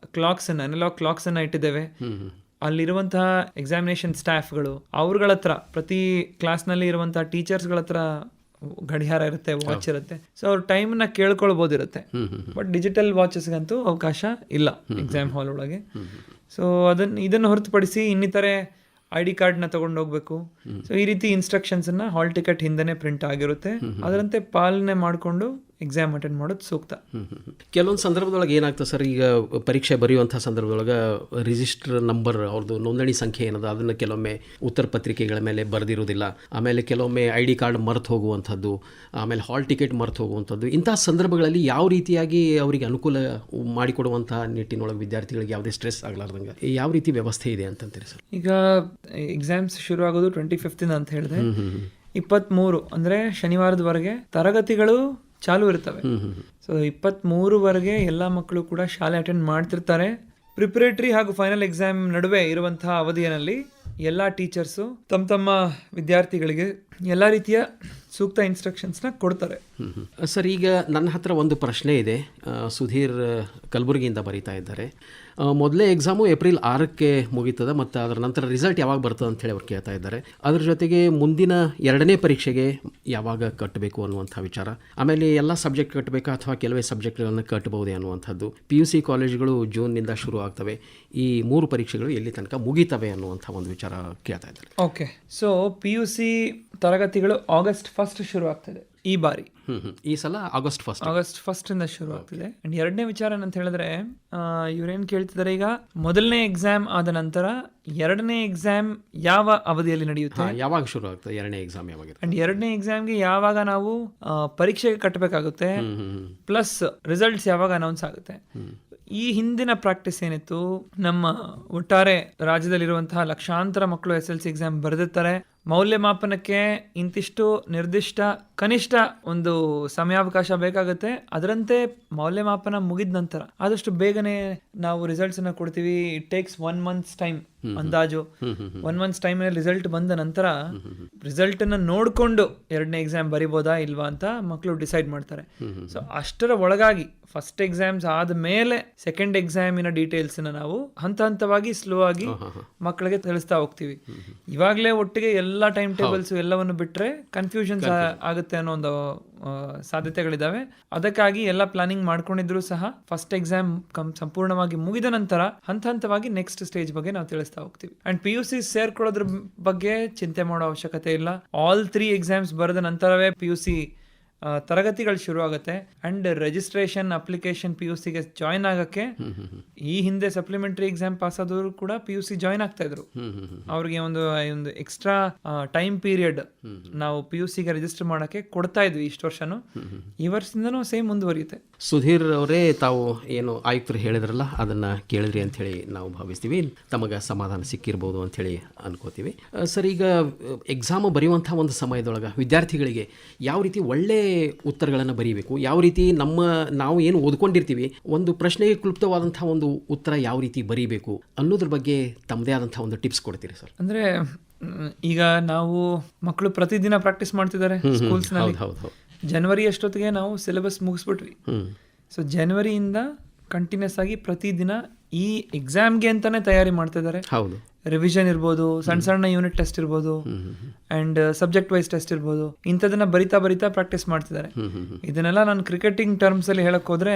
[SPEAKER 2] ಅನಲಾಗ್ ಕ್ಲಾಕ್ಸನ್ನು ಇಟ್ಟಿದ್ದೇವೆ. ಅಲ್ಲಿರುವಂತಹ ಎಕ್ಸಾಮಿನೇಷನ್ ಸ್ಟಾಫ್ಗಳು ಅವ್ರಗಳ ಹತ್ರ, ಪ್ರತಿ ಕ್ಲಾಸ್ನಲ್ಲಿ ಇರುವಂತಹ ಟೀಚರ್ಸ್ಗಳ ಹತ್ರ ಗಡಿಯಾರ ಇರುತ್ತೆ, ವಾಚ್ ಇರುತ್ತೆ. ಸೊ ಅವ್ರ ಟೈಮ್ನ ಕೇಳ್ಕೊಳ್ಬೋದಿರುತ್ತೆ. ಬಟ್ ಡಿಜಿಟಲ್ ವಾಚಸ್ಗಂತೂ ಅವಕಾಶ ಇಲ್ಲ ಎಕ್ಸಾಮ್ ಹಾಲ್ ಒಳಗೆ. ಸೊ ಇದನ್ನು ಹೊರತುಪಡಿಸಿ ಇನ್ನಿತರೆ ID ಕಾರ್ಡ್ನ ತೊಗೊಂಡು ಹೋಗ್ಬೇಕು. ಸೊ ಈ ರೀತಿ ಇನ್ಸ್ಟ್ರಕ್ಷನ್ಸನ್ನು ಹಾಲ್ ಟಿಕೆಟ್ ಹಿಂದೆನೇ ಪ್ರಿಂಟ್ ಆಗಿರುತ್ತೆ. ಅದರಂತೆ ಪಾಲನೆ ಮಾಡಿಕೊಂಡು ಎಕ್ಸಾಮ್ ಅಟೆಂಡ್ ಮಾಡೋದು ಸೂಕ್ತ.
[SPEAKER 1] ಕೆಲವೊಂದು ಸಂದರ್ಭದೊಳಗೆ ಏನಾಗ್ತದೆ ಸರ್, ಈಗ ಪರೀಕ್ಷೆ ಬರೆಯುವಂಥ ಸಂದರ್ಭದೊಳಗೆ ರಿಜಿಸ್ಟರ್ ನಂಬರ್, ಅವ್ರದ್ದು ನೋಂದಣಿ ಸಂಖ್ಯೆ ಏನದ ಅದನ್ನು ಕೆಲವೊಮ್ಮೆ ಉತ್ತರ ಪತ್ರಿಕೆಗಳ ಮೇಲೆ ಬರೆದಿರೋದಿಲ್ಲ. ಆಮೇಲೆ ಕೆಲವೊಮ್ಮೆ ID ಕಾರ್ಡ್ ಮರೆತು ಹೋಗುವಂಥದ್ದು, ಆಮೇಲೆ ಹಾಲ್ ಟಿಕೆಟ್ ಮರೆತು ಹೋಗುವಂಥದ್ದು. ಇಂತಹ ಸಂದರ್ಭಗಳಲ್ಲಿ ಯಾವ ರೀತಿಯಾಗಿ ಅವರಿಗೆ ಅನುಕೂಲ ಮಾಡಿಕೊಡುವಂಥ ನಿಟ್ಟಿನೊಳಗೆ ವಿದ್ಯಾರ್ಥಿಗಳಿಗೆ ಯಾವುದೇ ಸ್ಟ್ರೆಸ್ ಆಗಲಾರ್ದಂಗೆ ಯಾವ ರೀತಿ ವ್ಯವಸ್ಥೆ ಇದೆ ಅಂತಂತೀರಿ ಸರ್?
[SPEAKER 2] ಈಗ ಎಕ್ಸಾಮ್ಸ್ ಶುರು ಆಗೋದು 25th ಅಂತ ಹೇಳಿದೆ. 23 ಅಂದರೆ ಶನಿವಾರದವರೆಗೆ ತರಗತಿಗಳು ಚಾಲು ಇರ್ತವೆ. ಸೊ 23ವರೆಗೆ ಎಲ್ಲ ಮಕ್ಕಳು ಕೂಡ ಶಾಲೆ ಅಟೆಂಡ್ ಮಾಡ್ತಿರ್ತಾರೆ. ಪ್ರಿಪರೇಟರಿ ಹಾಗೂ ಫೈನಲ್ ಎಕ್ಸಾಮ್ ನಡುವೆ ಇರುವಂತಹ ಅವಧಿಯಲ್ಲಿ ಎಲ್ಲ ಟೀಚರ್ಸು ತಮ್ಮ ವಿದ್ಯಾರ್ಥಿಗಳಿಗೆ ಎಲ್ಲ ರೀತಿಯ ಸೂಕ್ತ ಇನ್ಸ್ಟ್ರಕ್ಷನ್ಸ್ನ ಕೊಡ್ತಾರೆ.
[SPEAKER 1] ಸರ್, ಈಗ ನನ್ನ ಹತ್ರ ಒಂದು ಪ್ರಶ್ನೆ ಇದೆ. ಸುಧೀರ್ ಕಲಬುರಗಿಯಿಂದ ಬರೀತಾ ಇದ್ದಾರೆ. ಮೊದಲೇ ಎಕ್ಸಾಮು ಏಪ್ರಿಲ್ 6ಕ್ಕೆ ಮುಗೀತದೆ ಮತ್ತು ಅದರ ನಂತರ ರಿಸಲ್ಟ್ ಯಾವಾಗ ಬರ್ತದೆ ಅಂತೇಳಿ ಅವ್ರು ಕೇಳ್ತಾ ಇದ್ದಾರೆ. ಅದ್ರ ಜೊತೆಗೆ ಮುಂದಿನ 2ನೇ ಪರೀಕ್ಷೆಗೆ ಯಾವಾಗ ಕಟ್ಟಬೇಕು ಅನ್ನುವಂಥ ವಿಚಾರ, ಆಮೇಲೆ ಎಲ್ಲ ಸಬ್ಜೆಕ್ಟ್ ಕಟ್ಟಬೇಕಾ ಅಥವಾ ಕೆಲವೇ ಸಬ್ಜೆಕ್ಟ್ಗಳನ್ನು ಕಟ್ಟಬಹುದೇ ಅನ್ನುವಂಥದ್ದು. PUC ಕಾಲೇಜುಗಳು ಜೂನ್ನಿಂದ ಶುರು ಆಗ್ತವೆ. ಈ 3 ಪರೀಕ್ಷೆಗಳು ಎಲ್ಲಿ ತನಕ ಮುಗೀತವೆ ಅನ್ನುವಂಥ ಒಂದು ವಿಚಾರ ಕೇಳ್ತಾ ಇದ್ದಾರೆ.
[SPEAKER 2] ಓಕೆ, ಸೊ PUC ತರಗತಿಗಳು August 1 ಶುರು ಆಗ್ತದೆ ಈ ಬಾರಿ.
[SPEAKER 1] ಈ ಸಲ August
[SPEAKER 2] 1 ಶುರು ಆಗ್ತಿದೆ. ಅಂಡ್ 2ನೇ ವಿಚಾರ ಏನಂತ ಹೇಳಿದ್ರೆ, ಇವ್ರೇನ್ ಕೇಳ್ತಿದ್ದಾರೆ, ಈಗ ಮೊದಲನೇ ಎಕ್ಸಾಮ್ ಆದ ನಂತರ 2ನೇ ಎಕ್ಸಾಮ್ ಯಾವ ಅವಧಿಯಲ್ಲಿ ನಡೆಯುತ್ತೆ,
[SPEAKER 1] ಯಾವಾಗ ಶುರು ಆಗ್ತದೆ 2ನೇ ಎಕ್ಸಾಮ್ ಯಾವಾಗ,
[SPEAKER 2] ಅಂಡ್ 2ನೇ ಎಕ್ಸಾಮ್ಗೆ ಯಾವಾಗ ನಾವು ಪರೀಕ್ಷೆಗೆ ಕಟ್ಟಬೇಕಾಗುತ್ತೆ, ಪ್ಲಸ್ ರಿಸಲ್ಟ್ಸ್ ಯಾವಾಗ ಅನೌನ್ಸ್ ಆಗುತ್ತೆ. ಈ ಹಿಂದಿನ ಪ್ರಾಕ್ಟೀಸ್ ಏನಿತ್ತು, ನಮ್ಮ ಒಟ್ಟಾರೆ ರಾಜ್ಯದಲ್ಲಿರುವಂತಹ ಲಕ್ಷಾಂತರ ಮಕ್ಕಳು SSLC ಎಕ್ಸಾಮ್ ಬರೆದಿರ್ತಾರೆ. ಮೌಲ್ಯಮಾಪನಕ್ಕೆ ಇಂತಿಷ್ಟು ನಿರ್ದಿಷ್ಟ ಕನಿಷ್ಠ ಒಂದು ಸಮಯಾವಕಾಶ ಬೇಕಾಗುತ್ತೆ. ಅದರಂತೆ ಮೌಲ್ಯಮಾಪನ ಮುಗಿದ ನಂತರ ಆದಷ್ಟು ಬೇಗನೆ ನಾವು ರಿಸಲ್ಟ್ಸ್ ಅನ್ನ ಕೊಡ್ತೀವಿ. ಇಟ್ ಟೇಕ್ಸ್ 1 month's ಟೈಮ್, ಅಂದಾಜು 1 month's ಟೈಮ್ ರಿಸಲ್ಟ್ ಬಂದ ನಂತರ ರಿಸಲ್ಟ್ ಅನ್ನ ನೋಡ್ಕೊಂಡು 2ನೇ ಎಕ್ಸಾಮ್ ಬರಿಬೋದಾ ಇಲ್ವಾ ಅಂತ ಮಕ್ಕಳು ಡಿಸೈಡ್ ಮಾಡ್ತಾರೆ. ಸೊ ಅಷ್ಟರ ಒಳಗಾಗಿ ಫಸ್ಟ್ ಎಕ್ಸಾಮ್ಸ್ ಆದ್ಮೇಲೆ ಸೆಕೆಂಡ್ ಎಕ್ಸಾಮಿನ ಡೀಟೇಲ್ಸ್ ನಾವು ಹಂತವಾಗಿ ಸ್ಲೋ ಆಗಿ ಮಕ್ಕಳಿಗೆ ತಿಳಿಸ್ತಾ ಹೋಗ್ತೀವಿ. ಇವಾಗಲೇ ಒಟ್ಟಿಗೆ ಎಲ್ಲ ಟೈಮ್ ಟೇಬಲ್ಸ್ ಎಲ್ಲವನ್ನು ಬಿಟ್ರೆ ಕನ್ಫ್ಯೂಷನ್ಸ್ ಆಗುತ್ತೆ ಅನ್ನೋ ಒಂದು ಸಾಧ್ಯತೆಗಳಿದಾವೆ. ಅದಕ್ಕಾಗಿ ಎಲ್ಲ ಪ್ಲಾನಿಂಗ್ ಮಾಡ್ಕೊಂಡಿದ್ರು ಸಹ ಫಸ್ಟ್ ಎಕ್ಸಾಮ್ ಸಂಪೂರ್ಣವಾಗಿ ಮುಗಿದ ನಂತರ ಹಂತವಾಗಿ ನೆಕ್ಸ್ಟ್ ಸ್ಟೇಜ್ ಬಗ್ಗೆ ನಾವು ತಿಳಿಸ್ತಾ ಹೋಗ್ತೀವಿ. ಅಂಡ್ PUC ಸೇರ್ಕೊಳ್ಳೋದ್ರ ಬಗ್ಗೆ ಚಿಂತೆ ಮಾಡೋ ಅವಶ್ಯಕತೆ ಇಲ್ಲ. ಆಲ್ 3 ಎಕ್ಸಾಮ್ಸ್ ಬರೆದ ನಂತರವೇ PUC ತರಗತಿಗಳು ಶುರು ಆಗುತ್ತೆ. ಅಂಡ್ ರಿಜಿಸ್ಟ್ರೇಷನ್ ಅಪ್ಲಿಕೇಶನ್ PUCಗೆ ಜಾಯ್ನ್ ಆಗಕ್ಕೆ ಈ ಹಿಂದೆ ಸಪ್ಲಿಮೆಂಟರಿ ಎಕ್ಸಾಮ್ ಪಾಸ್ ಆದವರು ಕೂಡ PUC ಜಾಯ್ನ್ ಆಗ್ತಾ ಇದ್ರು. ಅವ್ರಿಗೆ ಒಂದು ಎಕ್ಸ್ಟ್ರಾ ಟೈಮ್ ಪೀರಿಯಡ್ ನಾವು PUCಗೆ ರಿಜಿಸ್ಟರ್ ಮಾಡಕ್ಕೆ ಕೊಡ್ತಾ ಇದ್ವಿ ಇಷ್ಟು ವರ್ಷನೂ. ಈ ವರ್ಷದಿಂದನೂ ಸೇಮ್ ಮುಂದುವರಿಯುತ್ತೆ.
[SPEAKER 1] ಸುಧೀರ್ ಅವರೇ, ತಾವು ಏನು ಆಯುಕ್ತರು ಹೇಳಿದ್ರಲ್ಲ ಅದನ್ನ ಕೇಳಿದ್ರಿ ಅಂತ ಹೇಳಿ ನಾವು ಭಾವಿಸ್ತೀವಿ. ತಮಗೆ ಸಮಾಧಾನ ಸಿಕ್ಕಿರ್ಬೋದು ಅಂತ ಹೇಳಿ ಅನ್ಕೋತೀವಿ. ಸರ್, ಈಗ ಎಕ್ಸಾಮ್ ಬರೆಯುವಂಥ ಒಂದು ಸಮಯದೊಳಗೆ ವಿದ್ಯಾರ್ಥಿಗಳಿಗೆ ಯಾವ ರೀತಿ ಒಳ್ಳೆ ಉತ್ತರಗಳನ್ನು ಬರೀಬೇಕು, ಯಾವ ರೀತಿ ನಾವು ಏನು ಓದ್ಕೊಂಡಿರ್ತೀವಿ ಒಂದು ಪ್ರಶ್ನೆಗೆ ಕ್ಲುಪ್ತವಾದಂಥ ಒಂದು ಉತ್ತರ ಯಾವ ರೀತಿ ಬರೀಬೇಕು ಅನ್ನೋದ್ರ ಬಗ್ಗೆ ತಮ್ಮದೇ ಆದಂಥ ಒಂದು ಟಿಪ್ಸ್ ಕೊಡ್ತೀರಿ ಸರ್?
[SPEAKER 2] ಅಂದರೆ ಈಗ ನಾವು ಮಕ್ಕಳು ಪ್ರತಿದಿನ ಪ್ರಾಕ್ಟೀಸ್ ಮಾಡ್ತಿದ್ದಾರೆ ಸ್ಕೂಲ್ಸ್ನಲ್ಲಿ. ಜನವರಿ ಅಷ್ಟೊತ್ತಿಗೆ ನಾವು ಸಿಲೆಬಸ್ ಮುಗಿಸ್ಬಿಟ್ವಿ. ಸೊ ಜನವರಿಯಿಂದ ಕಂಟಿನ್ಯೂಸ್ ಆಗಿ ಪ್ರತಿದಿನ ಈ ಎಕ್ಸಾಮ್ಗೆ ಅಂತಾನೆ ತಯಾರಿ ಮಾಡ್ತಿದ್ದಾರೆ.
[SPEAKER 1] ಹೌದು,
[SPEAKER 2] ರಿವಿಷನ್ ಇರ್ಬೋದು, ಸಣ್ಣ ಸಣ್ಣ ಯೂನಿಟ್ ಟೆಸ್ಟ್ ಇರ್ಬೋದು, ಅಂಡ್ ಸಬ್ಜೆಕ್ಟ್ ವೈಸ್ ಟೆಸ್ಟ್ ಇರ್ಬೋದು, ಇಂಥದನ್ನ ಬರಿತಾ ಪ್ರಾಕ್ಟೀಸ್ ಮಾಡ್ತಿದ್ದಾರೆ. ಇದನ್ನೆಲ್ಲ ನಾನು ಕ್ರಿಕೆಟಿಂಗ್ ಟರ್ಮ್ಸ್ ಅಲ್ಲಿ ಹೇಳಕ್ ಹೋದ್ರೆ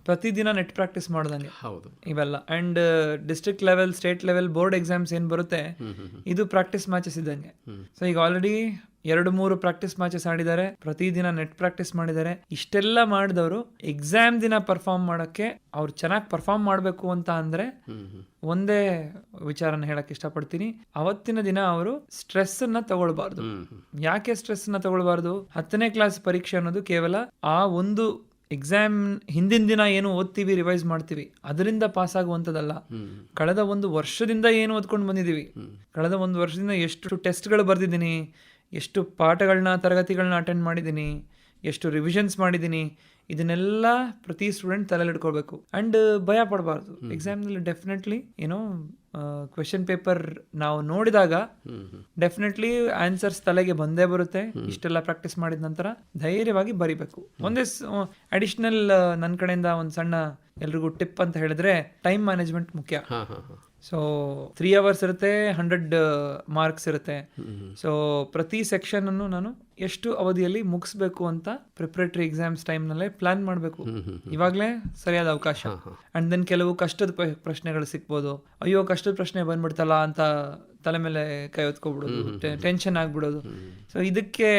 [SPEAKER 2] ಪ್ರತಿದಿನ ನೆಟ್ ಪ್ರಾಕ್ಟೀಸ್ ಮಾಡ್ದಂಗೆ ಇವೆಲ್ಲ. And district level, state level, board exams ಏನ್ ಬರುತ್ತೆ ಇದು ಪ್ರಾಕ್ಟೀಸ್ ಮ್ಯಾಚಸ್ ಇದ್ದಂಗೆ. ಸೊ ಈಗ ಆಲ್ರೆಡಿ 2-3 ಪ್ರಾಕ್ಟೀಸ್ ಮ್ಯಾಚಸ್ ಆಡಿದ್ದಾರೆ, ಪ್ರತಿದಿನ ನೆಟ್ ಪ್ರಾಕ್ಟೀಸ್ ಮಾಡಿದ್ದಾರೆ. ಇಷ್ಟೆಲ್ಲ ಮಾಡಿದವರು ಎಕ್ಸಾಮ್ ದಿನ ಪರ್ಫಾರ್ಮ್ ಮಾಡೋಕ್ಕೆ, ಅವ್ರು ಚೆನ್ನಾಗಿ ಪರ್ಫಾರ್ಮ್ ಮಾಡಬೇಕು ಅಂತ ಅಂದ್ರೆ ಒಂದೇ ವಿಚಾರನ ಹೇಳಕ್ ಇಷ್ಟಪಡ್ತೀನಿ. ಅವತ್ತಿನ ದಿನ ಅವರು ಸ್ಟ್ರೆಸ್ ಅನ್ನ ತಗೊಳ್ಬಾರ್ದು. ಯಾಕೆ ಸ್ಟ್ರೆಸ್ ನ ತಗೊಳ್ಬಾರ್ದು? 10ನೇ ಕ್ಲಾಸ್ ಪರೀಕ್ಷೆ ಅನ್ನೋದು ಕೇವಲ ಆ ಒಂದು ಎಕ್ಸಾಮ್ ಹಿಂದಿನ ದಿನ ಏನು ಓದ್ತೀವಿ, ರಿವೈಸ್ ಮಾಡ್ತೀವಿ, ಅದರಿಂದ ಪಾಸ್ ಆಗುವಂಥದ್ದಲ್ಲ. ಕಳೆದ 1 ವರ್ಷದಿಂದ ಏನು ಓದ್ಕೊಂಡು ಬಂದಿದ್ದೀವಿ, ಕಳೆದ 1 ವರ್ಷದಿಂದ ಎಷ್ಟು ಟೆಸ್ಟ್ಗಳು ಬರ್ದಿದ್ದೀನಿ, ಎಷ್ಟು ಪಾಠಗಳನ್ನ, ತರಗತಿಗಳನ್ನ ಅಟೆಂಡ್ ಮಾಡಿದ್ದೀನಿ, ಎಷ್ಟು ರಿವಿಷನ್ಸ್ ಮಾಡಿದ್ದೀನಿ, ಇದನ್ನೆಲ್ಲ ಪ್ರತಿ ಸ್ಟೂಡೆಂಟ್ ತಲೆಯಲ್ಲಿ ಇಟ್ಕೊಳ್ಬೇಕು. ಆ್ಯಂಡ್ ಭಯ ಪಡಬಾರ್ದು. ಎಕ್ಸಾಮ್ನಲ್ಲಿ ಡೆಫಿನೆಟ್ಲಿ ಏನೋ ಕ್ವೆಶನ್ ಪೇಪರ್ ನಾವು ನೋಡಿದಾಗ ಡೆಫಿನೆಟ್ಲಿ ಆನ್ಸರ್ಸ್ ತಲೆಗೆ ಬಂದೇ ಬರುತ್ತೆ. ಇಷ್ಟೆಲ್ಲ ಪ್ರಾಕ್ಟೀಸ್ ಮಾಡಿದ ನಂತರ ಧೈರ್ಯವಾಗಿ ಬರಿಬೇಕು. ಒಂದೇ ಅಡಿಷನಲ್ ನನ್ನ ಕಡೆಯಿಂದ ಒಂದು ಸಣ್ಣ ಎಲ್ರಿಗೂ ಟಿಪ್ ಅಂತ ಹೇಳಿದ್ರೆ, ಟೈಮ್ ಮ್ಯಾನೇಜ್ಮೆಂಟ್ ಮುಖ್ಯ. ಸೊ 3 hours ಇರುತ್ತೆ, 100 ಮಾರ್ಕ್ಸ್ ಇರುತ್ತೆ. ಸೊ ಪ್ರತಿ ಸೆಕ್ಷನ್ ಅನ್ನು ನಾನು ಎಷ್ಟು ಅವಧಿಯಲ್ಲಿ ಮುಗಿಸ್ಬೇಕು ಅಂತ ಪ್ರಿಪರೇಟರಿ ಎಕ್ಸಾಮ್ಸ್ ಟೈಮ್ನಲ್ಲೇ ಪ್ಲಾನ್ ಮಾಡಬೇಕು. ಇವಾಗಲೇ ಸರಿಯಾದ ಅವಕಾಶ. ಅಂಡ್ ದೆನ್ ಕೆಲವು ಕಷ್ಟದ ಪ್ರಶ್ನೆಗಳು ಸಿಕ್ಬೋದು. ಅಯ್ಯೋ ಕಷ್ಟದ ಪ್ರಶ್ನೆ ಬಂದ್ಬಿಡ್ತಲ್ಲ ಅಂತ ತಲೆ ಮೇಲೆ ಕೈ ಹೊತ್ಕೊಬಿಡೋದು, ಟೆನ್ಷನ್ ಆಗ್ಬಿಡೋದು. ಸೊ ಇದಕ್ಕೆ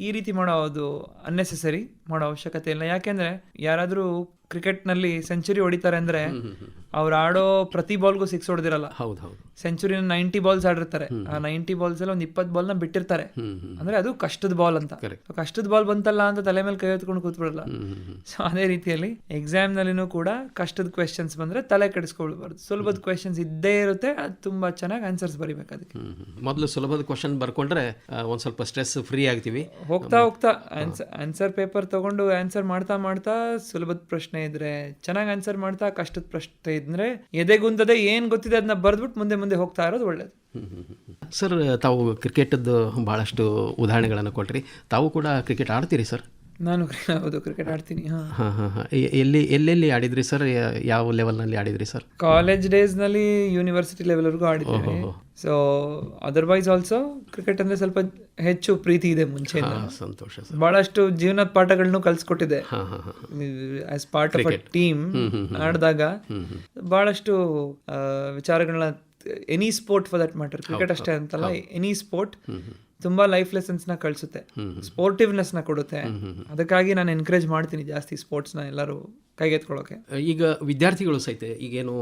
[SPEAKER 2] ಈ ರೀತಿ ಮಾಡೋದು ಅನ್ನೆಸೆಸರಿ, ಮಾಡೋ ಅವಶ್ಯಕತೆ ಇಲ್ಲ. ಯಾಕೆಂದ್ರೆ ಯಾರಾದ್ರೂ ಕ್ರಿಕೆಟ್ನಲ್ಲಿ ಸೆಂಚುರಿ ಹೊಡಿತಾರೆ ಅಂದ್ರೆ ಅವ್ರು ಆಡೋ ಪ್ರತಿ ಬಾಲ್ಗೂ 6 ಹೊಡೆದಿರಲ್ಲ. ಸೆಂಚುರಿನ 90 ಬಾಲ್ಸ್ ಆಡಿರ್ತಾರೆ. ಆ 90 ಬಾಲ್ಸ್ ಅಲ್ಲಿ ಒಂದು 20 ಬಾಲ್ನ ಬಿಟ್ಟಿರ್ತಾರೆ. ಅಂದ್ರೆ ಅದು ಕಷ್ಟದ ಬಾಲ್ ಅಂತ. ಕಷ್ಟದ ಬಾಲ್ ಬಂತಲ್ಲ ಅಂತ ತಲೆ ಮೇಲೆ ಕೈ ಹೊತ್ಕೊಂಡು ಕೂತ್ಬಿಡಲ್ಲ. ಸೊ ಅದೇ ರೀತಿಯಲ್ಲಿ ಎಕ್ಸಾಮ್ ನಲ್ಲಿನೂ ಕೂಡ ಕಷ್ಟದ ಕ್ವೆಶನ್ಸ್ ಬಂದ್ರೆ ತಲೆ ಕೆಡಿಸ್ಕೊಳ್ಬಾರ್ದು. ಸುಲಭದ ಕ್ವೆಶನ್ಸ್ ಇದ್ದೇ ಇರುತ್ತೆ, ಅದು ತುಂಬಾ ಚೆನ್ನಾಗಿ ಆನ್ಸರ್ಸ್ ಬರಿಬೇಕು. ಅದಕ್ಕೆ
[SPEAKER 1] ಮೊದಲು ಸುಲಭದ ಕ್ವೆಶನ್ ಬರ್ಕೊಂಡ್ರೆ ಒಂದ್ ಸ್ವಲ್ಪ ಸ್ಟ್ರೆಸ್ ಫ್ರೀ ಆಗ್ತೀವಿ.
[SPEAKER 2] ಹೋಗ್ತಾ ಆನ್ಸರ್ ಪೇಪರ್ ತಗೊಂಡು ಆನ್ಸರ್ ಮಾಡ್ತಾ ಸುಲಭದ ಪ್ರಶ್ನೆ ಇದ್ರೆ ಚೆನ್ನಾಗಿ ಆನ್ಸರ್ ಮಾಡ್ತಾ, ಕಷ್ಟದ ಪ್ರಶ್ನೆ ಇದ್ರೆ ಎದೆಗುಂದದೆ ಏನ್ ಗೊತ್ತಿದೆ ಅದನ್ನ ಬರ್ದ್ಬಿಟ್ಟು ಮುಂದೆ ಹೋಗ್ತಾ ಇರೋದು ಒಳ್ಳೇದು.
[SPEAKER 1] ಸರ್, ತಾವು ಕ್ರಿಕೆಟದ್ದು ಬಹಳಷ್ಟು ಉದಾಹರಣೆಗಳನ್ನು ಕೊಟ್ರಿ. ತಾವು ಕೂಡ ಕ್ರಿಕೆಟ್ ಆಡ್ತೀರಿ ಸರ್?
[SPEAKER 2] ನಾನು ಹೌದು, ಕ್ರಿಕೆಟ್ ಆಡ್ತೀನಿ.
[SPEAKER 1] ಎಲ್ಲೆಲ್ಲಿ ಆಡಿದ್ರಿ ಸರ್? ಯಾವ ಲೆವೆಲ್ನಲ್ಲಿ ಆಡಿದ್ರಿ ಸರ್?
[SPEAKER 2] ಕಾಲೇಜ್ ಡೇಸ್ನಲ್ಲಿ ಯೂನಿವರ್ಸಿಟಿ ಲೆವೆಲ್ವರೆಗೂ ಆಡಿದ್ದೀನಿ. ಸೊ ಅದರ್ವೈಸ್ ಆಲ್ಸೋ ಕ್ರಿಕೆಟ್ ಅಂದ್ರೆ ಸ್ವಲ್ಪ ಹೆಚ್ಚು ಪ್ರೀತಿ ಇದೆ ಮುಂಚೆ.
[SPEAKER 1] ಸಂತೋಷ.
[SPEAKER 2] ಬಹಳಷ್ಟು ಜೀವನದ ಪಾಠಗಳನ್ನು ಕಲ್ಸ್ಕೊಟ್ಟಿದೆ. As part of a team ಆಡಿದಾಗ ಬಹಳಷ್ಟು ವಿಚಾರಗಳನ್ನ, any sport for that matter, cricket ಅಷ್ಟೇ ಅಂತಲ್ಲ, ಎನಿ ಸ್ಪೋರ್ಟ್ ತುಂಬಾ ಲೈಫ್ ಲೆಸನ್ಸ್ ನ ಕಳಿಸುತ್ತೆ, ಸ್ಪೋರ್ಟಿವ್ನೆಸ್ ನ ಕೊಡುತ್ತೆ. ಅದಕ್ಕಾಗಿ ನಾನು ಎನ್ಕರೇಜ್ ಮಾಡ್ತೀನಿ ಜಾಸ್ತಿ ಸ್ಪೋರ್ಟ್ಸ್ ನ ಎಲ್ಲರೂ ಕೈಗೆತ್ಕೊಳ್ಳೋಕೆ.
[SPEAKER 1] ಈಗ ವಿದ್ಯಾರ್ಥಿಗಳು ಸಹಿತ ಈಗೇನು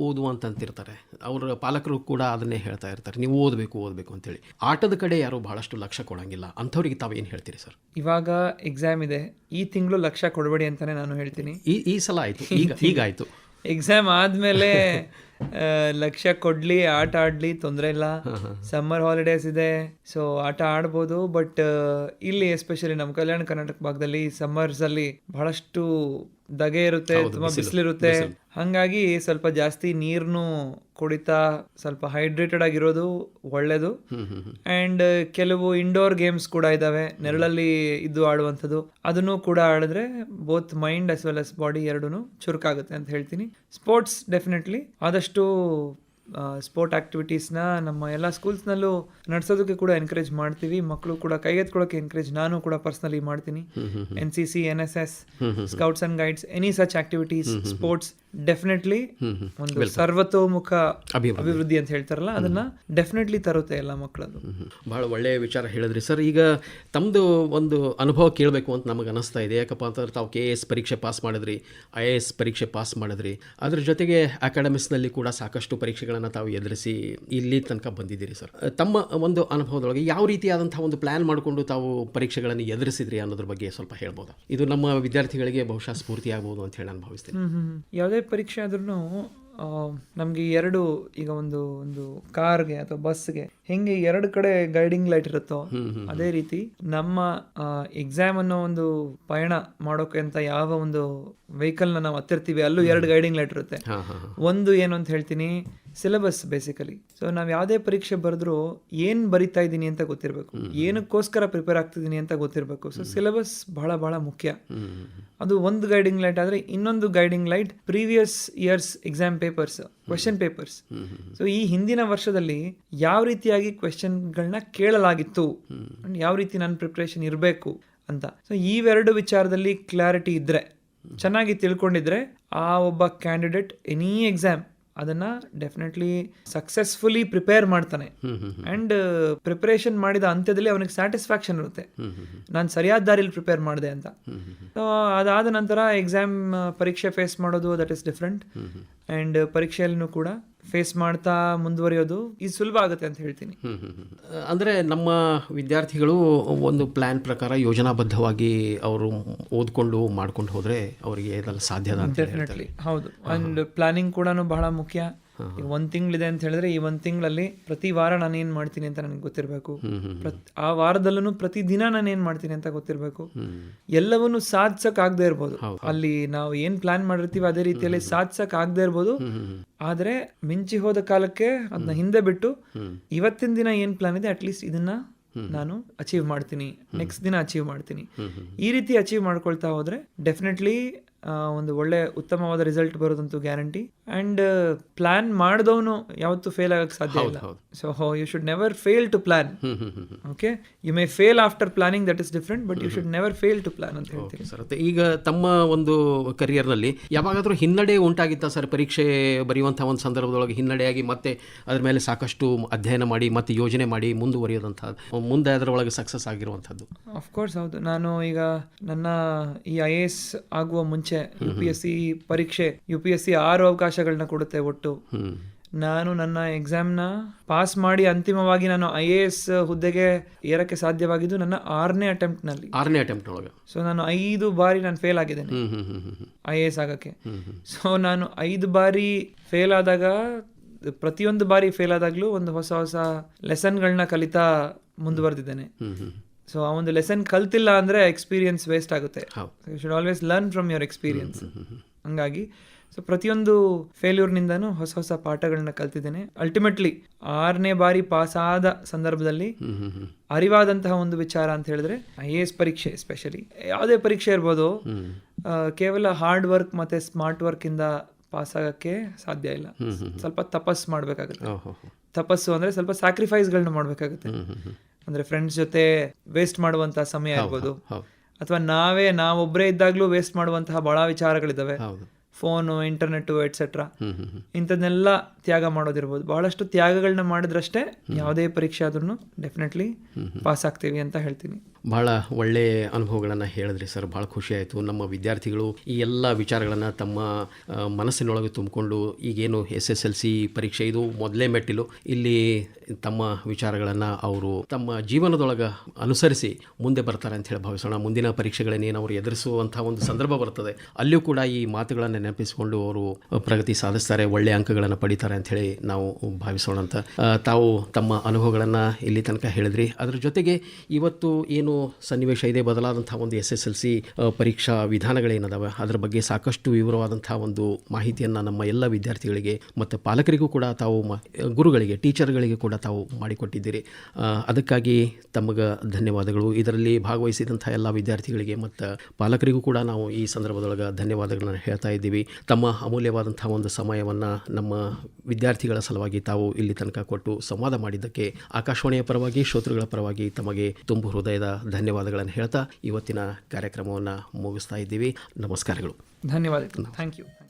[SPEAKER 1] ಓದು ಅಂತಂತಿರ್ತಾರೆ, ಅವರ ಪಾಲಕರು ಕೂಡ ಅದನ್ನೇ ಹೇಳ್ತಾ ಇರ್ತಾರೆ, ನೀವು ಓದಬೇಕು ಅಂತೇಳಿ. ಆಟದ ಕಡೆ ಯಾರು ಬಹಳಷ್ಟು ಲಕ್ಷ್ಯ ಕೊಡಂಗಿಲ್ಲ, ಅಂಥವ್ರಿಗೆ ತಾವೇನು ಹೇಳ್ತೀರಿ ಸರ್?
[SPEAKER 2] ಇವಾಗ ಎಕ್ಸಾಮ್ ಇದೆ, ಈ ತಿಂಗಳು ಲಕ್ಷ್ಯ ಕೊಡಬೇಡಿ ಅಂತಾನೆ ನಾನು ಹೇಳ್ತೀನಿ.
[SPEAKER 1] ಈ ಸಲ ಆಯ್ತು, ಈಗ ಆಯ್ತು.
[SPEAKER 2] ಎಕ್ಸಾಮ್ ಆದ್ಮೇಲೆ ಲಕ್ಷ್ಯ ಕೊಡ್ಲಿ, ಆಟ ಆಡ್ಲಿ, ತೊಂದರೆ ಇಲ್ಲ. ಸಮ್ಮರ್ ಹಾಲಿಡೇಸ್ ಇದೆ, ಸೊ ಆಟ ಆಡ್ಬೋದು. ಬಟ್ ಇಲ್ಲಿ ಎಸ್ಪೆಷಲಿ ನಮ್ಮ ಕಲ್ಯಾಣ ಕರ್ನಾಟಕ ಭಾಗದಲ್ಲಿ ಸಮ್ಮರ್ಸ್ ಅಲ್ಲಿ ಬಹಳಷ್ಟು ದಗೆ ಇರುತ್ತೆ, ತುಂಬಾ ಬಿಸಿಲಿರುತ್ತೆ. ಹಂಗಾಗಿ ಸ್ವಲ್ಪ ಜಾಸ್ತಿ ನೀರ್ನು ಕುಡಿತಾ ಸ್ವಲ್ಪ ಹೈಡ್ರೇಟೆಡ್ ಆಗಿರೋದು ಒಳ್ಳೇದು. ಅಂಡ್ ಕೆಲವು ಇಂಡೋರ್ ಗೇಮ್ಸ್ ಕೂಡ ಇದಾವೆ, ನೆರಳಲ್ಲಿ ಇದ್ದು ಆಡುವಂಥದ್ದು. ಅದನ್ನು ಕೂಡ ಆಡಿದ್ರೆ both mind as well as body ಎರಡೂ ಚುರುಕಾಗುತ್ತೆ ಅಂತ ಹೇಳ್ತೀನಿ. ಸ್ಪೋರ್ಟ್ಸ್ ಡೆಫಿನೆಟ್ಲಿ ಆದಷ್ಟು ಸ್ಪೋರ್ಟ್ ಆಕ್ಟಿವಿಟೀಸ್ನ ನಮ್ಮ ಎಲ್ಲ ಸ್ಕೂಲ್ಸ್ನಲ್ಲೂ ನಡೆಸೋದಕ್ಕೆ ಕೂಡ ಎನ್ಕರೇಜ್ ಮಾಡ್ತೀವಿ. ಮಕ್ಕಳು ಕೂಡ ಕೈಗೆತ್ಕೊಳ್ಳೋಕೆ ಎನ್ಕರೇಜ್ ನಾನು ಕೂಡ ಪರ್ಸನಲಿ ಮಾಡ್ತೀನಿ. NCC, NSS, scouts and guides, any such activities, sports definitely ಒಂದು ಸರ್ವತೋಮುಖ ಅಭಿವೃದ್ಧಿ ಅಂತ ಹೇಳ್ತಾರಲ್ಲ, ಅದನ್ನ ಡೆಫಿನೆಟ್ಲಿ ತರುತ್ತೆ ಎಲ್ಲ ಮಕ್ಕಳದು.
[SPEAKER 1] ಬಹಳ ಒಳ್ಳೆಯ ವಿಚಾರ ಹೇಳಿದ್ರಿ ಸರ್. ಈಗ ತಮ್ಮದು ಒಂದು ಅನುಭವ ಕೇಳಬೇಕು ಅಂತ ನಮಗೆ ಅನಿಸ್ತಾ ಇದೆ. ಯಾಕಪ್ಪ ಅಂತಂದ್ರೆ ತಾವು KS ಪರೀಕ್ಷೆ ಪಾಸ್ ಮಾಡಿದ್ರಿ, IAS ಪರೀಕ್ಷೆ ಪಾಸ್ ಮಾಡಿದ್ರಿ, ಅದ್ರ ಜೊತೆಗೆ ಅಕಾಡೆಮಿಕ್ಸ್ನಲ್ಲಿ ಕೂಡ ಸಾಕಷ್ಟು ಪರೀಕ್ಷೆಗಳನ್ನು ತಾವು ಎದುರಿಸಿ ಇಲ್ಲಿ ತನಕ ಬಂದಿದ್ದೀರಿ ಸರ್. ತಮ್ಮ ಒಂದು ಅನುಭವದೊಳಗೆ ಯಾವ ರೀತಿಯಾದಂಥ ಒಂದು ಪ್ಲಾನ್ ಮಾಡಿಕೊಂಡು ತಾವು ಪರೀಕ್ಷೆಗಳನ್ನು ಎದುರಿಸಿದ್ರಿ ಅನ್ನೋದ್ರ ಬಗ್ಗೆ ಸ್ವಲ್ಪ ಹೇಳ್ಬೋದಾ? ಇದು ನಮ್ಮ ವಿದ್ಯಾರ್ಥಿಗಳಿಗೆ ಬಹುಶಃ ಸ್ಫೂರ್ತಿ ಆಗ್ಬೋದು ಅಂತ ಹೇಳಿ ನಾನು ಭಾವಿಸ್ತೀನಿ.
[SPEAKER 2] ಯಾವುದೇ ಪರೀಕ್ಷೆ ಆದ್ರೂ ನಮಗೆ ಎರಡು ಈಗ ಒಂದು ಕಾರ್ಗೆ ಅಥವಾ ಬಸ್ಗೆ ಹೆಂಗೆ ಎರಡು ಕಡೆ ಗೈಡಿಂಗ್ ಲೈಟ್ ಇರುತ್ತೋ ಅದೇ ರೀತಿ ನಮ್ಮ ಎಕ್ಸಾಮ್ ಅನ್ನೋ ಒಂದು ಪಯಣ ಮಾಡೋಕೆ ಅಂತ ಯಾವ ಒಂದು ವೆಹಿಕಲ್ ನಾವು ಹತ್ತಿರ್ತೀವಿ ಅಲ್ಲೂ ಎರಡು ಗೈಡಿಂಗ್ ಲೈಟ್ ಇರುತ್ತೆ. ಒಂದು ಏನು ಅಂತ ಹೇಳ್ತೀನಿ, ಸಿಲೆಬಸ್ ಬೇಸಿಕಲಿ. ಸೊ ನಾವು ಯಾವುದೇ ಪರೀಕ್ಷೆ ಬರೆದ್ರು ಏನ್ ಬರಿತಾ ಇದ್ದೀನಿ ಅಂತ ಗೊತ್ತಿರಬೇಕು, ಏನಕ್ಕೋಸ್ಕರ ಪ್ರಿಪೇರ್ ಆಗ್ತಿದ್ದೀನಿ ಅಂತ ಗೊತ್ತಿರಬೇಕು. ಸೊ ಸಿಲೆಬಸ್ ಬಹಳ ಬಹಳ ಮುಖ್ಯ. ಅದು ಒಂದು ಗೈಡಿಂಗ್ ಲೈಟ್ ಆದ್ರೆ ಇನ್ನೊಂದು guiding light previous years exam papers, question papers. So ಈ ಹಿಂದಿನ ವರ್ಷದಲ್ಲಿ ಯಾವ ರೀತಿಯಾಗಿ ಕ್ವೆಶ್ಚನ್ಗಳನ್ನ ಕೇಳಲಾಗಿತ್ತು, ಯಾವ ರೀತಿ ನನ್ನ ಪ್ರಿಪ್ರೇಷನ್ ಇರಬೇಕು ಅಂತ. ಸೊ ಇವೆರಡು ವಿಚಾರದಲ್ಲಿ ಕ್ಲಾರಿಟಿ ಇದ್ರೆ, ಚೆನ್ನಾಗಿ ತಿಳ್ಕೊಂಡಿದ್ರೆ, ಆ ಒಬ್ಬ ಕ್ಯಾಂಡಿಡೇಟ್ ಎನಿ ಎಕ್ಸಾಮ್ ಅದನ್ನ ಡೆಫಿನೆಟ್ಲಿ ಸಕ್ಸಸ್ಫುಲಿ ಪ್ರಿಪೇರ್ ಮಾಡ್ತಾನೆ. ಅಂಡ್ ಪ್ರಿಪರೇಷನ್ ಮಾಡಿದ ಅಂತ್ಯದಲ್ಲಿ ಅವನಿಗೆ ಸ್ಯಾಟಿಸ್ಫ್ಯಾಕ್ಷನ್ ಇರುತ್ತೆ, ನಾನು ಸರಿಯಾದ ದಾರಿಲಿ ಪ್ರಿಪೇರ್ ಮಾಡಿದೆ ಅಂತ. ಸೊ ಅದಾದ ನಂತರ ಎಕ್ಸಾಮ್ ಪರೀಕ್ಷೆ ಫೇಸ್ ಮಾಡೋದು ದಟ್ ಇಸ್ ಡಿಫ್ರೆಂಟ್. ಅಂಡ್ ಪರೀಕ್ಷೆಯಲ್ಲೂ ಕೂಡ ಫೇಸ್ ಮಾಡ್ತಾ ಮುಂದುವರಿಯೋದು ಇದು ಸುಲಭ ಆಗುತ್ತೆ ಅಂತ ಹೇಳ್ತೀನಿ.
[SPEAKER 1] ಅಂದರೆ ನಮ್ಮ ವಿದ್ಯಾರ್ಥಿಗಳು ಒಂದು ಪ್ಲ್ಯಾನ್ ಪ್ರಕಾರ ಯೋಜನಾಬದ್ಧವಾಗಿ ಅವರು ಓದ್ಕೊಂಡು ಮಾಡ್ಕೊಂಡು ಹೋದರೆ ಅವರಿಗೆ ಇದೆಲ್ಲ ಸಾಧ್ಯ.
[SPEAKER 2] ಡೆಫಿನೆಟ್ಲಿ ಹೌದು. ಅಂಡ್ ಪ್ಲಾನಿಂಗ್ ಕೂಡ ಬಹಳ ಮುಖ್ಯ. ಈಗ 1 ತಿಂಗಳಿದೆ ಅಂತ ಹೇಳಿದ್ರೆ ಈ 1 ತಿಂಗಳಲ್ಲಿ ಪ್ರತಿ ವಾರ ನಾನು ಏನ್ ಮಾಡ್ತೀನಿ ಅಂತ ನನಗೆ ಗೊತ್ತಿರಬೇಕು. ಆ ವಾರದಲ್ಲೂ ಪ್ರತಿ ದಿನ ನಾನು ಏನ್ ಮಾಡ್ತೀನಿ ಅಂತ ಗೊತ್ತಿರಬೇಕು. ಎಲ್ಲವನ್ನು ಸಾಧಿಸಕ್ ಆಗದೆ ಇರ್ಬೋದು, ಅಲ್ಲಿ ನಾವು ಏನ್ ಪ್ಲಾನ್ ಮಾಡಿರ್ತೀವಿ ಅದೇ ರೀತಿಯಲ್ಲಿ ಸಾಧಿಸಕ್ ಆಗದೆ ಇರ್ಬೋದು. ಆದ್ರೆ ಮಿಂಚಿ ಹೋದ ಕಾಲಕ್ಕೆ ಅದನ್ನ ಹಿಂದೆ ಬಿಟ್ಟು ಇವತ್ತಿನ ದಿನ ಏನ್ ಪ್ಲಾನ್ ಇದೆ ಅಟ್ಲೀಸ್ಟ್ ಇದನ್ನ ನಾನು ಅಚೀವ್ ಮಾಡ್ತೀನಿ, ನೆಕ್ಸ್ಟ್ ದಿನ ಅಚೀವ್ ಮಾಡ್ತೀನಿ. ಈ ರೀತಿ ಅಚೀವ್ ಮಾಡ್ಕೊಳ್ತಾ ಹೋದ್ರೆ ಡೆಫಿನೆಟ್ಲಿ ಒಂದು ಒಳ್ಳೆ ಉತ್ತಮವಾದ ರಿಸಲ್ಟ್ ಬರೋದಂತೂ ಗ್ಯಾರಂಟಿ. ಅಂಡ್ ಪ್ಲಾನ್ ಮಾಡಿದವನು ಯಾವತ್ತೂ ಫೇಲ್ ಆಗಕ್ಕೆ ಸಾಧ್ಯ ಇಲ್ಲ. So you should never fail to plan. Okay, you may fail after planning, that is different, but you should never fail to plan ಅಂತ ಹೇಳ್ತೀನಿ
[SPEAKER 1] ಸರ್. ಈಗ ತಮ್ಮ ಒಂದು ಕರಿಯರ್ನಲ್ಲಿ ಯಾವಾಗಾದರೂ ಹಿನ್ನಡೆ ಉಂಟಾಗಿತ್ತಾ ಸರ್? ಪರೀಕ್ಷೆ ಬರೆಯುವಂಥ ಒಂದು ಸಂದರ್ಭದೊಳಗೆ ಹಿನ್ನಡೆಯಾಗಿ ಮತ್ತೆ ಅದ್ರ ಮೇಲೆ ಸಾಕಷ್ಟು ಅಧ್ಯಯನ ಮಾಡಿ ಮತ್ತೆ ಯೋಜನೆ ಮಾಡಿ ಮುಂದುವರಿಯೋದಂಥದ್ದು, ಮುಂದೆ ಅದರೊಳಗೆ ಸಕ್ಸಸ್ ಆಗಿರುವಂಥದ್ದು?
[SPEAKER 2] ಅಫ್ಕೋರ್ಸ್ ಹೌದು. ನಾನು ಈಗ ನನ್ನ ಈ IAS ಆಗುವ ಮುಂಚೆ UPSC ಪರೀಕ್ಷೆ, UPSC 6 ಅವಕಾಶಗಳನ್ನ ಕೊಡುತ್ತೆ ಒಟ್ಟು. ನಾನು ನನ್ನ ಎಕ್ಸಾಮ್ನ ಪಾಸ್ ಮಾಡಿ ಅಂತಿಮವಾಗಿ ನಾನು IAS ಹುದ್ದೆಗೆ ಏರಕ್ಕೆ ಸಾಧ್ಯವಾಗಿದ್ದು ನನ್ನ 6ನೇ ಅಟೆಂಪ್ಟ್ ಒಳಗೆ. ಸೊ ನಾನು 5 ಬಾರಿ ನಾನು ಫೇಲ್ ಆಗಿದ್ದೇನೆ IAS ಆಗಕ್ಕೆ. ಸೊ ನಾನು 5 ಬಾರಿ ಫೇಲ್ ಆದಾಗ, ಪ್ರತಿಯೊಂದು ಬಾರಿ ಫೇಲ್ ಆದಾಗ್ಲೂ ಒಂದು ಹೊಸ ಲೆಸನ್ಗಳನ್ನ ಕಲಿತಾ ಮುಂದುವರೆದಿದ್ದೇನೆ. ಸೊ ಆ ಒಂದು ಲೆಸನ್ ಕಲ್ತಿಲ್ಲ ಅಂದರೆ ಎಕ್ಸ್ಪೀರಿಯನ್ಸ್ ವೇಸ್ಟ್ ಆಗುತ್ತೆ. You should always learn from your experience. ಹಂಗಾಗಿ ಸೊ ಪ್ರತಿಯೊಂದು ಫೇಲ್ಯೂರ್ನಿಂದನೂ ಹೊಸ ಪಾಠಗಳನ್ನ ಕಲ್ತಿದ್ದೇನೆ. ಅಲ್ಟಿಮೇಟ್ಲಿ 6ನೇ ಬಾರಿ ಪಾಸ್ ಆದ ಸಂದರ್ಭದಲ್ಲಿ ಅರಿವಾದಂತಹ ಒಂದು ವಿಚಾರ ಅಂತ ಹೇಳಿದ್ರೆ, IAS ಪರೀಕ್ಷೆ ಎಸ್ಪೆಷಲಿ ಯಾವುದೇ ಪರೀಕ್ಷೆ ಇರ್ಬೋದು, ಕೇವಲ ಹಾರ್ಡ್ ವರ್ಕ್ ಮತ್ತೆ ಸ್ಮಾರ್ಟ್ ವರ್ಕ್ ಇಂದ ಪಾಸ್ ಆಗಕ್ಕೆ ಸಾಧ್ಯ ಇಲ್ಲ. ಸ್ವಲ್ಪ ತಪಸ್ಸು ಮಾಡಬೇಕಾಗುತ್ತೆ. ತಪಸ್ಸು ಅಂದ್ರೆ ಸ್ವಲ್ಪ ಸ್ಯಾಕ್ರಿಫೈಸ್ಗಳನ್ನ ಮಾಡಬೇಕಾಗುತ್ತೆ. ಅಂದ್ರೆ ಫ್ರೆಂಡ್ಸ್ ಜೊತೆ ವೇಸ್ಟ್ ಮಾಡುವಂತಹ ಸಮಯ ಇರ್ಬೋದು, ಅಥವಾ ನಾವೊಬ್ಬರೇ ಇದ್ದಾಗ್ಲೂ ವೇಸ್ಟ್ ಮಾಡುವಂತಹ ಬಹಳ ವಿಚಾರಗಳಿದ್ದಾವೆ. ಫೋನು, ಇಂಟರ್ನೆಟ್, ಎಟ್ಸೆಟ್ರಾ, ಇಂಥದ್ನೆಲ್ಲ ತ್ಯಾಗ ಮಾಡೋದಿರ್ಬೋದು. ಬಹಳಷ್ಟು ತ್ಯಾಗಗಳನ್ನ ಮಾಡಿದ್ರಷ್ಟೇ ಯಾವುದೇ ಪರೀಕ್ಷೆ ಆದ್ರೂ ಡೆಫಿನೆಟ್ಲಿ ಪಾಸ್ ಆಗ್ತೀವಿ ಅಂತ ಹೇಳ್ತೀನಿ.
[SPEAKER 1] ಭಾಳ ಒಳ್ಳೆಯ ಅನುಭವಗಳನ್ನು ಹೇಳಿದ್ರಿ ಸರ್, ಭಾಳ ಖುಷಿ ಆಯಿತು. ನಮ್ಮ ವಿದ್ಯಾರ್ಥಿಗಳು ಈ ಎಲ್ಲ ವಿಚಾರಗಳನ್ನು ತಮ್ಮ ಮನಸ್ಸಿನೊಳಗೆ ತುಂಬಿಕೊಂಡು ಈಗೇನು SSLC ಪರೀಕ್ಷೆ ಇದು ಮೊದಲೇ ಮೆಟ್ಟಿಲು, ಇಲ್ಲಿ ತಮ್ಮ ವಿಚಾರಗಳನ್ನು ಅವರು ತಮ್ಮ ಜೀವನದೊಳಗೆ ಅನುಸರಿಸಿ ಮುಂದೆ ಬರ್ತಾರೆ ಅಂತ ಹೇಳಿ ಭಾವಿಸೋಣ. ಮುಂದಿನ ಪರೀಕ್ಷೆಗಳನ್ನೇನು ಅವರು ಎದುರಿಸುವಂಥ ಒಂದು ಸಂದರ್ಭ ಬರ್ತದೆ, ಅಲ್ಲಿಯೂ ಕೂಡ ಈ ಮಾತುಗಳನ್ನು ನೆನಪಿಸಿಕೊಂಡು ಅವರು ಪ್ರಗತಿ ಸಾಧಿಸ್ತಾರೆ, ಒಳ್ಳೆಯ ಅಂಕಗಳನ್ನು ಪಡಿತಾರೆ ಅಂಥೇಳಿ ನಾವು ಭಾವಿಸೋಣ ಅಂತ. ತಾವು ತಮ್ಮ ಅನುಭವಗಳನ್ನು ಇಲ್ಲಿ ತನಕ ಹೇಳಿದ್ರಿ. ಅದರ ಜೊತೆಗೆ ಇವತ್ತು ಏನು ಸನ್ನಿವೇಶ ಇದೆ, ಬದಲಾದಂಥ ಒಂದು SSLC ಪರೀಕ್ಷಾ ವಿಧಾನಗಳೇನದಾವೆ ಅದರ ಬಗ್ಗೆ ಸಾಕಷ್ಟು ವಿವರವಾದಂಥ ಒಂದು ಮಾಹಿತಿಯನ್ನು ನಮ್ಮ ಎಲ್ಲ ವಿದ್ಯಾರ್ಥಿಗಳಿಗೆ ಮತ್ತು ಪಾಲಕರಿಗೂ ಕೂಡ ತಾವು ಗುರುಗಳಿಗೆ, ಟೀಚರ್ಗಳಿಗೆ ಕೂಡ ತಾವು ಮಾಡಿಕೊಟ್ಟಿದ್ದೀರಿ. ಅದಕ್ಕಾಗಿ ತಮಗೆ ಧನ್ಯವಾದಗಳು. ಇದರಲ್ಲಿ ಭಾಗವಹಿಸಿದಂಥ ಎಲ್ಲ ವಿದ್ಯಾರ್ಥಿಗಳಿಗೆ ಮತ್ತು ಪಾಲಕರಿಗೂ ಕೂಡ ನಾವು ಈ ಸಂದರ್ಭದೊಳಗೆ ಧನ್ಯವಾದಗಳನ್ನು ಹೇಳ್ತಾ ಇದ್ದೀವಿ. ತಮ್ಮ ಅಮೂಲ್ಯವಾದಂಥ ಒಂದು ಸಮಯವನ್ನು ನಮ್ಮ ವಿದ್ಯಾರ್ಥಿಗಳ ಸಲುವಾಗಿ ತಾವು ಇಲ್ಲಿ ತನಕ ಕೊಟ್ಟು ಸಂವಾದ ಮಾಡಿದ್ದಕ್ಕೆ ಆಕಾಶವಾಣಿಯ ಪರವಾಗಿ, ಶ್ರೋತೃಗಳ ಪರವಾಗಿ ತಮಗೆ ತುಂಬು ಹೃದಯದ ಧನ್ಯವಾದಗಳನ್ನು ಹೇಳ್ತಾ ಇವತ್ತಿನ ಕಾರ್ಯಕ್ರಮವನ್ನು ಮುಗಿಸ್ತಾ ಇದ್ದೀವಿ. ನಮಸ್ಕಾರಗಳು.
[SPEAKER 2] ಧನ್ಯವಾದಗಳು. Thank you.